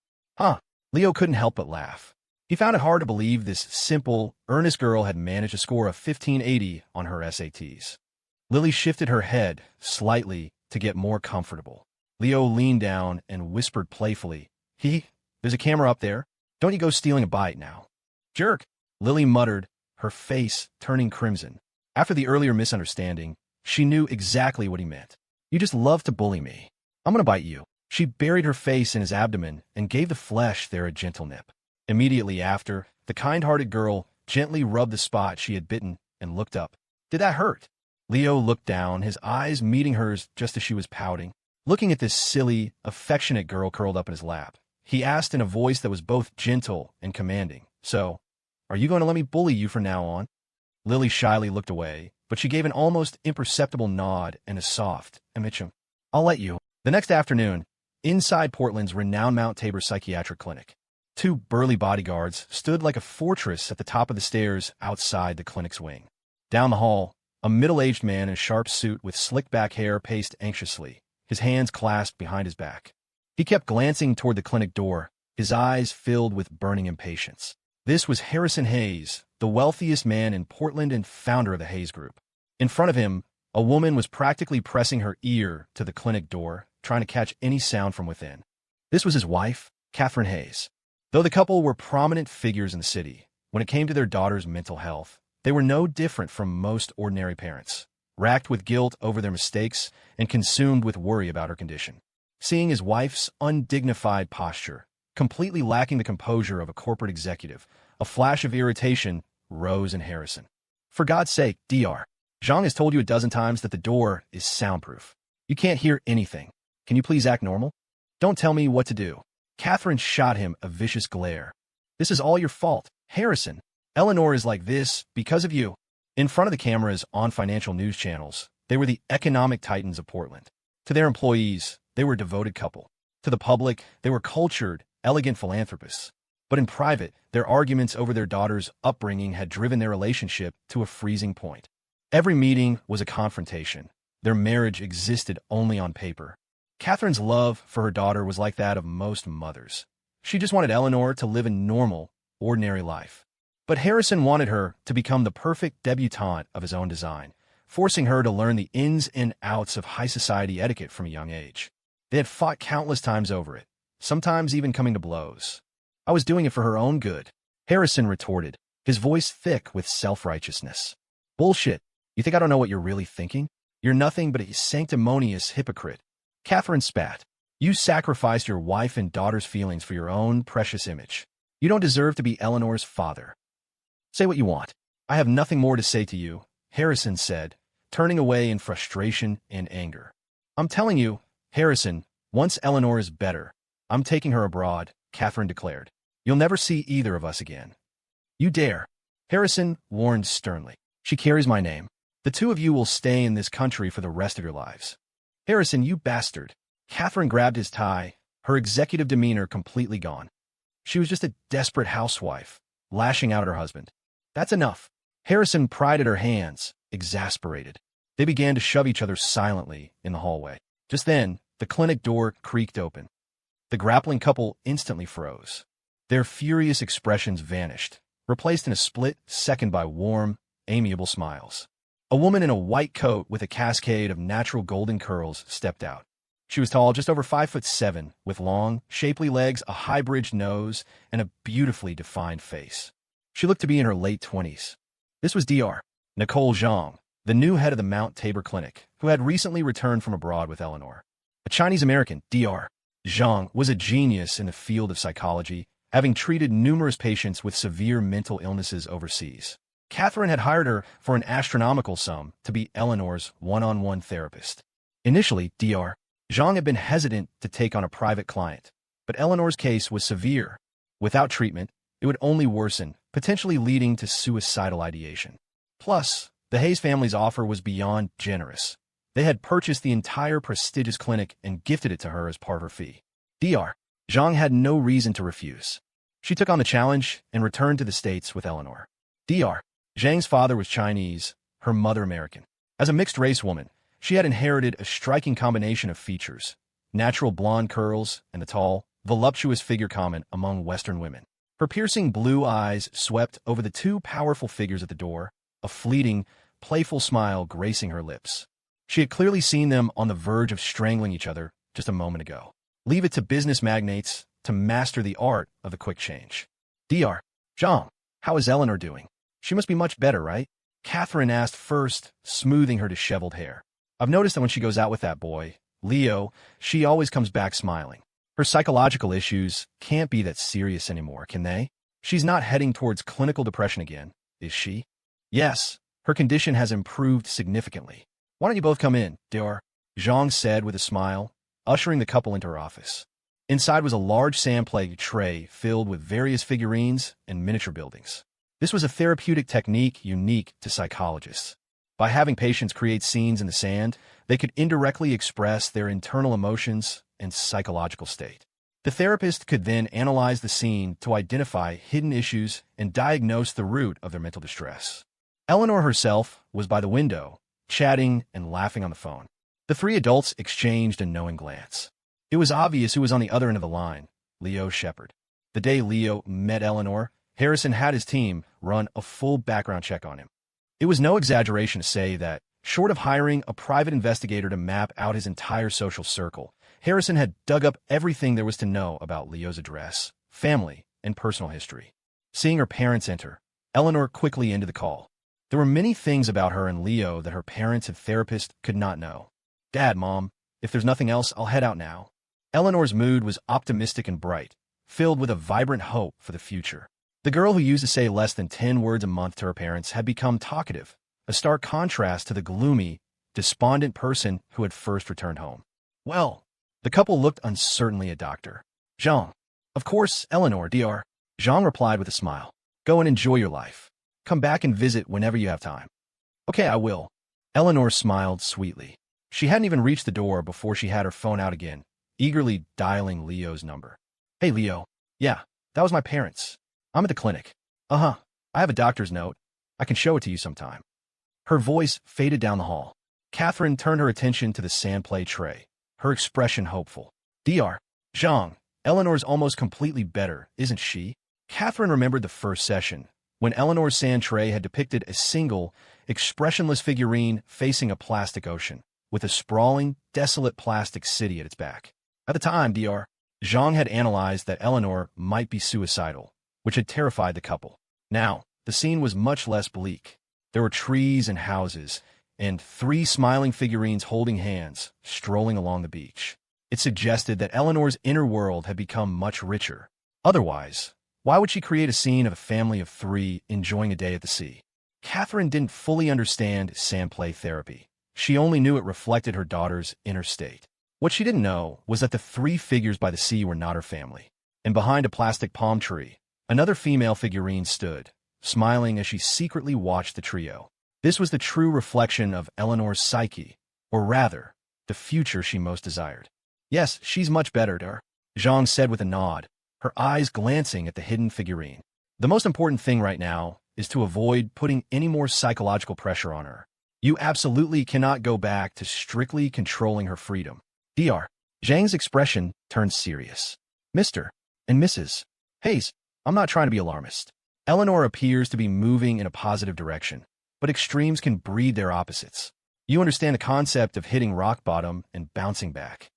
Leo couldn't help but laugh. He found it hard to believe this simple, earnest girl had managed to score a 1580 on her SATs. Lily shifted her head slightly to get more comfortable. Leo leaned down and whispered playfully, There's a camera up there. Don't you go stealing a bite now. Jerk, Lily muttered, her face turning crimson. After the earlier misunderstanding, she knew exactly what he meant. You just love to bully me. I'm gonna bite you. She buried her face in his abdomen and gave the flesh there a gentle nip. Immediately after, the kind-hearted girl gently rubbed the spot she had bitten and looked up. Did that hurt? Leo looked down, his eyes meeting hers just as she was pouting. Looking at this silly, affectionate girl curled up in his lap, he asked in a voice that was both gentle and commanding, So, are you going to let me bully you from now on? Lily shyly looked away, but she gave an almost imperceptible nod and a soft, "Mitchum, I'll let you." The next afternoon, inside Portland's renowned Mount Tabor Psychiatric Clinic, 2 burly bodyguards stood like a fortress at the top of the stairs outside the clinic's wing. Down the hall, a middle-aged man in a sharp suit with slick-back hair paced anxiously, his hands clasped behind his back. He kept glancing toward the clinic door, his eyes filled with burning impatience. This was Harrison Hayes, the wealthiest man in Portland and founder of the Hayes Group. In front of him, a woman was practically pressing her ear to the clinic door, trying to catch any sound from within. This was his wife, Catherine Hayes. Though the couple were prominent figures in the city, when it came to their daughter's mental health, they were no different from most ordinary parents, racked with guilt over their mistakes and consumed with worry about her condition. Seeing his wife's undignified posture, completely lacking the composure of a corporate executive, a flash of irritation rose in Harrison. For God's sake, Dr. Zhang has told you a dozen times that the door is soundproof. You can't hear anything. Can you please act normal? Don't tell me what to do. Catherine shot him a vicious glare. This is all your fault, Harrison. Eleanor is like this because of you. In front of the cameras on financial news channels, they were the economic titans of Portland. To their employees, they were a devoted couple. To the public, they were cultured, elegant philanthropists. But in private, their arguments over their daughter's upbringing had driven their relationship to a freezing point. Every meeting was a confrontation. Their marriage existed only on paper. Catherine's love for her daughter was like that of most mothers. She just wanted Eleanor to live a normal, ordinary life. But Harrison wanted her to become the perfect debutante of his own design, forcing her to learn the ins and outs of high society etiquette from a young age. They had fought countless times over it, sometimes even coming to blows. I was doing it for her own good, Harrison retorted, his voice thick with self-righteousness. Bullshit. You think I don't know what you're really thinking? You're nothing but a sanctimonious hypocrite. Catherine spat. You sacrificed your wife and daughter's feelings for your own precious image. You don't deserve to be Eleanor's father. Say what you want. I have nothing more to say to you, Harrison said, turning away in frustration and anger. I'm telling you, Harrison, once Eleanor is better, I'm taking her abroad, Catherine declared. You'll never see either of us again. You dare. Harrison warned sternly. She carries my name. The two of you will stay in this country for the rest of your lives. Harrison, you bastard. Catherine grabbed his tie, her executive demeanor completely gone. She was just a desperate housewife, lashing out at her husband. That's enough. Harrison pried at her hands, exasperated. They began to shove each other silently in the hallway. Just then, the clinic door creaked open. The grappling couple instantly froze. Their furious expressions vanished, replaced in a split second by warm, amiable smiles. A woman in a white coat with a cascade of natural golden curls stepped out. She was tall, just over 5'7", with long, shapely legs, a high-bridged nose, and a beautifully defined face. She looked to be in her late 20s. This was Dr. Nicole Zhang, the new head of the Mount Tabor Clinic, who had recently returned from abroad with Eleanor. A Chinese-American, Dr. Zhang was a genius in the field of psychology, having treated numerous patients with severe mental illnesses overseas. Catherine had hired her for an astronomical sum to be Eleanor's one-on-one therapist. Initially, Dr. Zhang had been hesitant to take on a private client, but Eleanor's case was severe. Without treatment, it would only worsen, potentially leading to suicidal ideation. Plus, the Hayes family's offer was beyond generous. They had purchased the entire prestigious clinic and gifted it to her as part of her fee. Dr. Zhang had no reason to refuse. She took on the challenge and returned to the States with Eleanor. Dr. Zhang's father was Chinese, her mother American. As a mixed-race woman, she had inherited a striking combination of features, natural blonde curls and the tall, voluptuous figure common among Western women. Her piercing blue eyes swept over the two powerful figures at the door, a fleeting, playful smile gracing her lips. She had clearly seen them on the verge of strangling each other just a moment ago. Leave it to business magnates to master the art of the quick change. Dr. Zhang, how is Eleanor doing? She must be much better, right? Catherine asked first, smoothing her disheveled hair. I've noticed that when she goes out with that boy, Leo, she always comes back smiling. Her psychological issues can't be that serious anymore, can they? She's not heading towards clinical depression again, is she? Yes, her condition has improved significantly. Why don't you both come in, Dr. Zhang said with a smile, ushering the couple into her office. Inside was a large sandplay tray filled with various figurines and miniature buildings. This was a therapeutic technique unique to psychologists. By having patients create scenes in the sand, they could indirectly express their internal emotions and psychological state. The therapist could then analyze the scene to identify hidden issues and diagnose the root of their mental distress. Eleanor herself was by the window, chatting and laughing on the phone. The three adults exchanged a knowing glance. It was obvious who was on the other end of the line, Leo Shepard. The day Leo met Eleanor, Harrison had his team run a full background check on him. It was no exaggeration to say that, short of hiring a private investigator to map out his entire social circle, Harrison had dug up everything there was to know about Leo's address, family, and personal history. Seeing her parents enter, Eleanor quickly ended the call. There were many things about her and Leo that her parents and therapist could not know. Dad, Mom, if there's nothing else, I'll head out now. Eleanor's mood was optimistic and bright, filled with a vibrant hope for the future. The girl who used to say less than 10 words a month to her parents had become talkative, a stark contrast to the gloomy, despondent person who had first returned home. Well, the couple looked uncertainly at Dr. Zhang. Of course, Eleanor, Dr. Zhang replied with a smile. Go and enjoy your life. Come back and visit whenever you have time. Okay, I will. Eleanor smiled sweetly. She hadn't even reached the door before she had her phone out again, eagerly dialing Leo's number. Hey, Leo. Yeah, that was my parents. I'm at the clinic. Uh-huh. I have a doctor's note. I can show it to you sometime. Her voice faded down the hall. Catherine turned her attention to the sandplay tray, her expression hopeful. Dr. Zhang, Eleanor's almost completely better, isn't she? Catherine remembered the first session, when Eleanor's sand tray had depicted a single, expressionless figurine facing a plastic ocean, with a sprawling, desolate plastic city at its back. At the time, Dr. Zhang had analyzed that Eleanor might be suicidal, which had terrified the couple. Now, the scene was much less bleak. There were trees and houses, and 3 smiling figurines holding hands, strolling along the beach. It suggested that Eleanor's inner world had become much richer. Otherwise, why would she create a scene of a family of 3 enjoying a day at the sea? Catherine didn't fully understand sand play therapy. She only knew it reflected her daughter's inner state. What she didn't know was that the 3 figures by the sea were not her family. And behind a plastic palm tree, another female figurine stood, smiling as she secretly watched the trio. This was the true reflection of Eleanor's psyche, or rather, the future she most desired. Yes, she's much better, Dar, Zhang said with a nod, her eyes glancing at the hidden figurine. The most important thing right now is to avoid putting any more psychological pressure on her. You absolutely cannot go back to strictly controlling her freedom. Dr. Zhang's expression turned serious. Mr. and Mrs. Hayes, I'm not trying to be alarmist. Eleanor appears to be moving in a positive direction, but extremes can breed their opposites. You understand the concept of hitting rock bottom and bouncing back.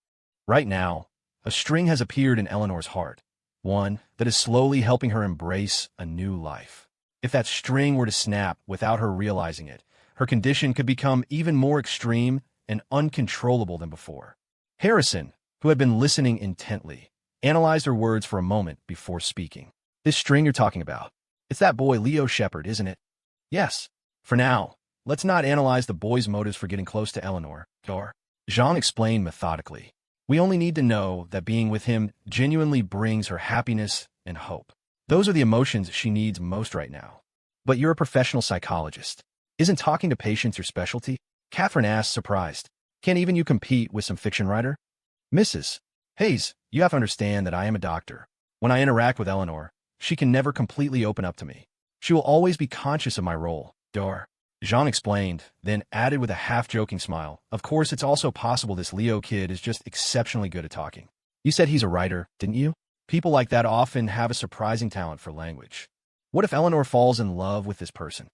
Right now, a string has appeared in Eleanor's heart, one that is slowly helping her embrace a new life. If that string were to snap without her realizing it, her condition could become even more extreme and uncontrollable than before. Harrison, who had been listening intently, analyzed her words for a moment before speaking. This string you're talking about, it's that boy Leo Shepard, isn't it? Yes. For now, let's not analyze the boy's motives for getting close to Eleanor, Dar. Zhang explained methodically. We only need to know that being with him genuinely brings her happiness and hope. Those are the emotions she needs most right now. But you're a professional psychologist. Isn't talking to patients your specialty? Catherine asked, surprised. Can't even you compete with some fiction writer? Mrs. Hayes, you have to understand that I am a doctor. When I interact with Eleanor, she can never completely open up to me. She will always be conscious of my role, Dar. Zhang explained, then added with a half-joking smile, of course it's also possible this Leo kid is just exceptionally good at talking. You said he's a writer, didn't you? People like that often have a surprising talent for language. What if Eleanor falls in love with this person?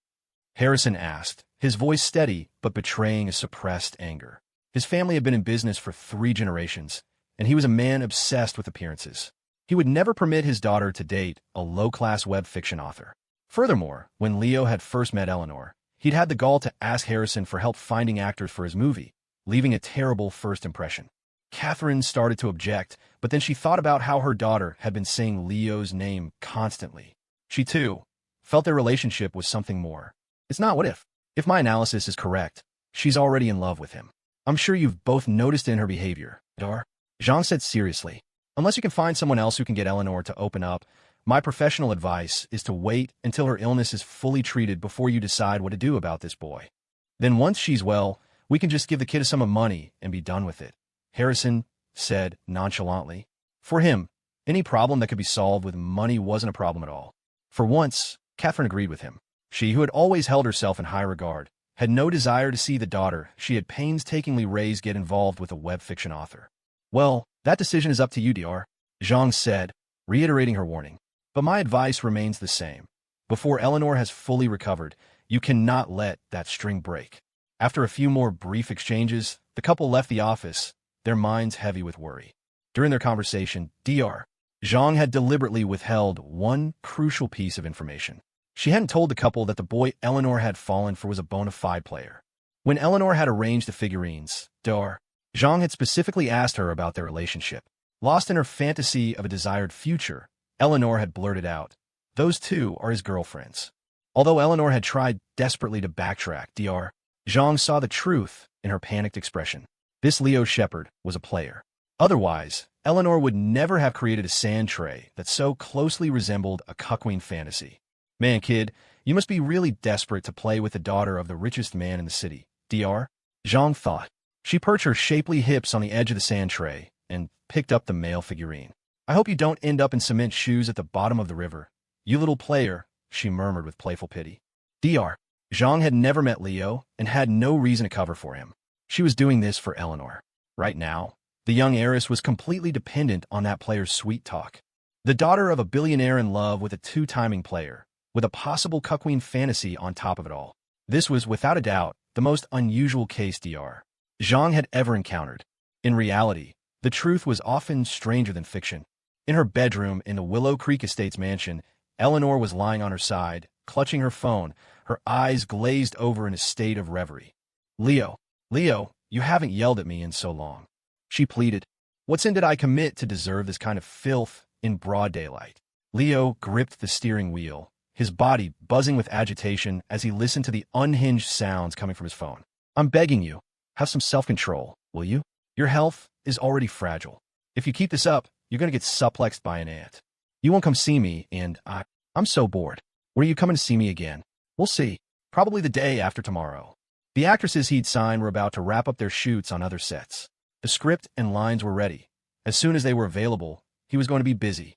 Harrison asked, his voice steady but betraying a suppressed anger. His family had been in business for 3 generations, and he was a man obsessed with appearances. He would never permit his daughter to date a low-class web fiction author. Furthermore, when Leo had first met Eleanor, he'd had the gall to ask Harrison for help finding actors for his movie, leaving a terrible first impression. Catherine started to object, but then she thought about how her daughter had been saying Leo's name constantly. She, too, felt their relationship was something more. It's not what if. If my analysis is correct, she's already in love with him. I'm sure you've both noticed in her behavior, Dar. Zhang said seriously. Unless you can find someone else who can get Eleanor to open up, my professional advice is to wait until her illness is fully treated before you decide what to do about this boy. Then once she's well, we can just give the kid a sum of money and be done with it, Harrison said nonchalantly. For him, any problem that could be solved with money wasn't a problem at all. For once, Catherine agreed with him. She, who had always held herself in high regard, had no desire to see the daughter she had painstakingly raised get involved with a web fiction author. Well, that decision is up to you, Dr. Zhang said, reiterating her warning. But my advice remains the same. Before Eleanor has fully recovered, you cannot let that string break. After a few more brief exchanges, the couple left the office, their minds heavy with worry. During their conversation, Dr. Zhang had deliberately withheld one crucial piece of information. She hadn't told the couple that the boy Eleanor had fallen for was a bona fide player. When Eleanor had arranged the figurines, Dr. Zhang had specifically asked her about their relationship. Lost in her fantasy of a desired future, Eleanor had blurted out, "Those 2 are his girlfriends." Although Eleanor had tried desperately to backtrack, Dr. Zhang saw the truth in her panicked expression. This Leo Shepard was a player. Otherwise, Eleanor would never have created a sand tray that so closely resembled a cuckwing fantasy. Man, kid, you must be really desperate to play with the daughter of the richest man in the city, Dr. Zhang thought. She perched her shapely hips on the edge of the sand tray and picked up the male figurine. I hope you don't end up in cement shoes at the bottom of the river. You little player, she murmured with playful pity. Dr. Zhang had never met Leo and had no reason to cover for him. She was doing this for Eleanor. Right now, the young heiress was completely dependent on that player's sweet talk. The daughter of a billionaire in love with a 2-timing player, with a possible cuckwing fantasy on top of it all. This was, without a doubt, the most unusual case Dr. Zhang had ever encountered. In reality, the truth was often stranger than fiction. In her bedroom in the Willow Creek Estates mansion, Eleanor was lying on her side, clutching her phone, her eyes glazed over in a state of reverie. Leo, you haven't yelled at me in so long," she pleaded. What sin did I commit to deserve this kind of filth in broad daylight? Leo gripped the steering wheel, his body buzzing with agitation as he listened to the unhinged sounds coming from his phone. I'm begging you, have some self-control, will you? Your health is already fragile. If you keep this up, you're going to get suplexed by an ant. You won't come see me, and I'm so bored. When are you coming to see me again? We'll see. Probably the day after tomorrow. The actresses he'd signed were about to wrap up their shoots on other sets. The script and lines were ready. As soon as they were available, he was going to be busy.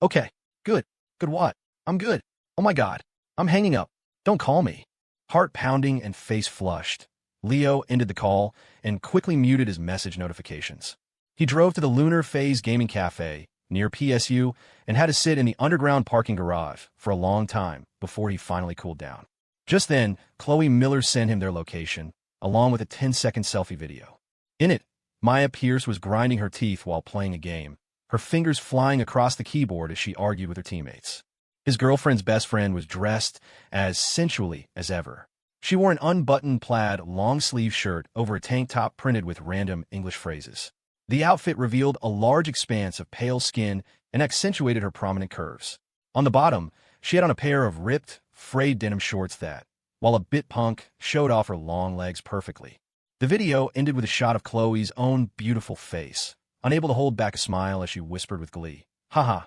Okay. Good. Good what? I'm good. Oh my God. I'm hanging up. Don't call me. Heart pounding and face flushed, Leo ended the call and quickly muted his message notifications. He drove to the Lunar Phase Gaming Cafe near PSU and had to sit in the underground parking garage for a long time before he finally cooled down. Just then, Chloe Miller sent him their location, along with a 10-second selfie video. In it, Maya Pierce was grinding her teeth while playing a game, her fingers flying across the keyboard as she argued with her teammates. His girlfriend's best friend was dressed as sensually as ever. She wore an unbuttoned plaid long-sleeve shirt over a tank top printed with random English phrases. The outfit revealed a large expanse of pale skin and accentuated her prominent curves. On the bottom, she had on a pair of ripped, frayed denim shorts that, while a bit punk, showed off her long legs perfectly. The video ended with a shot of Chloe's own beautiful face, unable to hold back a smile as she whispered with glee, "Haha,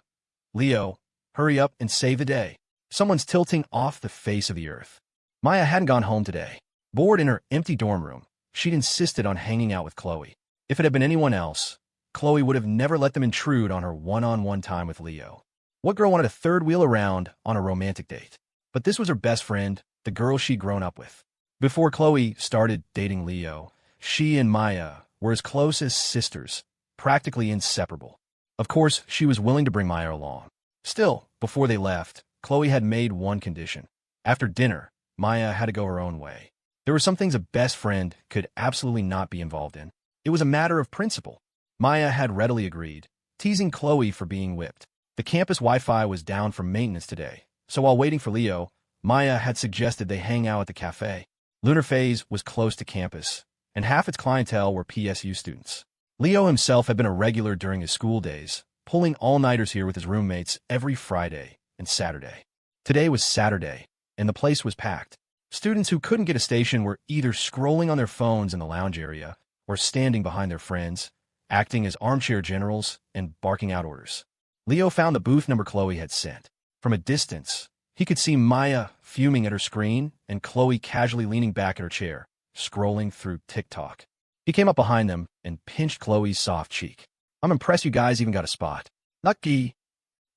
Leo, hurry up and save the day. Someone's tilting off the face of the earth." Maya hadn't gone home today. Bored in her empty dorm room, she'd insisted on hanging out with Chloe. If it had been anyone else, Chloe would have never let them intrude on her one-on-one time with Leo. What girl wanted a third wheel around on a romantic date? But this was her best friend, the girl she'd grown up with. Before Chloe started dating Leo, she and Maya were as close as sisters, practically inseparable. Of course, she was willing to bring Maya along. Still, before they left, Chloe had made one condition. After dinner, Maya had to go her own way. There were some things a best friend could absolutely not be involved in. It was a matter of principle. Maya had readily agreed, teasing Chloe for being whipped. The campus Wi-Fi was down for maintenance today, so while waiting for Leo, Maya had suggested they hang out at the cafe. Lunar Phase was close to campus, and half its clientele were PSU students. Leo himself had been a regular during his school days, pulling all-nighters here with his roommates every Friday and Saturday. Today was Saturday, and the place was packed. Students who couldn't get a station were either scrolling on their phones in the lounge area or standing behind their friends, acting as armchair generals and barking out orders. Leo found the booth number Chloe had sent. From a distance, he could see Maya fuming at her screen and Chloe casually leaning back in her chair, scrolling through TikTok. He came up behind them and pinched Chloe's soft cheek. "I'm impressed you guys even got a spot." "Lucky."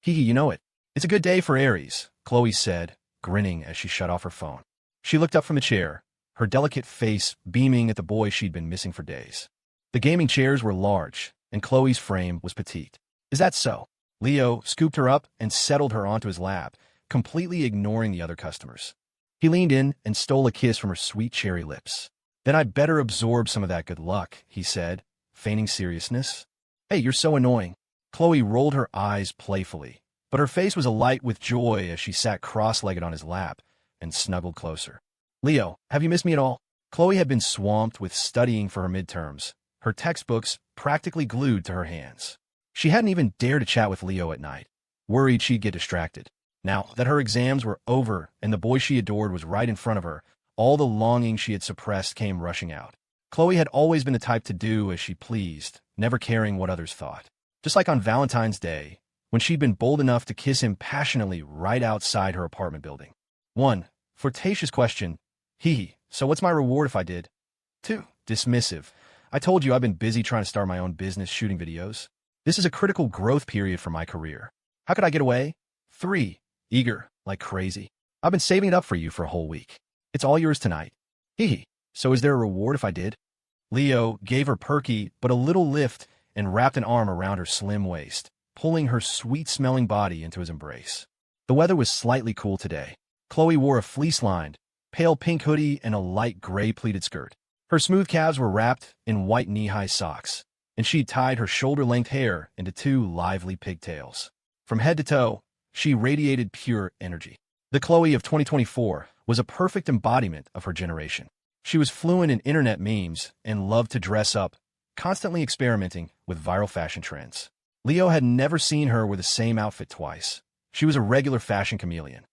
"Hee, you know it. It's a good day for Aries," Chloe said, grinning as she shut off her phone. She looked up from the chair, her delicate face beaming at the boy she'd been missing for days. The gaming chairs were large, and Chloe's frame was petite. "Is that so?" Leo scooped her up and settled her onto his lap, completely ignoring the other customers. He leaned in and stole a kiss from her sweet cherry lips. "Then I'd better absorb some of that good luck," he said, feigning seriousness. "Hey, you're so annoying." Chloe rolled her eyes playfully, but her face was alight with joy as she sat cross-legged on his lap and snuggled closer. "Leo, have you missed me at all?" Chloe had been swamped with studying for her midterms, her textbooks practically glued to her hands. She hadn't even dared to chat with Leo at night, worried she'd get distracted. Now that her exams were over and the boy she adored was right in front of her, all the longing she had suppressed came rushing out. Chloe had always been the type to do as she pleased, never caring what others thought. Just like on Valentine's Day, when she'd been bold enough to kiss him passionately right outside her apartment building. 1. Flirtatious question. So what's my reward if I did? 2. Dismissive. I told you I've been busy trying to start my own business shooting videos. This is a critical growth period for my career. How could I get away? 3. Eager, like crazy. I've been saving it up for you for a whole week. It's all yours tonight. So is there a reward if I did? Leo gave her perky but a little lift and wrapped an arm around her slim waist, pulling her sweet-smelling body into his embrace. The weather was slightly cool today. Chloe wore a fleece-lined, pale pink hoodie and a light gray pleated skirt. Her smooth calves were wrapped in white knee-high socks, and she'd tied her shoulder-length hair into 2 lively pigtails. From head to toe, she radiated pure energy. The Chloe of 2024 was a perfect embodiment of her generation. She was fluent in internet memes and loved to dress up constantly experimenting with viral fashion trends. Leo had never seen her wear the same outfit twice. She was a regular fashion chameleon.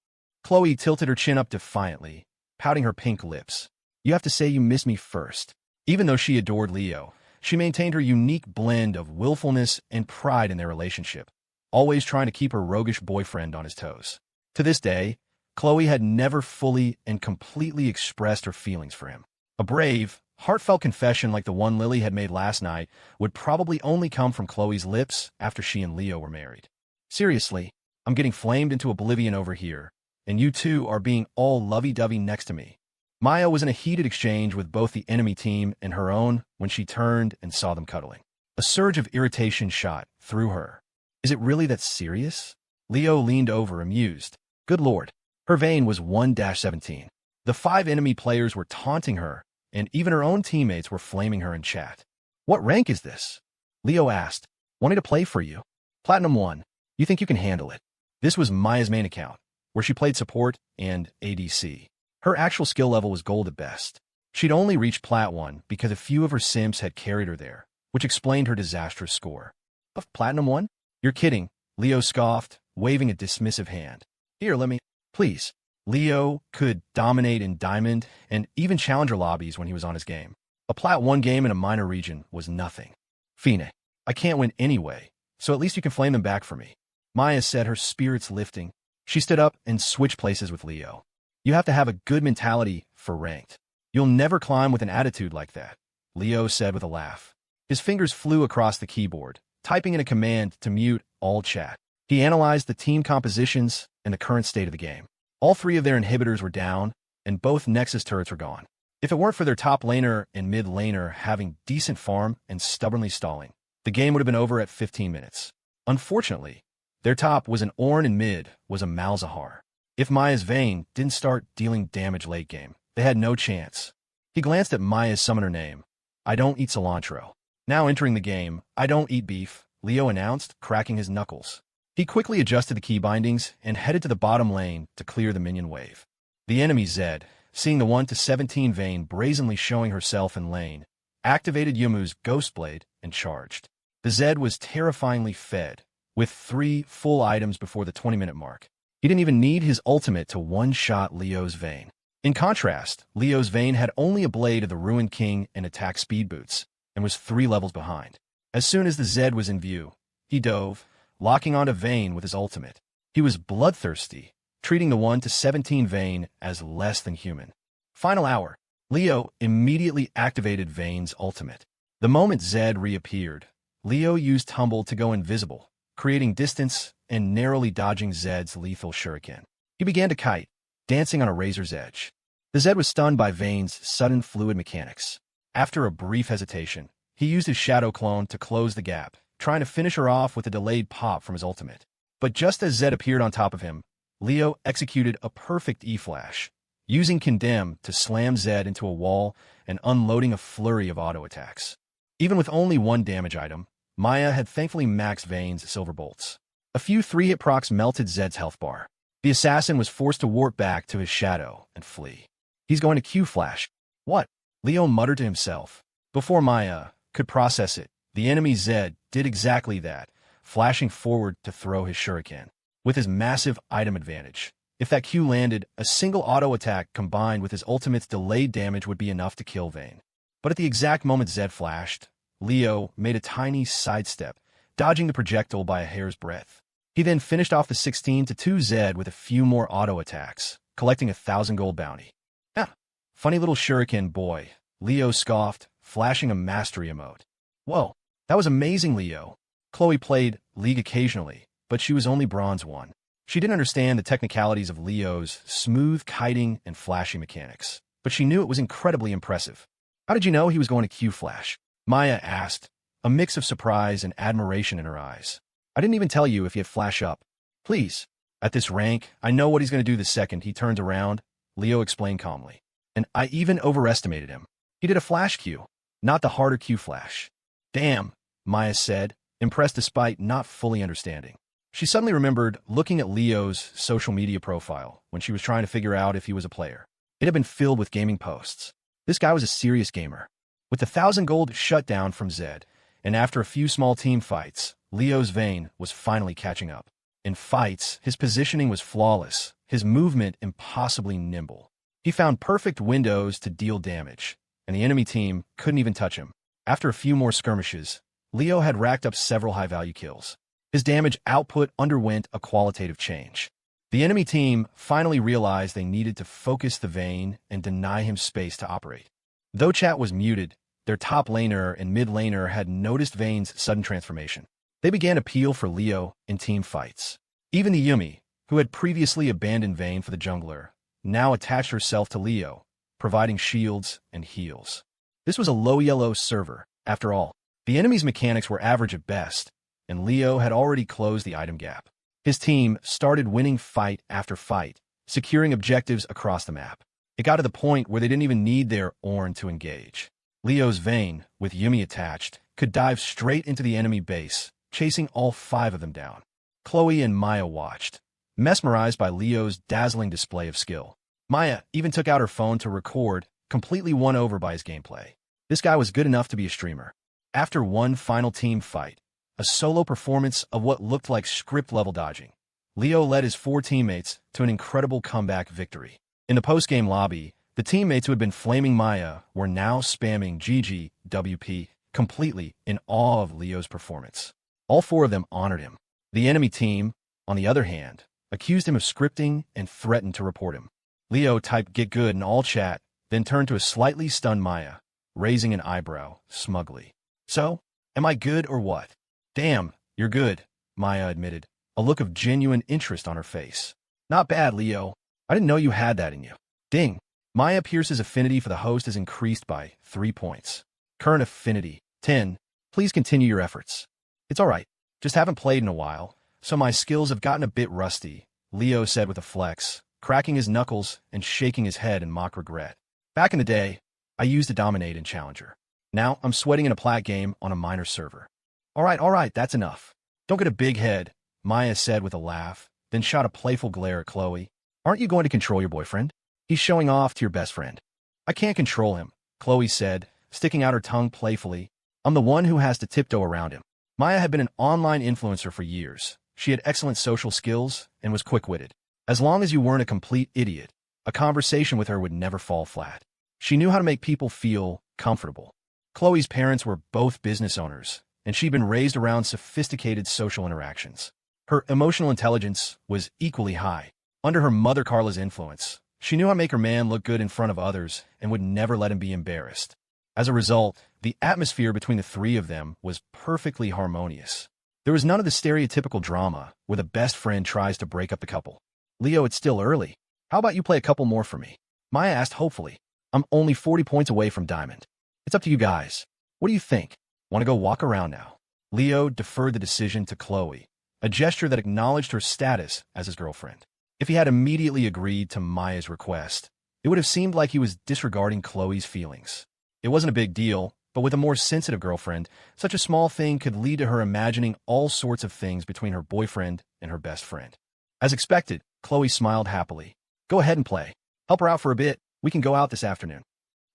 Chloe tilted her chin up defiantly, pouting her pink lips. You have to say you miss me first. Even though she adored Leo, she maintained her unique blend of willfulness and pride in their relationship, always trying to keep her roguish boyfriend on his toes. To this day, Chloe had never fully and completely expressed her feelings for him. A brave, heartfelt confession like the one Lily had made last night would probably only come from Chloe's lips after she and Leo were married. Seriously, I'm getting flamed into oblivion over here, and you two are being all lovey-dovey next to me. Maya was in a heated exchange with both the enemy team and her own when she turned and saw them cuddling. A surge of irritation shot through her. Is it really that serious? Leo leaned over, amused. Good lord. Her vein was 1-17. The 5 enemy players were taunting her, and even her own teammates were flaming her in chat. What rank is this? Leo asked. Wanting to play for you. Platinum 1. You think you can handle it? This was Maya's main account, where she played support and ADC. Her actual skill level was gold at best. She'd only reached Plat 1 because a few of her simps had carried her there, which explained her disastrous score. Of Platinum 1? You're kidding, Leo scoffed, waving a dismissive hand. Here, let me... Please. Leo could dominate in Diamond and even Challenger lobbies when he was on his game. A Plat 1 game in a minor region was nothing. Fine, I can't win anyway, so at least you can flame them back for me. Maya said, her spirits lifting. She stood up and switched places with Leo. You have to have a good mentality for ranked. You'll never climb with an attitude like that, Leo said with a laugh. His fingers flew across the keyboard, typing in a command to mute all chat. He analyzed the team compositions and the current state of the game. All 3 of their inhibitors were down, and both Nexus turrets were gone. If it weren't for their top laner and mid laner having decent farm and stubbornly stalling, the game would have been over at 15 minutes. Unfortunately, their top was an Ornn and mid was a Malzahar. If Maya's Vayne didn't start dealing damage late game, they had no chance. He glanced at Maya's summoner name. I don't eat cilantro. Now entering the game, I don't eat beef, Leo announced, cracking his knuckles. He quickly adjusted the key bindings and headed to the bottom lane to clear the minion wave. The enemy Zed, seeing the 1-17 Vayne brazenly showing herself in lane, activated Yumu's Ghostblade and charged. The Zed was terrifyingly fed, with 3 full items before the 20-minute mark. He didn't even need his ultimate to one-shot Leo's Vayne. In contrast, Leo's Vayne had only a blade of the Ruined King and attack speed boots, and was 3 levels behind. As soon as the Zed was in view, he dove, locking onto Vayne with his ultimate. He was bloodthirsty, treating the 1-17 Vayne as less than human. Final hour. Leo immediately activated Vayne's ultimate. The moment Zed reappeared, Leo used Tumble to go invisible, creating distance and narrowly dodging Zed's lethal shuriken. He began to kite, dancing on a razor's edge. The Zed was stunned by Vayne's sudden fluid mechanics. After a brief hesitation, he used his shadow clone to close the gap, trying to finish her off with a delayed pop from his ultimate. But just as Zed appeared on top of him, Leo executed a perfect E-flash, using Condemn to slam Zed into a wall and unloading a flurry of auto attacks. Even with only 1 damage item, Maya had thankfully maxed Vayne's silver bolts. A few 3-hit procs melted Zed's health bar. The assassin was forced to warp back to his shadow and flee. He's going to Q-flash. What? Leo muttered to himself. Before Maya could process it, the enemy Zed did exactly that, flashing forward to throw his shuriken. With his massive item advantage, if that Q landed, a single auto attack combined with his ultimate's delayed damage would be enough to kill Vayne. But at the exact moment Zed flashed, Leo made a tiny sidestep, dodging the projectile by a hair's breadth. He then finished off the 16-2 Zed with a few more auto attacks, collecting 1,000 gold bounty. Ah, funny little shuriken boy, Leo scoffed, flashing a mastery emote. Whoa, that was amazing, Leo. Chloe played League occasionally, but she was only Bronze 1. She didn't understand the technicalities of Leo's smooth kiting and flashy mechanics, but she knew it was incredibly impressive. How did you know he was going to Q-flash? Maya asked, a mix of surprise and admiration in her eyes. I didn't even tell you if he had flash up. Please. At this rank, I know what he's going to do the second he turns around, Leo explained calmly. And I even overestimated him. He did a flash Q, not the harder Q-flash. Damn, Maya said, impressed despite not fully understanding. She suddenly remembered looking at Leo's social media profile when she was trying to figure out if he was a player. It had been filled with gaming posts. This guy was a serious gamer. With the 1,000 gold shut down from Zed, and after a few small team fights, Leo's Vayne was finally catching up. In fights, his positioning was flawless, his movement impossibly nimble. He found perfect windows to deal damage, and the enemy team couldn't even touch him. After a few more skirmishes, Leo had racked up several high-value kills. His damage output underwent a qualitative change. The enemy team finally realized they needed to focus the Vayne and deny him space to operate. Though chat was muted, their top laner and mid laner had noticed Vayne's sudden transformation. They began to peel for Leo in team fights. Even the Yumi, who had previously abandoned Vayne for the jungler, now attached herself to Leo, providing shields and heals. This was a low yellow server, after all. The enemy's mechanics were average at best, and Leo had already closed the item gap. His team started winning fight after fight, securing objectives across the map. It got to the point where they didn't even need their Ornn to engage. Leo's Vayne, with Yumi attached, could dive straight into the enemy base, chasing all 5 of them down. Chloe and Maya watched, mesmerized by Leo's dazzling display of skill. Maya even took out her phone to record, completely won over by his gameplay. This guy was good enough to be a streamer. After one final team fight, a solo performance of what looked like script-level dodging, Leo led his 4 teammates to an incredible comeback victory. In the post-game lobby, the teammates who had been flaming Maya were now spamming GG, WP, completely in awe of Leo's performance. All 4 of them honored him. The enemy team, on the other hand, accused him of scripting and threatened to report him. Leo typed "get good" in all chat, then turned to a slightly stunned Maya, raising an eyebrow, smugly. "So, am I good or what?" "Damn, you're good," Maya admitted, a look of genuine interest on her face. "Not bad, Leo. I didn't know you had that in you." Ding. Maya Pierce's affinity for the host is increased by 3 points. Current affinity, 10. Please continue your efforts. "It's all right. Just haven't played in a while, so my skills have gotten a bit rusty," Leo said with a flex, cracking his knuckles and shaking his head in mock regret. "Back in the day, I used to dominate in Challenger. Now I'm sweating in a plat game on a minor server." All right, that's enough. Don't get a big head," Maya said with a laugh, then shot a playful glare at Chloe. "Aren't you going to control your boyfriend? He's showing off to your best friend." "I can't control him," Chloe said, sticking out her tongue playfully. "I'm the one who has to tiptoe around him." Maya had been an online influencer for years. She had excellent social skills and was quick-witted. As long as you weren't a complete idiot, a conversation with her would never fall flat. She knew how to make people feel comfortable. Chloe's parents were both business owners, and she'd been raised around sophisticated social interactions. Her emotional intelligence was equally high. Under her mother Carla's influence, she knew how to make her man look good in front of others and would never let him be embarrassed. As a result, the atmosphere between the 3 of them was perfectly harmonious. There was none of the stereotypical drama where the best friend tries to break up the couple. "Leo, it's still early. How about you play a couple more for me?" Maya asked hopefully. "I'm only 40 points away from Diamond. It's up to you guys. What do you think? Want to go walk around now?" Leo deferred the decision to Chloe, a gesture that acknowledged her status as his girlfriend. If he had immediately agreed to Maya's request, it would have seemed like he was disregarding Chloe's feelings. It wasn't a big deal, but with a more sensitive girlfriend, such a small thing could lead to her imagining all sorts of things between her boyfriend and her best friend. As expected, Chloe smiled happily. "Go ahead and play. Help her out for a bit. We can go out this afternoon."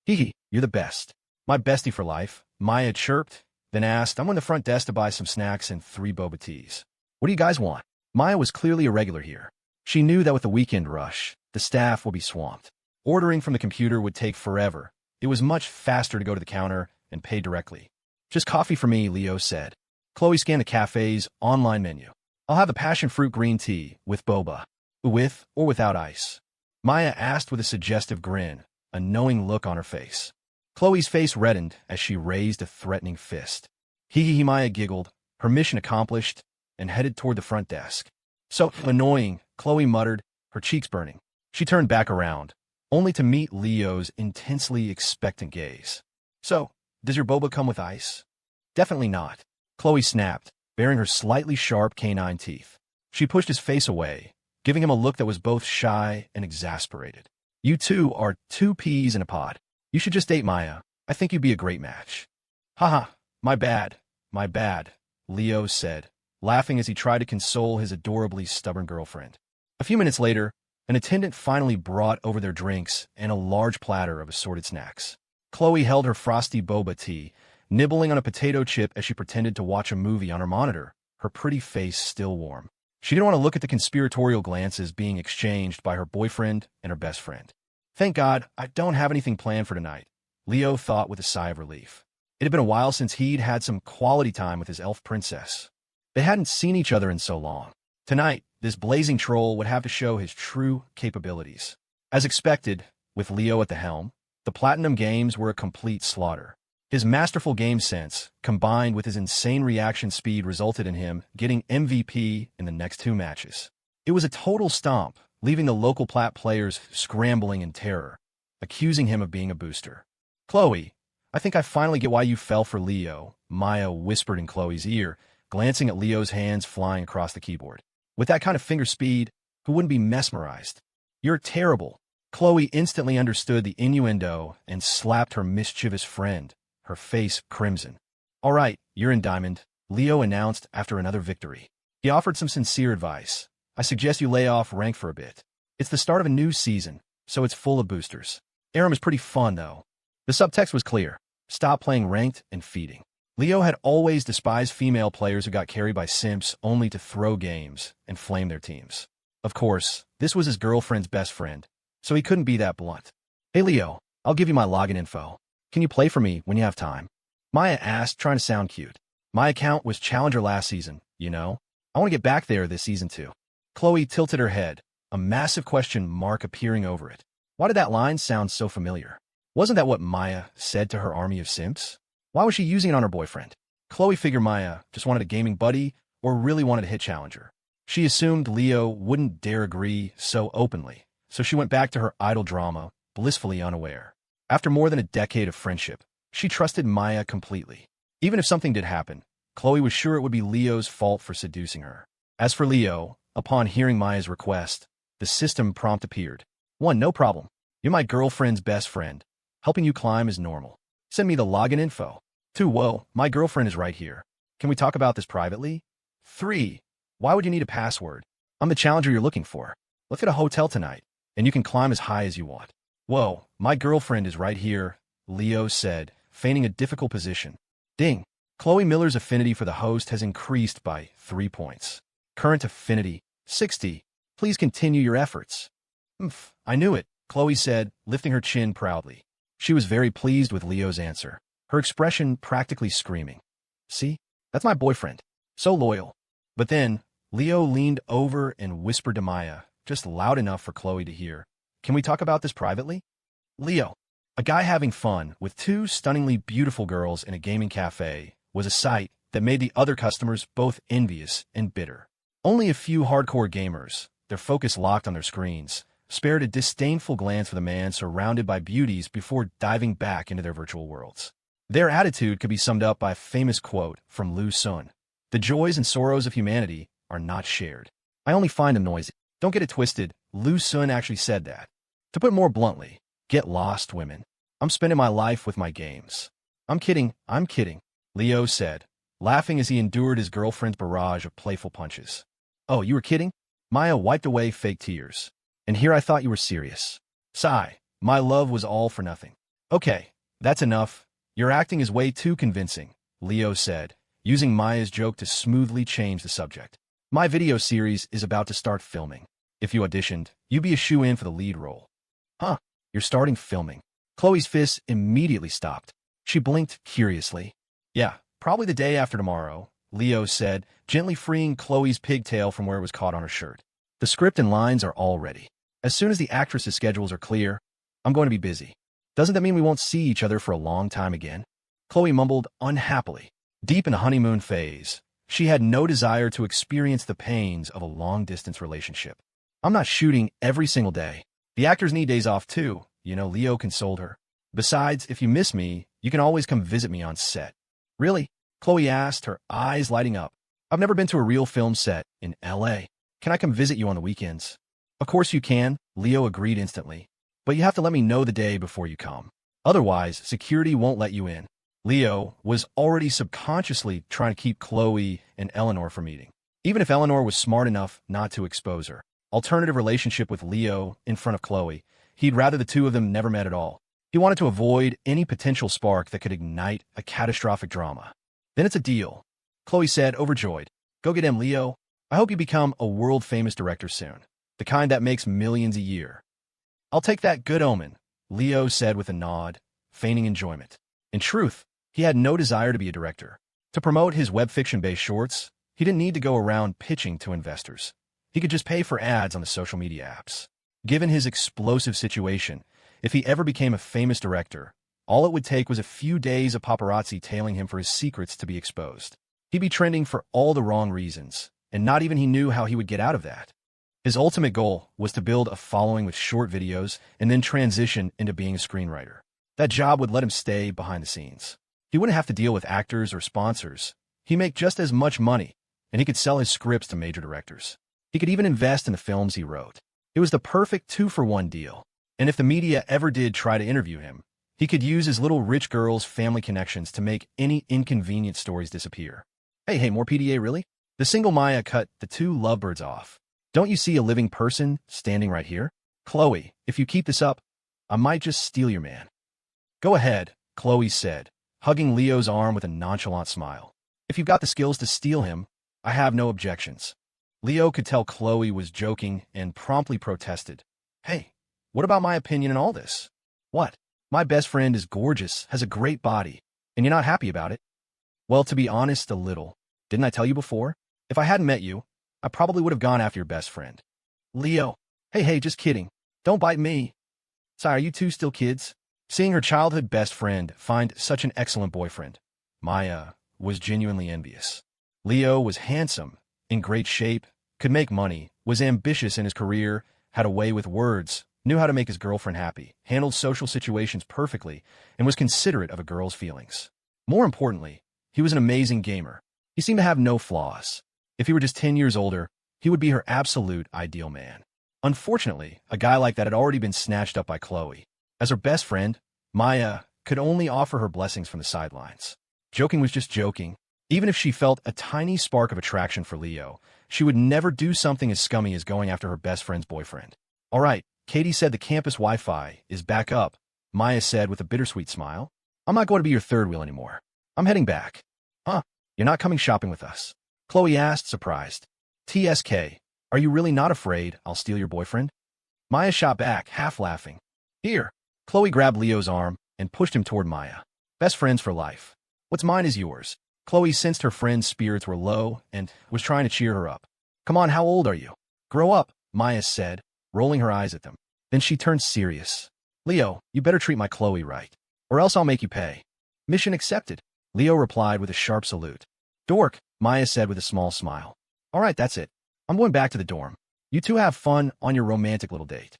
"Hee, you're the best. My bestie for life," Maya chirped, then asked, "I'm on the front desk to buy some snacks and 3 boba teas. What do you guys want?" Maya was clearly a regular here. She knew that with the weekend rush, the staff would be swamped. Ordering from the computer would take forever. It was much faster to go to the counter and pay directly. "Just coffee for me," Leo said. Chloe scanned the cafe's online menu. "I'll have the passion fruit green tea with boba. With or without ice?" Maya asked with a suggestive grin, a knowing look on her face. Chloe's face reddened as she raised a threatening fist. Hee, Maya giggled, her mission accomplished, and headed toward the front desk. "So annoying," Chloe muttered, her cheeks burning. She turned back around, only to meet Leo's intensely expectant gaze. "So, does your boba come with ice?" "Definitely not," Chloe snapped, baring her slightly sharp canine teeth. She pushed his face away, giving him a look that was both shy and exasperated. "You two are 2 peas in a pod. You should just date Maya. I think you'd be a great match." "Haha, my bad, Leo said, laughing as he tried to console his adorably stubborn girlfriend. A few minutes later, an attendant finally brought over their drinks and a large platter of assorted snacks. Chloe held her frosty boba tea, nibbling on a potato chip as she pretended to watch a movie on her monitor, her pretty face still warm. She didn't want to look at the conspiratorial glances being exchanged by her boyfriend and her best friend. Thank God, I don't have anything planned for tonight, Leo thought with a sigh of relief. It had been a while since he'd had some quality time with his elf princess. They hadn't seen each other in so long. Tonight, this blazing troll would have to show his true capabilities. As expected, with Leo at the helm, the Platinum Games were a complete slaughter. His masterful game sense, combined with his insane reaction speed, resulted in him getting MVP in the next 2 matches. It was a total stomp, leaving the local Plat players scrambling in terror, accusing him of being a booster. Chloe, I think I finally get why you fell for Leo, Maya whispered in Chloe's ear, glancing at Leo's hands flying across the keyboard. With that kind of finger speed, who wouldn't be mesmerized? You're terrible. Chloe instantly understood the innuendo and slapped her mischievous friend, her face crimson. All right, you're in Diamond, Leo announced after another victory. He offered some sincere advice. I suggest you lay off rank for a bit. It's the start of a new season, so it's full of boosters. Aram is pretty fun, though. The subtext was clear. Stop playing ranked and feeding. Leo had always despised female players who got carried by simps only to throw games and flame their teams. Of course, this was his girlfriend's best friend, so he couldn't be that blunt. Hey Leo, I'll give you my login info. Can you play for me when you have time? Maya asked, trying to sound cute. My account was Challenger last season, you know? I want to get back there this season too. Chloe tilted her head, a massive question mark appearing over it. Why did that line sound so familiar? Wasn't that what Maya said to her army of simps? Why was she using it on her boyfriend? Chloe figured Maya just wanted a gaming buddy or really wanted to hit Challenger. She assumed Leo wouldn't dare agree so openly, so she went back to her idle drama, blissfully unaware. After more than a decade of friendship, she trusted Maya completely. Even if something did happen, Chloe was sure it would be Leo's fault for seducing her. As for Leo, upon hearing Maya's request, the system prompt appeared. 1. No problem. You're my girlfriend's best friend. Helping you climb is normal. Send me the login info. 2. Whoa, my girlfriend is right here. Can we talk about this privately? 3. Why would you need a password? I'm the challenger you're looking for. Let's get a hotel tonight, and you can climb as high as you want. Whoa, my girlfriend is right here, Leo said, feigning a difficult position. Ding. Chloe Miller's affinity for the host has increased by 3 points. Current affinity, 60. Please continue your efforts. I knew it, Chloe said, lifting her chin proudly. She was very pleased with Leo's answer, her expression practically screaming. See? That's my boyfriend. So loyal. But then, Leo leaned over and whispered to Maya, just loud enough for Chloe to hear. Can we talk about this privately? Leo, a guy having fun with 2 stunningly beautiful girls in a gaming cafe, was a sight that made the other customers both envious and bitter. Only a few hardcore gamers, their focus locked on their screens, spared a disdainful glance for the man surrounded by beauties before diving back into their virtual worlds. Their attitude could be summed up by a famous quote from Lu Sun. The joys and sorrows of humanity are not shared. I only find them noisy. Don't get it twisted, Lu Sun actually said that. To put it more bluntly, get lost, women. I'm spending my life with my games. I'm kidding, Leo said, laughing as he endured his girlfriend's barrage of playful punches. Oh, you were kidding? Maya wiped away fake tears. And here I thought you were serious. Sigh, my love was all for nothing. Okay, that's enough. Your acting is way too convincing, Leo said, using Maya's joke to smoothly change the subject. My video series is about to start filming. If you auditioned, you'd be a shoo-in for the lead role. Huh, you're starting filming. Chloe's fists immediately stopped. She blinked curiously. Yeah, probably the day after tomorrow, Leo said, gently freeing Chloe's pigtail from where it was caught on her shirt. The script and lines are all ready. As soon as the actresses' schedules are clear, I'm going to be busy. Doesn't that mean we won't see each other for a long time again? Chloe mumbled unhappily. Deep in the honeymoon phase, she had no desire to experience the pains of a long-distance relationship. I'm not shooting every single day. The actors need days off too, Leo consoled her. Besides, if you miss me, you can always come visit me on set. Really? Chloe asked, her eyes lighting up. I've never been to a real film set in L.A. Can I come visit you on the weekends? Of course you can, Leo agreed instantly. But you have to let me know the day before you come. Otherwise, security won't let you in. Leo was already subconsciously trying to keep Chloe and Eleanor from meeting. Even if Eleanor was smart enough not to expose her alternative relationship with Leo in front of Chloe, he'd rather the two of them never met at all. He wanted to avoid any potential spark that could ignite a catastrophic drama. Then it's a deal, Chloe said, overjoyed. Go get him, Leo. I hope you become a world-famous director soon, the kind that makes millions a year. I'll take that good omen, Leo said with a nod, feigning enjoyment. In truth, he had no desire to be a director. To promote his web fiction-based shorts, he didn't need to go around pitching to investors. He could just pay for ads on the social media apps. Given his explosive situation, if he ever became a famous director, all it would take was a few days of paparazzi tailing him for his secrets to be exposed. He'd be trending for all the wrong reasons, and not even he knew how he would get out of that. His ultimate goal was to build a following with short videos and then transition into being a screenwriter. That job would let him stay behind the scenes. He wouldn't have to deal with actors or sponsors. He'd make just as much money, and he could sell his scripts to major directors. He could even invest in the films he wrote. It was the perfect two-for-one deal. And if the media ever did try to interview him, he could use his little rich girl's family connections to make any inconvenient stories disappear. Hey, more PDA, really? The single Maya cut the two lovebirds off. Don't you see a living person standing right here? Chloe, if you keep this up, I might just steal your man. Go ahead, Chloe said, hugging Leo's arm with a nonchalant smile. If you've got the skills to steal him, I have no objections. Leo could tell Chloe was joking and promptly protested. Hey, what about my opinion in all this? What? My best friend is gorgeous, has a great body, and you're not happy about it? Well, to be honest, a little. Didn't I tell you before? If I hadn't met you, I probably would have gone after your best friend. Leo. Hey, just kidding. Don't bite me. Sorry, are you two still kids? Seeing her childhood best friend find such an excellent boyfriend, Maya was genuinely envious. Leo was handsome, in great shape, could make money, was ambitious in his career, had a way with words, knew how to make his girlfriend happy, handled social situations perfectly, and was considerate of a girl's feelings. More importantly, he was an amazing gamer. He seemed to have no flaws. If he were just 10 years older, he would be her absolute ideal man. Unfortunately, a guy like that had already been snatched up by Chloe. As her best friend, Maya could only offer her blessings from the sidelines. Joking was just joking. Even if she felt a tiny spark of attraction for Leo, she would never do something as scummy as going after her best friend's boyfriend. All right, Katie said the campus Wi-Fi is back up, Maya said with a bittersweet smile. I'm not going to be your third wheel anymore. I'm heading back. Huh? You're not coming shopping with us? Chloe asked, surprised. TSK, are you really not afraid I'll steal your boyfriend? Maya shot back, half laughing. Here. Chloe grabbed Leo's arm and pushed him toward Maya. Best friends for life. What's mine is yours. Chloe sensed her friend's spirits were low and was trying to cheer her up. Come on, how old are you? Grow up, Maya said, rolling her eyes at them. Then she turned serious. Leo, you better treat my Chloe right, or else I'll make you pay. Mission accepted, Leo replied with a sharp salute. Dork, Maya said with a small smile. All right, that's it. I'm going back to the dorm. You two have fun on your romantic little date.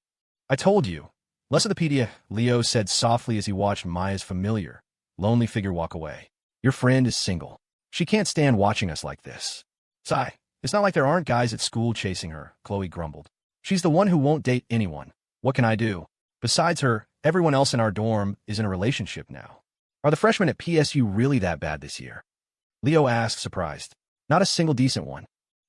I told you. Less of the pedia, Leo said softly as he watched Maya's familiar, lonely figure walk away. Your friend is single. She can't stand watching us like this. Sigh. It's not like there aren't guys at school chasing her, Chloe grumbled. She's the one who won't date anyone. What can I do? Besides her, everyone else in our dorm is in a relationship now. Are the freshmen at PSU really that bad this year? Leo asked, surprised. Not a single decent one.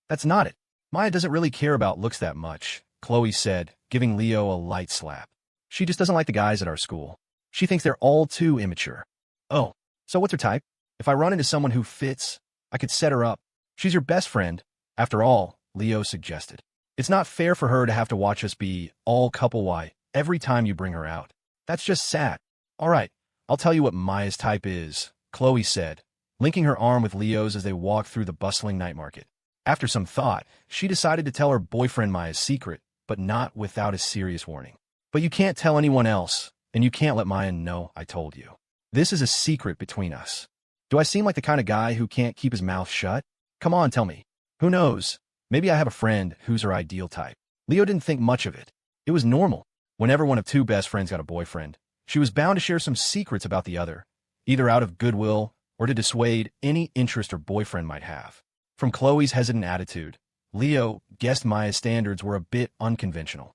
That's not it. Maya doesn't really care about looks that much, Chloe said, giving Leo a light slap. She just doesn't like the guys at our school. She thinks they're all too immature. Oh, so what's her type? If I run into someone who fits, I could set her up. She's your best friend. After all, Leo suggested. It's not fair for her to have to watch us be all couple-wide every time you bring her out. That's just sad. All right, I'll tell you what Maya's type is, Chloe said, linking her arm with Leo's as they walked through the bustling night market. After some thought, she decided to tell her boyfriend Maya's secret, but not without a serious warning. But you can't tell anyone else, and you can't let Maya know I told you. This is a secret between us. Do I seem like the kind of guy who can't keep his mouth shut? Come on, tell me. Who knows? Maybe I have a friend who's her ideal type. Leo didn't think much of it. It was normal. Whenever one of two best friends got a boyfriend, she was bound to share some secrets about the other, either out of goodwill or to dissuade any interest her boyfriend might have. From Chloe's hesitant attitude, Leo guessed Maya's standards were a bit unconventional.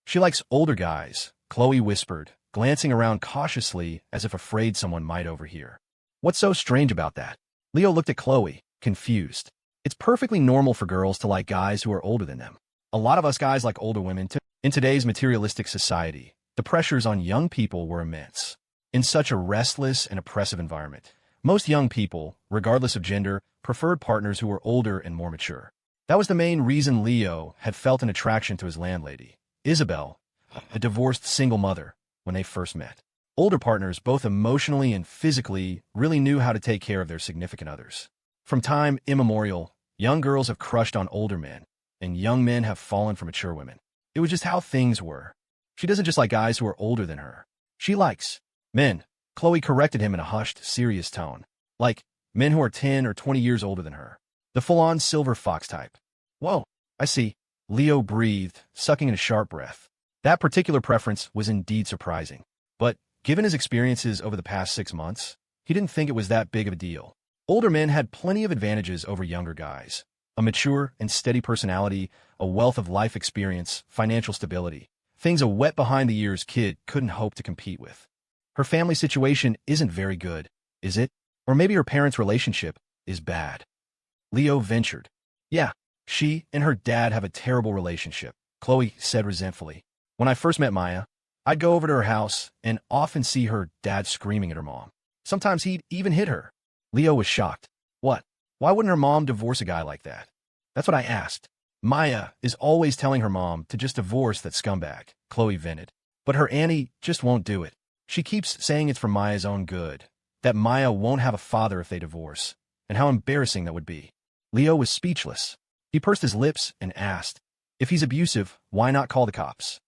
She likes older guys, Chloe whispered, glancing around cautiously as if afraid someone might overhear. What's so strange about that? Leo looked at Chloe, confused. It's perfectly normal for girls to like guys who are older than them. A lot of us guys like older women too. In today's materialistic society, The pressures on young people were immense. In such a restless and oppressive environment, most young people, regardless of gender, preferred partners who were older and more mature. That was the main reason Leo had felt an attraction to his landlady, Isabel, a divorced single mother, when they first met. Older partners, both emotionally and physically, really knew how to take care of their significant others. From time immemorial, young girls have crushed on older men, and young men have fallen for mature women. It was just how things were. She doesn't just like guys who are older than her. She likes men. Chloe corrected him in a hushed, serious tone. Like men who are 10 or 20 years older than her. The full-on silver fox type. Whoa, I see. Leo breathed, sucking in a sharp breath. That particular preference was indeed surprising. But given his experiences over the past 6 months, he didn't think it was that big of a deal. Older men had plenty of advantages over younger guys. A mature and steady personality, a wealth of life experience, financial stability. Things a wet behind-the-ears kid couldn't hope to compete with. Her family situation isn't very good, is it? Or maybe her parents' relationship is bad. Leo ventured. Yeah, she and her dad have a terrible relationship, Chloe said resentfully. When I first met Maya, I'd go over to her house and often see her dad screaming at her mom. Sometimes he'd even hit her. Leo was shocked. What? Why wouldn't her mom divorce a guy like that? That's what I asked. Maya is always telling her mom to just divorce that scumbag, Chloe vented. But her auntie just won't do it. She keeps saying it's for Maya's own good, that Maya won't have a father if they divorce, and how embarrassing that would be. Leo was speechless. He pursed his lips and asked, if he's abusive, why not call the cops?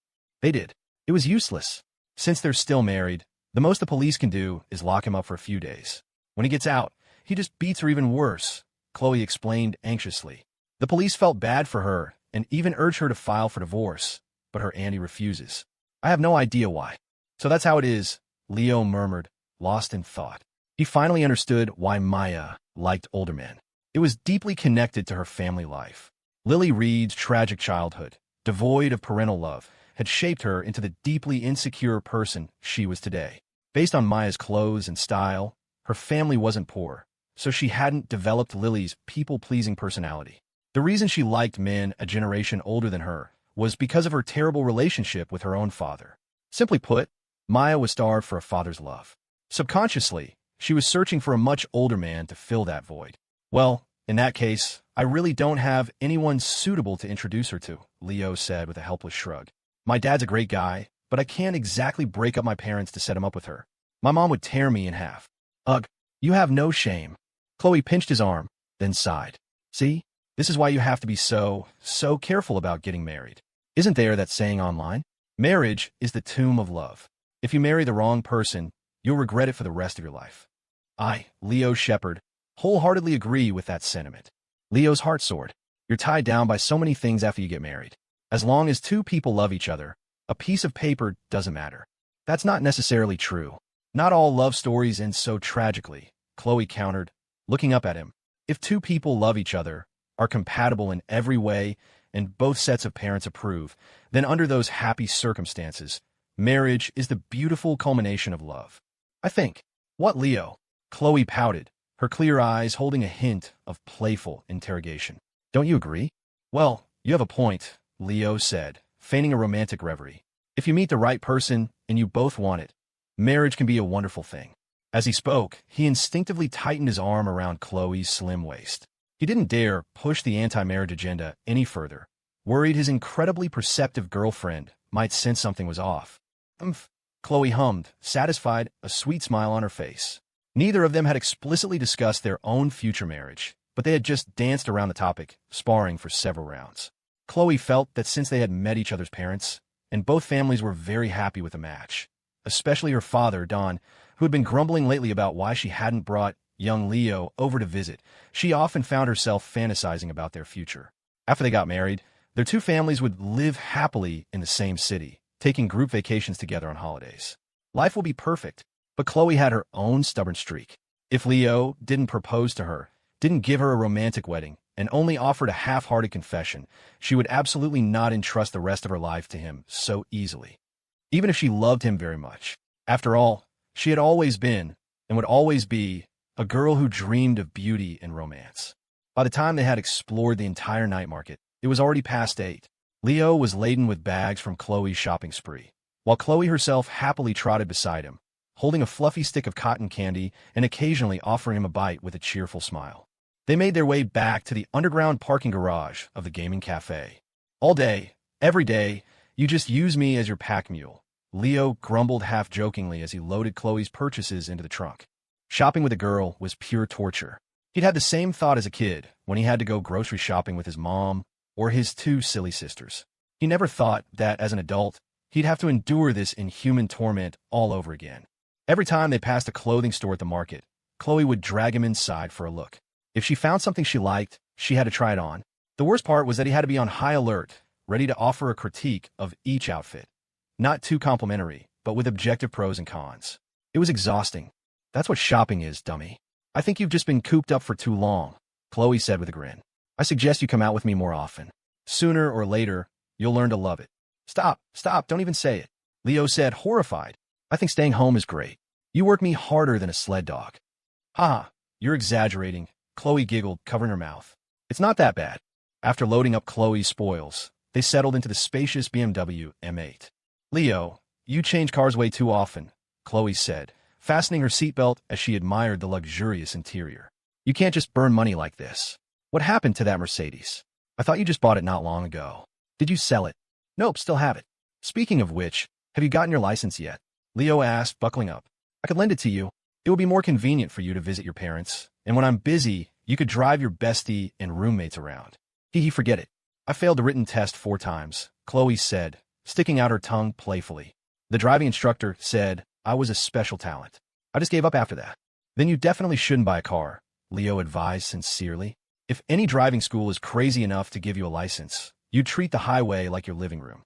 They did. It was useless. Since they're still married, the most the police can do is lock him up for a few days. When he gets out, he just beats her even worse, Chloe explained anxiously. The police felt bad for her and even urged her to file for divorce, but her auntie refuses. I have no idea why. So that's how it is, Leo murmured, lost in thought. He finally understood why Maya liked older men. It was deeply connected to her family life. Lily Reed's tragic childhood, devoid of parental love, had shaped her into the deeply insecure person she was today. Based on Maya's clothes and style, her family wasn't poor, so she hadn't developed Lily's people-pleasing personality. The reason she liked men a generation older than her was because of her terrible relationship with her own father. Simply put, Maya was starved for a father's love. Subconsciously, she was searching for a much older man to fill that void. Well, in that case, I really don't have anyone suitable to introduce her to, Leo said with a helpless shrug. My dad's a great guy, but I can't exactly break up my parents to set him up with her. My mom would tear me in half. Ugh, you have no shame. Chloe pinched his arm, then sighed. See? This is why you have to be so careful about getting married. Isn't there that saying online? Marriage is the tomb of love. If you marry the wrong person, you'll regret it for the rest of your life. I, Leo Shepherd, wholeheartedly agree with that sentiment. Leo's heart soared. You're tied down by so many things after you get married. As long as two people love each other, a piece of paper doesn't matter. That's not necessarily true. Not all love stories end so tragically, Chloe countered, looking up at him. If two people love each other, are compatible in every way, and both sets of parents approve, then under those happy circumstances, marriage is the beautiful culmination of love. I think. What, Leo? Chloe pouted, her clear eyes holding a hint of playful interrogation. Don't you agree? Well, you have a point, Leo said, feigning a romantic reverie. If you meet the right person and you both want it, marriage can be a wonderful thing. As he spoke, he instinctively tightened his arm around Chloe's slim waist. He didn't dare push the anti-marriage agenda any further, worried his incredibly perceptive girlfriend might sense something was off. Chloe hummed, satisfied, a sweet smile on her face. Neither of them had explicitly discussed their own future marriage, but they had just danced around the topic, sparring for several rounds. Chloe felt that since they had met each other's parents, and both families were very happy with the match, especially her father, Don, who had been grumbling lately about why she hadn't brought young Leo over to visit, she often found herself fantasizing about their future. After they got married, their two families would live happily in the same city, taking group vacations together on holidays. Life will be perfect, but Chloe had her own stubborn streak. If Leo didn't propose to her, didn't give her a romantic wedding, and only offered a half-hearted confession, she would absolutely not entrust the rest of her life to him so easily. Even if she loved him very much. After all, she had always been, and would always be, a girl who dreamed of beauty and romance. By the time they had explored the entire night market, it was already past 8. Leo was laden with bags from Chloe's shopping spree. while Chloe herself happily trotted beside him, holding a fluffy stick of cotton candy and occasionally offering him a bite with a cheerful smile. They made their way back to the underground parking garage of the gaming cafe. All day, every day, you just use me as your pack mule, Leo grumbled half-jokingly as he loaded Chloe's purchases into the trunk. Shopping with a girl was pure torture. He'd had the same thought as a kid when he had to go grocery shopping with his mom or his two silly sisters. He never thought that, as an adult, he'd have to endure this inhuman torment all over again. Every time they passed a clothing store at the market, Chloe would drag him inside for a look. If she found something she liked, she had to try it on. The worst part was that he had to be on high alert, ready to offer a critique of each outfit. Not too complimentary, but with objective pros and cons. It was exhausting. That's what shopping is, dummy. I think you've just been cooped up for too long, Chloe said with a grin. I suggest you come out with me more often. Sooner or later, you'll learn to love it. Stop, don't even say it, Leo said, horrified. I think staying home is great. You work me harder than a sled dog. Haha, you're exaggerating, Chloe giggled, covering her mouth. It's not that bad. After loading up Chloe's spoils, they settled into the spacious BMW M8. Leo, you change cars way too often, Chloe said, fastening her seatbelt as she admired the luxurious interior. You can't just burn money like this. What happened to that Mercedes? I thought you just bought it not long ago. Did you sell it? Nope, still have it. Speaking of which, have you gotten your license yet? Leo asked, buckling up. I could lend it to you. It would be more convenient for you to visit your parents, and when I'm busy, you could drive your bestie and roommates around. Forget it. I failed the written test 4 times, Chloe said, sticking out her tongue playfully. The driving instructor said I was a special talent. I just gave up after that. Then you definitely shouldn't buy a car, Leo advised sincerely. If any driving school is crazy enough to give you a license, you'd treat the highway like your living room.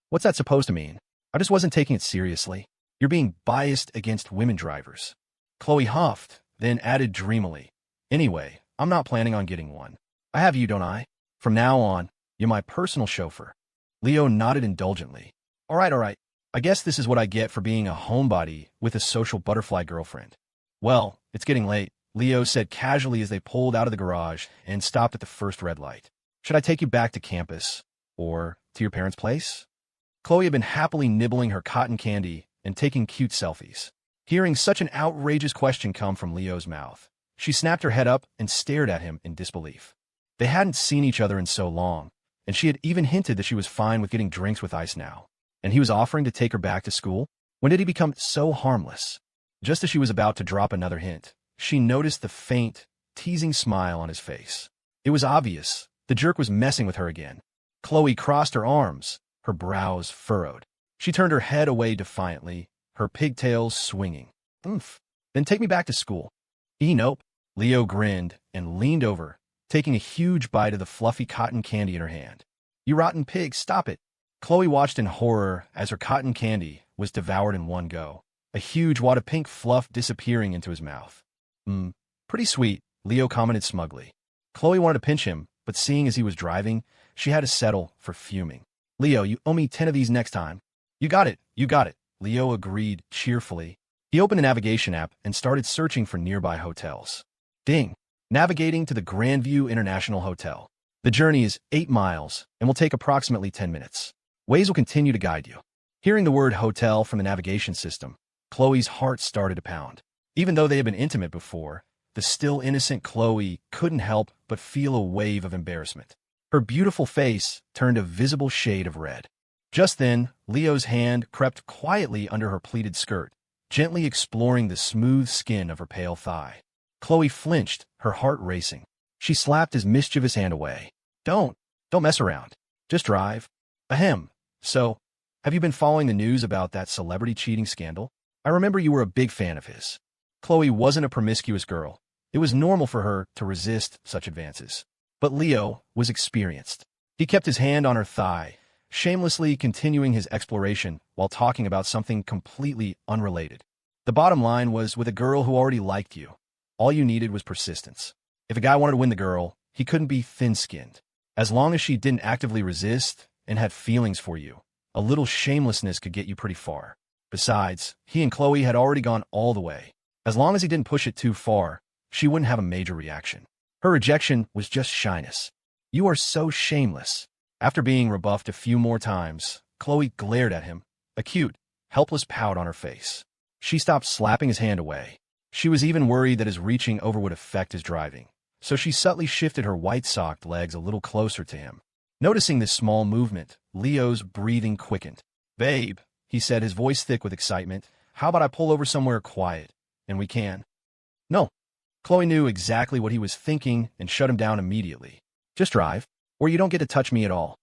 What's that supposed to mean? I just wasn't taking it seriously. You're being biased against women drivers. Chloe huffed, then added dreamily. Anyway, I'm not planning on getting one. I have you, don't I? From now on, you're my personal chauffeur. Leo nodded indulgently. All right. I guess this is what I get for being a homebody with a social butterfly girlfriend. Well, it's getting late, Leo said casually as they pulled out of the garage and stopped at the first red light. Should I take you back to campus? Or to your parents' place? Chloe had been happily nibbling her cotton candy and taking cute selfies. Hearing such an outrageous question come from Leo's mouth, she snapped her head up and stared at him in disbelief. They hadn't seen each other in so long, and she had even hinted that she was fine with getting drinks with ice now. And he was offering to take her back to school? When did he become so harmless? Just as she was about to drop another hint, she noticed the faint, teasing smile on his face. It was obvious. The jerk was messing with her again. Chloe crossed her arms, her brows furrowed. She turned her head away defiantly, her pigtails swinging. Oomph. Then take me back to school. Nope. Leo grinned and leaned over, taking a huge bite of the fluffy cotton candy in her hand. You rotten pig, stop it. Chloe watched in horror as her cotton candy was devoured in one go, a huge wad of pink fluff disappearing into his mouth. Pretty sweet, Leo commented smugly. Chloe wanted to pinch him, but seeing as he was driving, she had to settle for fuming. Leo, you owe me 10 of these next time. You got it, Leo agreed cheerfully. He opened a navigation app and started searching for nearby hotels. Ding! Navigating to the Grandview International Hotel. The journey is 8 miles and will take approximately 10 minutes. Waze will continue to guide you. Hearing the word hotel from the navigation system, Chloe's heart started to pound. Even though they had been intimate before, the still innocent Chloe couldn't help but feel a wave of embarrassment. Her beautiful face turned a visible shade of red. Just then, Leo's hand crept quietly under her pleated skirt, gently exploring the smooth skin of her pale thigh. Chloe flinched, her heart racing. She slapped his mischievous hand away. Don't mess around. Just drive. Ahem. So, have you been following the news about that celebrity cheating scandal? I remember you were a big fan of his. Chloe wasn't a promiscuous girl. It was normal for her to resist such advances. But Leo was experienced. He kept his hand on her thigh, shamelessly continuing his exploration while talking about something completely unrelated. The bottom line was, with a girl who already liked you, all you needed was persistence. If a guy wanted to win the girl, he couldn't be thin-skinned. As long as she didn't actively resist and had feelings for you, a little shamelessness could get you pretty far. Besides, he and Chloe had already gone all the way. As long as he didn't push it too far, she wouldn't have a major reaction. Her rejection was just shyness. You are so shameless. After being rebuffed a few more times, Chloe glared at him, a cute, helpless pout on her face. She stopped slapping his hand away. She was even worried that his reaching over would affect his driving, so she subtly shifted her white-socked legs a little closer to him. Noticing this small movement, Leo's breathing quickened. "Babe," he said, his voice thick with excitement, "how about I pull over somewhere quiet, and we can?" "No." Chloe knew exactly what he was thinking and shut him down immediately. "Just drive, or you don't get to touch me at all."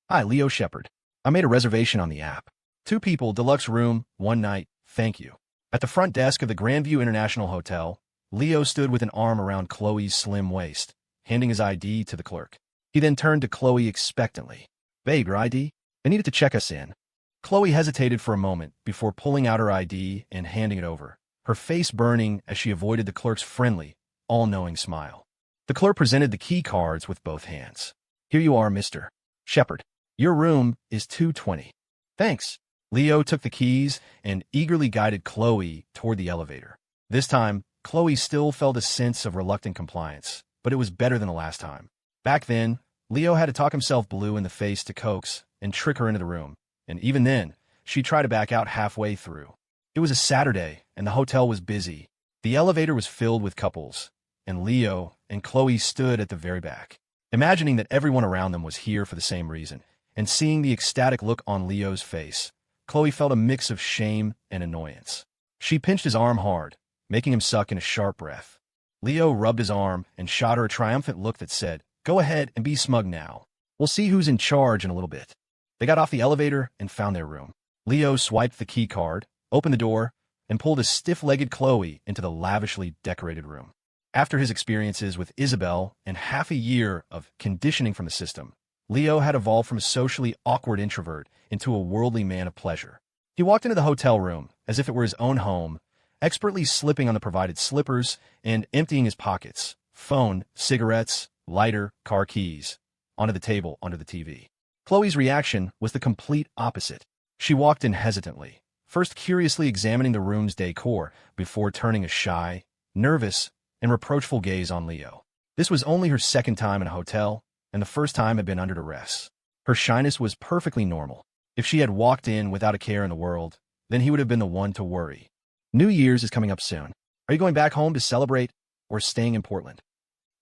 "Hi, Leo Shepard. I made a reservation on the app. 2 people, deluxe room, 1 night, thank you." At the front desk of the Grandview International Hotel, Leo stood with an arm around Chloe's slim waist, handing his ID to the clerk. He then turned to Chloe expectantly. "Babe, your ID? I needed to check us in." Chloe hesitated for a moment before pulling out her ID and handing it over, her face burning as she avoided the clerk's friendly, all-knowing smile. The clerk presented the key cards with both hands. "Here you are, Mr. Shepard. Your room is 220. "Thanks." Leo took the keys and eagerly guided Chloe toward the elevator. This time, Chloe still felt a sense of reluctant compliance, but it was better than the last time. Back then, Leo had to talk himself blue in the face to coax and trick her into the room, and even then, she'd try to back out halfway through. It was a Saturday, and the hotel was busy. The elevator was filled with couples, and Leo and Chloe stood at the very back. Imagining that everyone around them was here for the same reason, and seeing the ecstatic look on Leo's face, Chloe felt a mix of shame and annoyance. She pinched his arm hard, making him suck in a sharp breath. Leo rubbed his arm and shot her a triumphant look that said, "Go ahead and be smug now. We'll see who's in charge in a little bit." They got off the elevator and found their room. Leo swiped the key card, opened the door, and pulled a stiff-legged Chloe into the lavishly decorated room. After his experiences with Isabel and half a year of conditioning from the system, Leo had evolved from a socially awkward introvert into a worldly man of pleasure. He walked into the hotel room as if it were his own home, expertly slipping on the provided slippers and emptying his pockets, phone, cigarettes, lighter, car keys, onto the table under the TV. Chloe's reaction was the complete opposite. She walked in hesitantly, first curiously examining the room's decor before turning a shy, nervous, and reproachful gaze on Leo. This was only her second time in a hotel, and the first time had been under duress. Her shyness was perfectly normal. If she had walked in without a care in the world, then he would have been the one to worry. New Year's is coming up soon. Are you going back home to celebrate, or staying in Portland?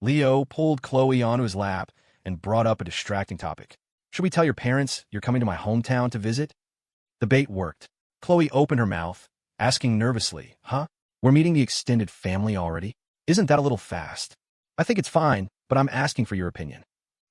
Leo pulled Chloe onto his lap and brought up a distracting topic. "Should we tell your parents you're coming to my hometown to visit?" The bait worked. Chloe opened her mouth, asking nervously, "Huh? We're meeting the extended family already? Isn't that a little fast?" "I think it's fine, but I'm asking for your opinion."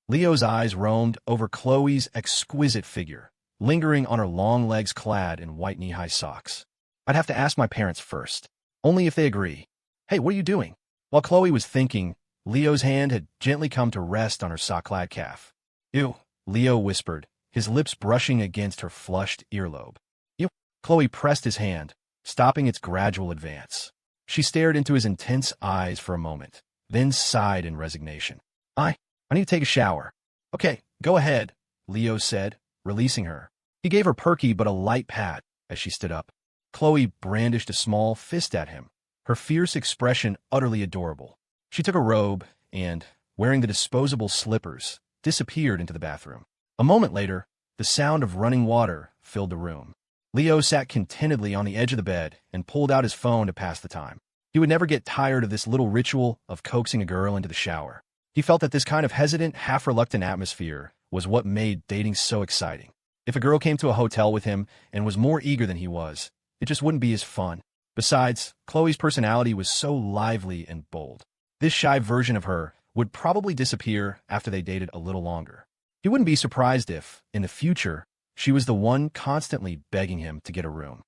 Leo's eyes roamed over Chloe's exquisite figure, lingering on her long legs clad in white knee-high socks. "I'd have to ask my parents first, only if they agree." "Hey, what are you doing?" While Chloe was thinking, Leo's hand had gently come to rest on her sock-clad calf. "Ew," Leo whispered, his lips brushing against her flushed earlobe. "Ew." Chloe pressed his hand, stopping its gradual advance. She stared into his intense eyes for a moment, then sighed in resignation. I need to take a shower." "Okay, go ahead," Leo said, releasing her. He gave her perky but a light pat as she stood up. Chloe brandished a small fist at him, her fierce expression utterly adorable. She took a robe and, wearing the disposable slippers, disappeared into the bathroom. A moment later, the sound of running water filled the room. Leo sat contentedly on the edge of the bed and pulled out his phone to pass the time. He would never get tired of this little ritual of coaxing a girl into the shower. He felt that this kind of hesitant, half-reluctant atmosphere was what made dating so exciting. If a girl came to a hotel with him and was more eager than he was, it just wouldn't be as fun. Besides, Chloe's personality was so lively and bold. This shy version of her would probably disappear after they dated a little longer. He wouldn't be surprised if, in the future, she was the one constantly begging him to get a room.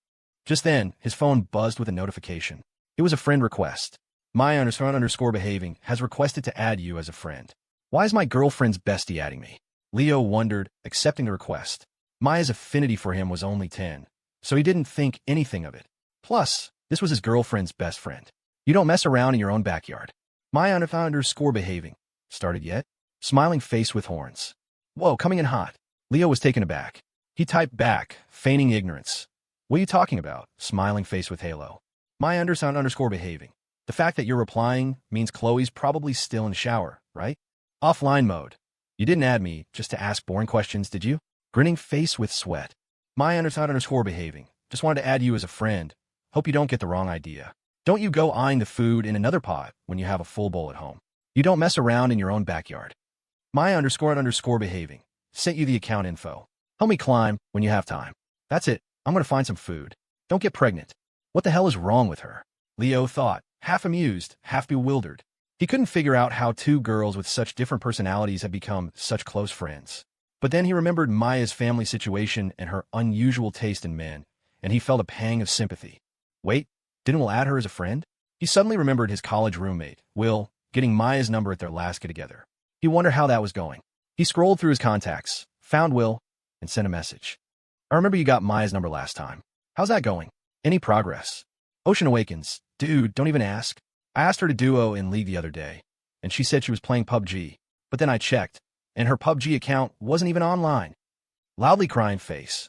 Just then, his phone buzzed with a notification. It was a friend request. My_behaving has requested to add you as a friend. Why is my girlfriend's bestie adding me? Leo wondered, accepting the request. Maya's affinity for him was only 10, so he didn't think anything of it. Plus, this was his girlfriend's best friend. You don't mess around in your own backyard. My_behaving. Started yet? Smiling face with horns. Whoa, coming in hot. Leo was taken aback. He typed back, feigning ignorance. What are you talking about? Smiling face with halo. My_behaving. The fact that you're replying means Chloe's probably still in the shower, right? Offline mode. You didn't add me just to ask boring questions, did you? Grinning face with sweat. My_behaving. Just wanted to add you as a friend. Hope you don't get the wrong idea. Don't you go eyeing the food in another pot when you have a full bowl at home. You don't mess around in your own backyard. Maya___ behaving. Sent you the account info. Help me climb when you have time. That's it. I'm going to find some food. Don't get pregnant. What the hell is wrong with her? Leo thought, half amused, half bewildered. He couldn't figure out how two girls with such different personalities had become such close friends. But then he remembered Maya's family situation and her unusual taste in men, and he felt a pang of sympathy. Wait, didn't Will add her as a friend? He suddenly remembered his college roommate, Will, getting Maya's number at their last get-together. He wondered how that was going. He scrolled through his contacts, found Will, and sent a message. I remember you got Maya's number last time. How's that going? Any progress? Ocean Awakens. Dude, don't even ask. I asked her to duo in League the other day, and she said she was playing PUBG. But then I checked, and her PUBG account wasn't even online. Loudly crying face.